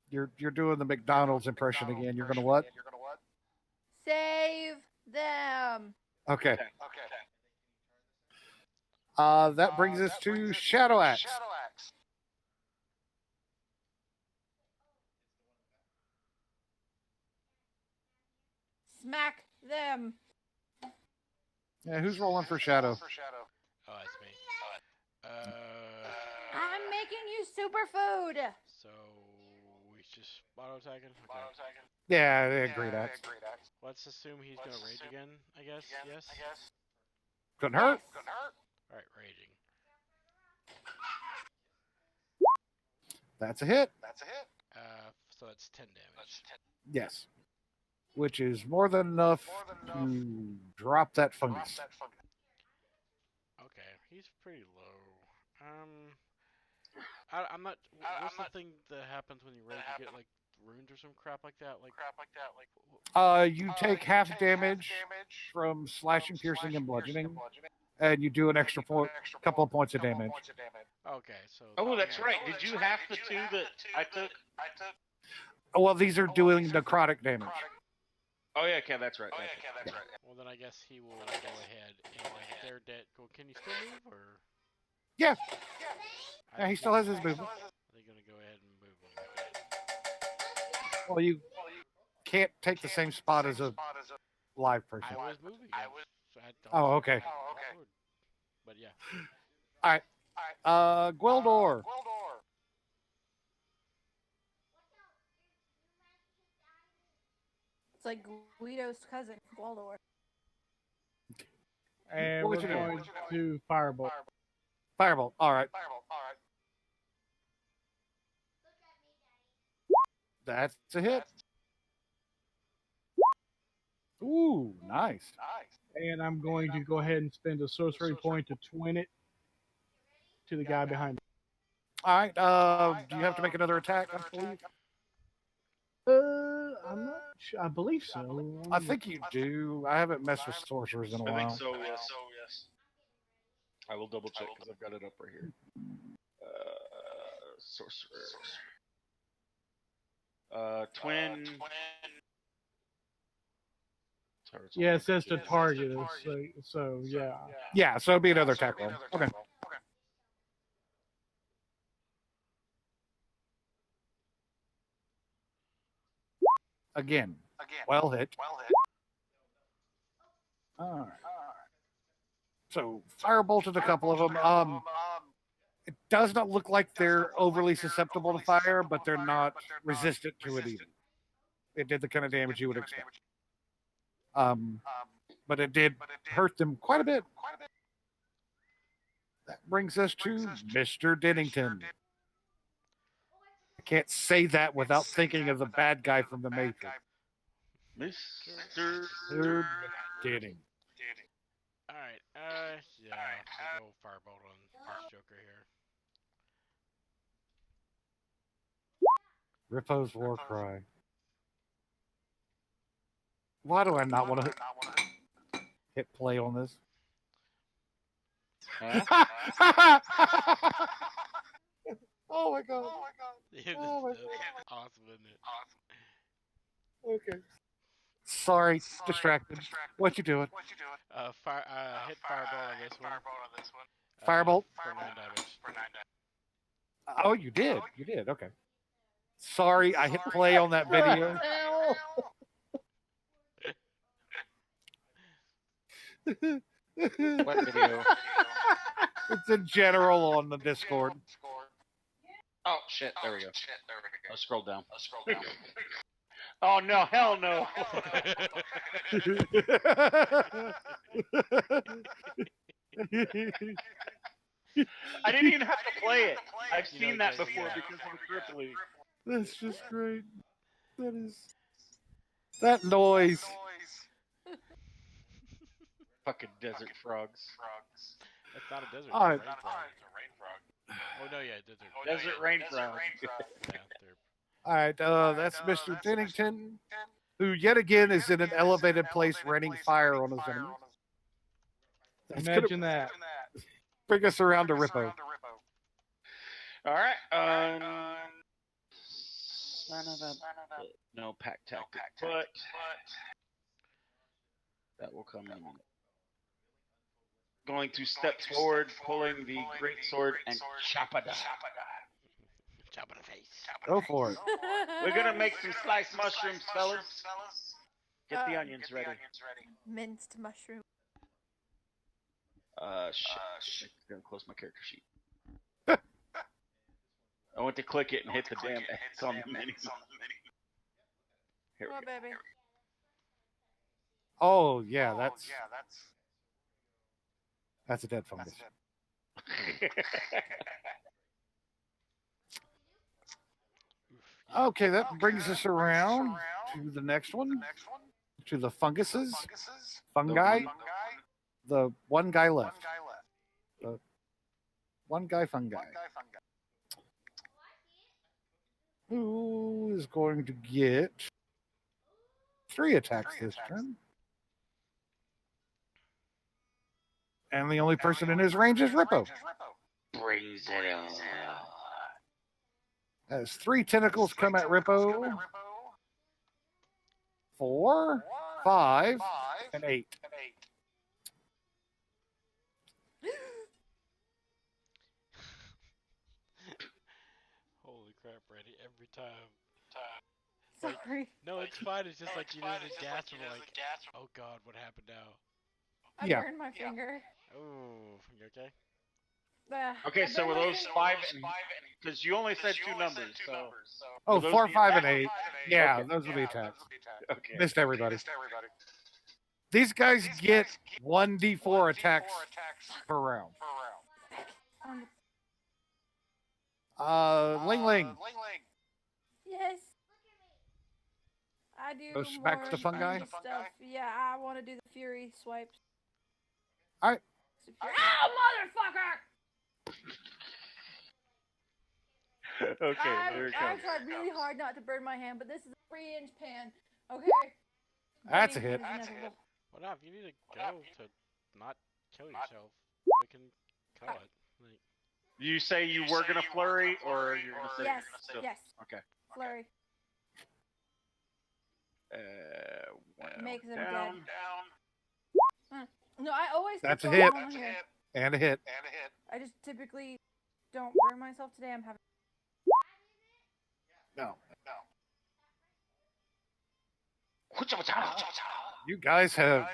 You're doing the McDonald's impression again. You're gonna what? Save them. Okay. That brings us to Shadow Axe. Smack them. Yeah, who's rolling for Shadow? Oh, that's me. I'm making you superfood. So we just auto attacking. Okay. Yeah, great axe. Let's assume he's gonna rage again. I guess. Yes. Couldn't hurt. All right, raging. That's a hit. So that's 10 damage. Yes. Which is more than enough to drop that fungus. Okay, he's pretty low. I'm not. What's the thing that happens when you rage? You get like runes or some crap like that. You take half damage from slashing, piercing, and bludgeoning, and you do an extra couple of points of damage. Okay, so. Oh, that's right. Did you have the 2 that I took? Well, these are doing necrotic damage. Oh yeah, okay, that's right. Well, then I guess he will go ahead and they're dead. Can you still move or? Yeah. Yeah, he still has his movement. They're gonna go ahead and move him. Well, you can't take the same spot as a live person. I was moving. Oh, okay. But yeah. All right. Gweldor. It's like Guido's cousin, Gwaldor. And What we're would you do? going to Firebolt. Firebolt. All right. That's a hit. Ooh, nice. And I'm going to go ahead and spend a sorcery point to twin it to the guy behind me. All right. Do you have to make another attack, I believe? I'm not sure. I believe so. I think you do. I haven't messed with sorcerers in a I while. think so. Yes. I will double check because I've got it up right here. Sorcerer. Twin. Yeah, it says to target us. So yeah. Yeah, so it'd be another attack roll. Okay. Again. Well hit. All right. So firebolted a couple of them. It does not look like they're overly susceptible to fire, but they're not resistant to it either. It did the kind of damage you would expect. But it did hurt them quite a bit. That brings us to Mr. Dennington. I can't say that without thinking of the bad guy from the Matrix. Mr. Denning. Alright, yeah, we'll go Firebolt on this Joker here. Rippo's War Cry. Why do I not want to hit play on this? Huh? Oh my god. Yeah, Oh my that's awesome, isn't it? Okay. Sorry, distracted. What you doing? Hit Firebolt on this one. Firebolt? For 9 damage. Oh, you did. You did. Okay. Sorry, I hit play on that video. What video? It's in general on the Discord. Oh shit! There we go. I'll scroll down. Oh no! Hell no! I didn't even have to play it. I've seen that before because of Tripoli. That's just great. That noise. Fucking desert frogs. That's not a desert. All right. It's a rain frog. Oh no, yeah, desert. Desert rain frog. Yeah, All right, that's Mr. Dennington, who yet again is in an elevated place raining fire on his enemies. That's gonna Imagine that. bring us around to Rippo. All right. No pack tactic, but that will come in a minute. Going to step forward, pulling the great sword and chapada. Chop in the face. Go for it. We're gonna make some sliced mushrooms, fellas. Get the onions ready. Minced mushroom. Shit. I'm gonna close my character sheet. I went to click it and hit the damn X on the menu. Here Oh, we go. baby. Oh yeah, that's a dead fungus. Okay, that brings us around to the next one, to the funguses, fungi, the one guy left, the one guy fungi. Who is going to get 3 attacks this turn? And the only person in his range is Rippo. Brings it on. As 3 tentacles come at Rippo. 4, 5, and 8. Holy crap, Brady! Every time. Sorry. No, it's fine. It's just like you know the gas of like, oh god, what happened now? I Yeah. burned my finger. Oh, you okay? Okay, I so were burned my those finger. 5 and because you only said 2 numbers, so Oh, those 4, the 5, and attacks? 8. Yeah, Okay. those are the attacks. okay. Missed everybody. These guys get 1d4 attacks per round. Ling Ling. Yes. I do Goes back to the more fungi? stuff. Yeah, I want to do the fury swipes. All right. Ow, motherfucker! Okay, here it I comes. tried really hard not to burn my hand, but this is a 3-inch pan. Okay. That's a Burning hit. is inevitable. What up? You need to go to not kill yourself. We can call it. Like, You say you were gonna flurry, or you're gonna say Yes, still? yes. Okay. Flurry. One Makes him down. dead. No, I always That's a keep going hit. on here. And a hit. I just typically don't burn myself. Today I'm having. No. You guys have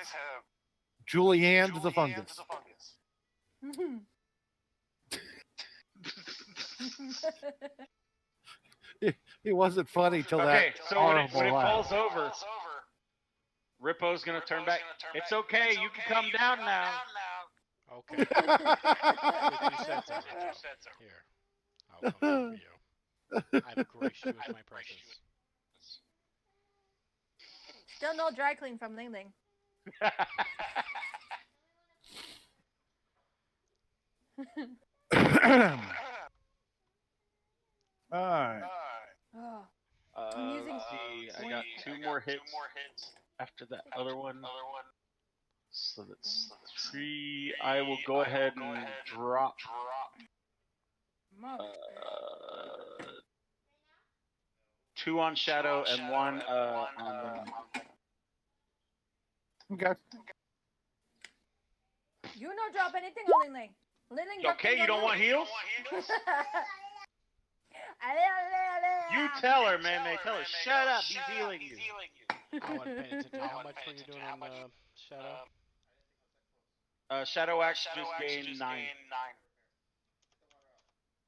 Julianne the fungus. It wasn't funny till Okay, that so when it horrible laugh. falls over, Rippo's gonna turn back. It's okay, you can come down now. okay. Get 2 cents over here. I'll come over you. I've graced you with my presence. Still no dry clean from Ling Ling. All right. Oh. I'm using- Let's see, I got 2 more hits after that other one. So that's 3. I will go ahead and drop. Mother. 2 on Shadow and 1 on. Okay. You don't drop anything on Ling Ling. Ling Ling drop Okay, things you on don't want heals? You tell her, man. They tell her, shut up. He's healing you. I wasn't paying attention. How much were you doing on Shadow? Shadow Axe just gained 9.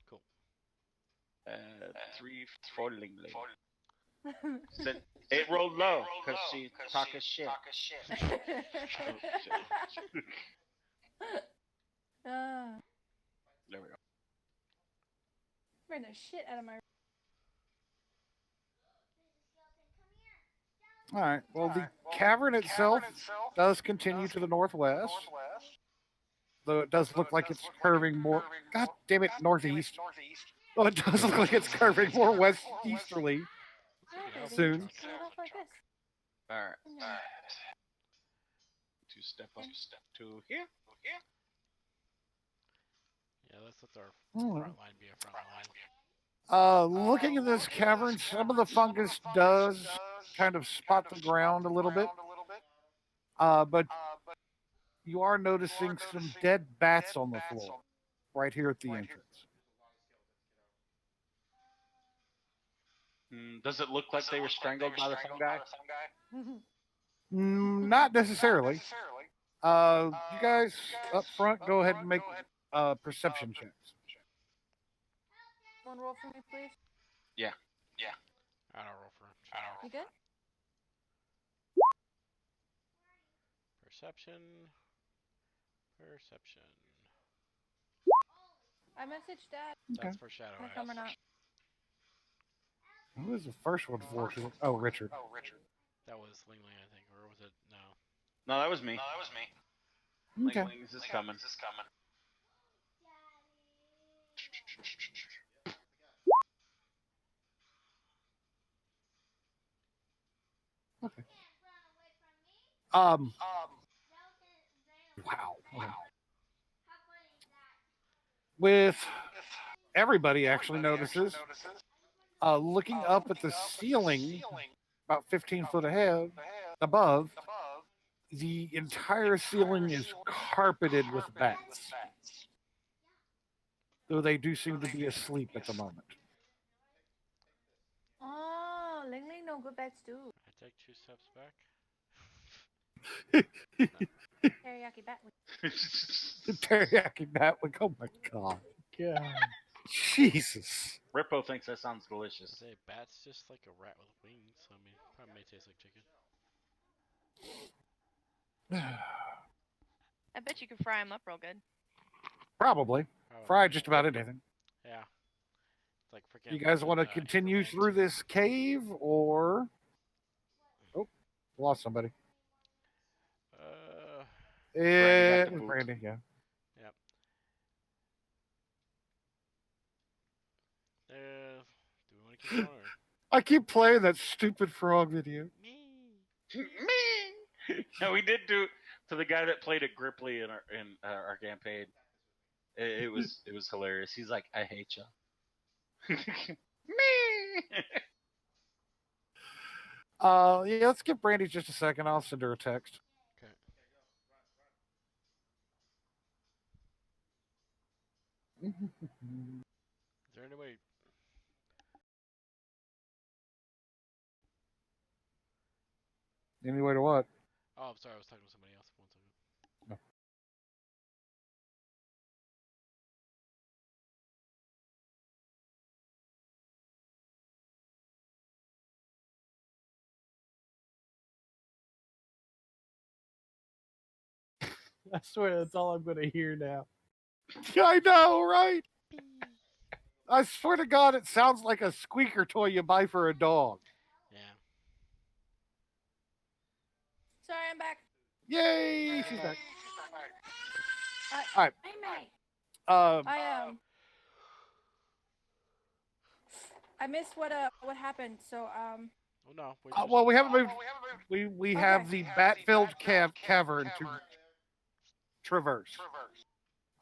Cool. 3 for Ling Ling. It rolled low because she talk a shit. There we go. Bring the shit out of my. All right. Well, the cavern itself does continue to the northwest, though it does look like it's curving more. God damn it, northeast. Oh, it does look like it's curving more west easterly. Soon. Cut it off like this. Alright. 2 step up, step 2 here. Yeah, let's let our Hmm. front line be a front line. Looking in this cavern, some of the fungus does kind of spot the ground a little bit. But you are noticing some dead bats on the floor right here at the entrance. Does it look like they were strangled by the fungi? Not necessarily. You guys up front, go ahead and make perception checks. One roll for me, please. Yeah. I don't roll for him. You good? Perception. Perception. I messaged Dad. That's for Shadow Can I Eyes. come or not? Who was the first one for? Oh, Richard. That was Ling Ling, I think, or was it? No. No, that was me. Okay. Lings is coming. Okay. Wow. Okay. With everybody actually notices, looking up at the ceiling, about 15 foot ahead, above, the entire ceiling is carpeted with bats. Though they do seem to be asleep at the moment. Oh, Ling Ling no good bats too. I take 2 steps back. Teriyaki bat. The teriyaki batwing. Oh my god. God. Jesus. Rippo thinks that sounds delicious. Say, bat's just like a rat with wings. So, I mean, probably may taste like chicken. I bet you could fry them up real good. Probably. Fry just about anything. Yeah. It's like freaking. You guys want to continue through this cave or... Oh, lost somebody. It was Brandy, yeah. Yep. Do we want to keep going? Or? I keep playing that stupid frog video. Me. No, we did do to the guy that played it Gripply in our campaign. It was hilarious. He's like, I hate you. Me. Yeah, let's give Brandy just a second. I'll send her a text. Okay. Is there any way? Any way to what? Oh, I'm sorry. I was talking to somebody else. 1 second. No. I swear that's all I'm gonna hear now. I know, right? I swear to God, it sounds like a squeaker toy you buy for a dog. Yeah. Sorry, I'm back. Yay! She's back. I missed what happened. So Oh no. well, we haven't moved. We have the bat-filled cavern to traverse.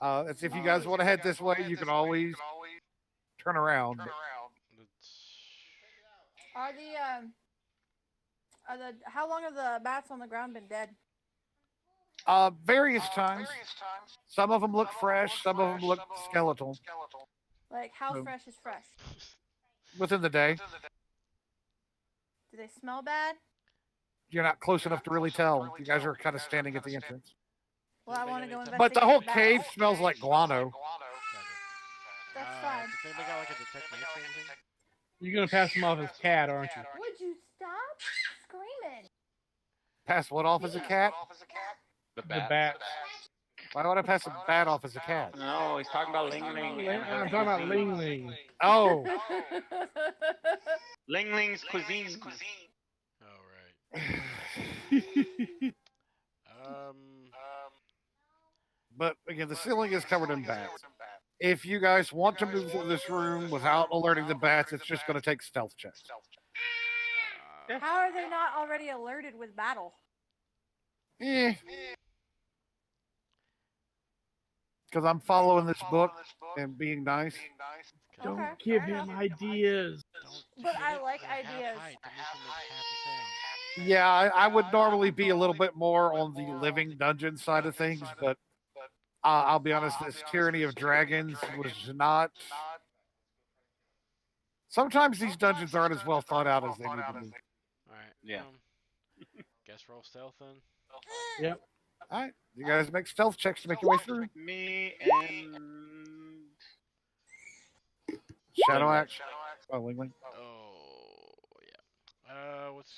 It's if you guys want to head this way, you can always turn around. Are the how long have the bats on the ground been dead? Various times. Some of them look fresh. Some of them look skeletal. Like how Oh. fresh is fresh? Within the day. Do they smell bad? You're not close enough to really tell. You guys are kind of standing at the entrance. Well, I want to go investigate. But the whole bats. cave smells like guano. That's fine. Do you think they got like a detect nature or anything? You're gonna pass him off as cat, aren't you? Would you stop screaming? Pass what off as a cat? The The bat. bats. Why would I pass a bat off as a cat? No, he's talking about Ling Ling. I'm talking about Ling Ling. Oh. Ling Ling's cuisine. Oh right. But again, the ceiling is covered in bats. If you guys want to move through this room without alerting the bats, it's just going to take stealth checks. How are they not already alerted with battle? Eh. because I'm following this book and being nice. Don't Okay, give fair him enough. ideas. But I like ideas. Yeah, I would normally be a little bit more on the living dungeon side of things, but I'll be honest, this Tyranny of Dragons was not. Sometimes these dungeons aren't as well thought out as they need to be. Alright. Yeah. Guess roll stealth then. Yep. All right, you guys make stealth checks to make your way through. Me and Shadow Axe. Oh, Wingling. Oh yeah. What's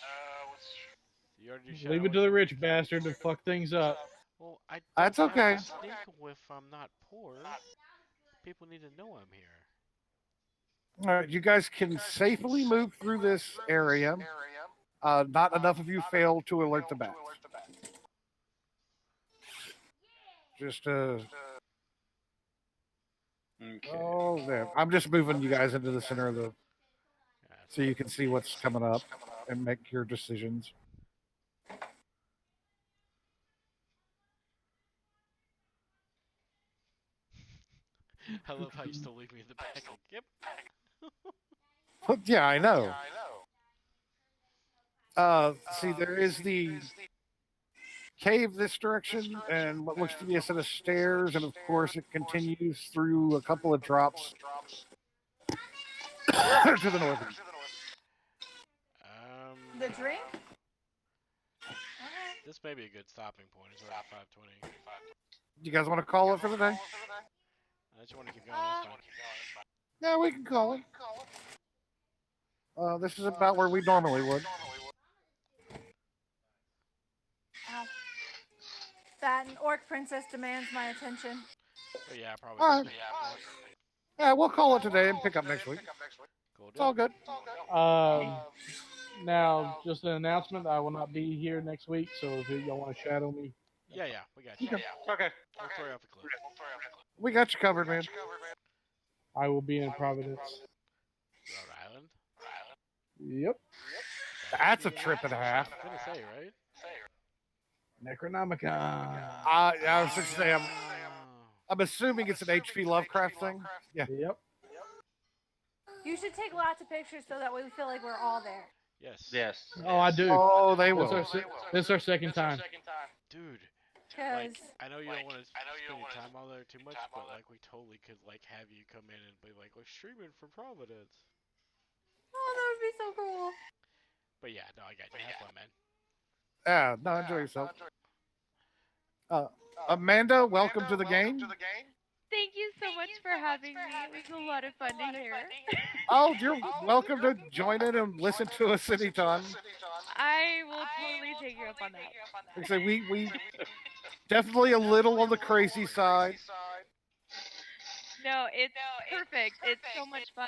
you already do shadow Leave it to the rich bastard to fuck things up. Well, I That's don't have okay. to sneak if I'm not poor. People need to know I'm here. All right, you guys can safely move through this area. Not enough of you fail to alert the bats. Just okay. oh, there. I'm just moving you guys into the center of the, so you can see what's coming up and make your decisions. I love how you still leave me in the back. Like, yep. Yeah, I know. See, there is the cave this direction, and what looks to be a set of stairs, and of course it continues through a couple of drops to the north. The drink? This may be a good stopping point. It's around 5:20. You guys want to call it for the day? I just want to keep going. That's fine. Yeah, we can call it. This is about where we normally would. Ow. That and Orc Princess demands my attention. Oh, yeah, probably. All right. Yeah, we'll call it today and pick up next week. Cool It's all good. Now, just an announcement. I will not be here next week, so if y'all want to shadow me, Yeah, we got you. Okay. We'll throw you off the cliff. We got you covered, man. I will be in Providence. Rhode Island? Yep. That's a trip and a half. I'm gonna say, right? Necronomicon. I was just saying, I'm assuming it's an H.P. Lovecraft thing. Yeah. Yep. You should take lots of pictures so that way we feel like we're all there. Yes. Oh, I do. Oh, they This will. is our second time. Dude, Because like, I know you don't want to spend your time out there too much, but like, we totally could like have you come in and be like, we're streaming from Providence. oh, that would be so cool. But yeah, no, I got you. Have fun, man. Yeah, no, enjoy yourself. Amanda, welcome to the game. Thank you so much for having me. It was a lot of fun to hear. Oh, you're welcome to join in and listen to us anytime. I will totally take you up on that. Like I say, we definitely a little on the crazy side. No, it's perfect. It's so much fun.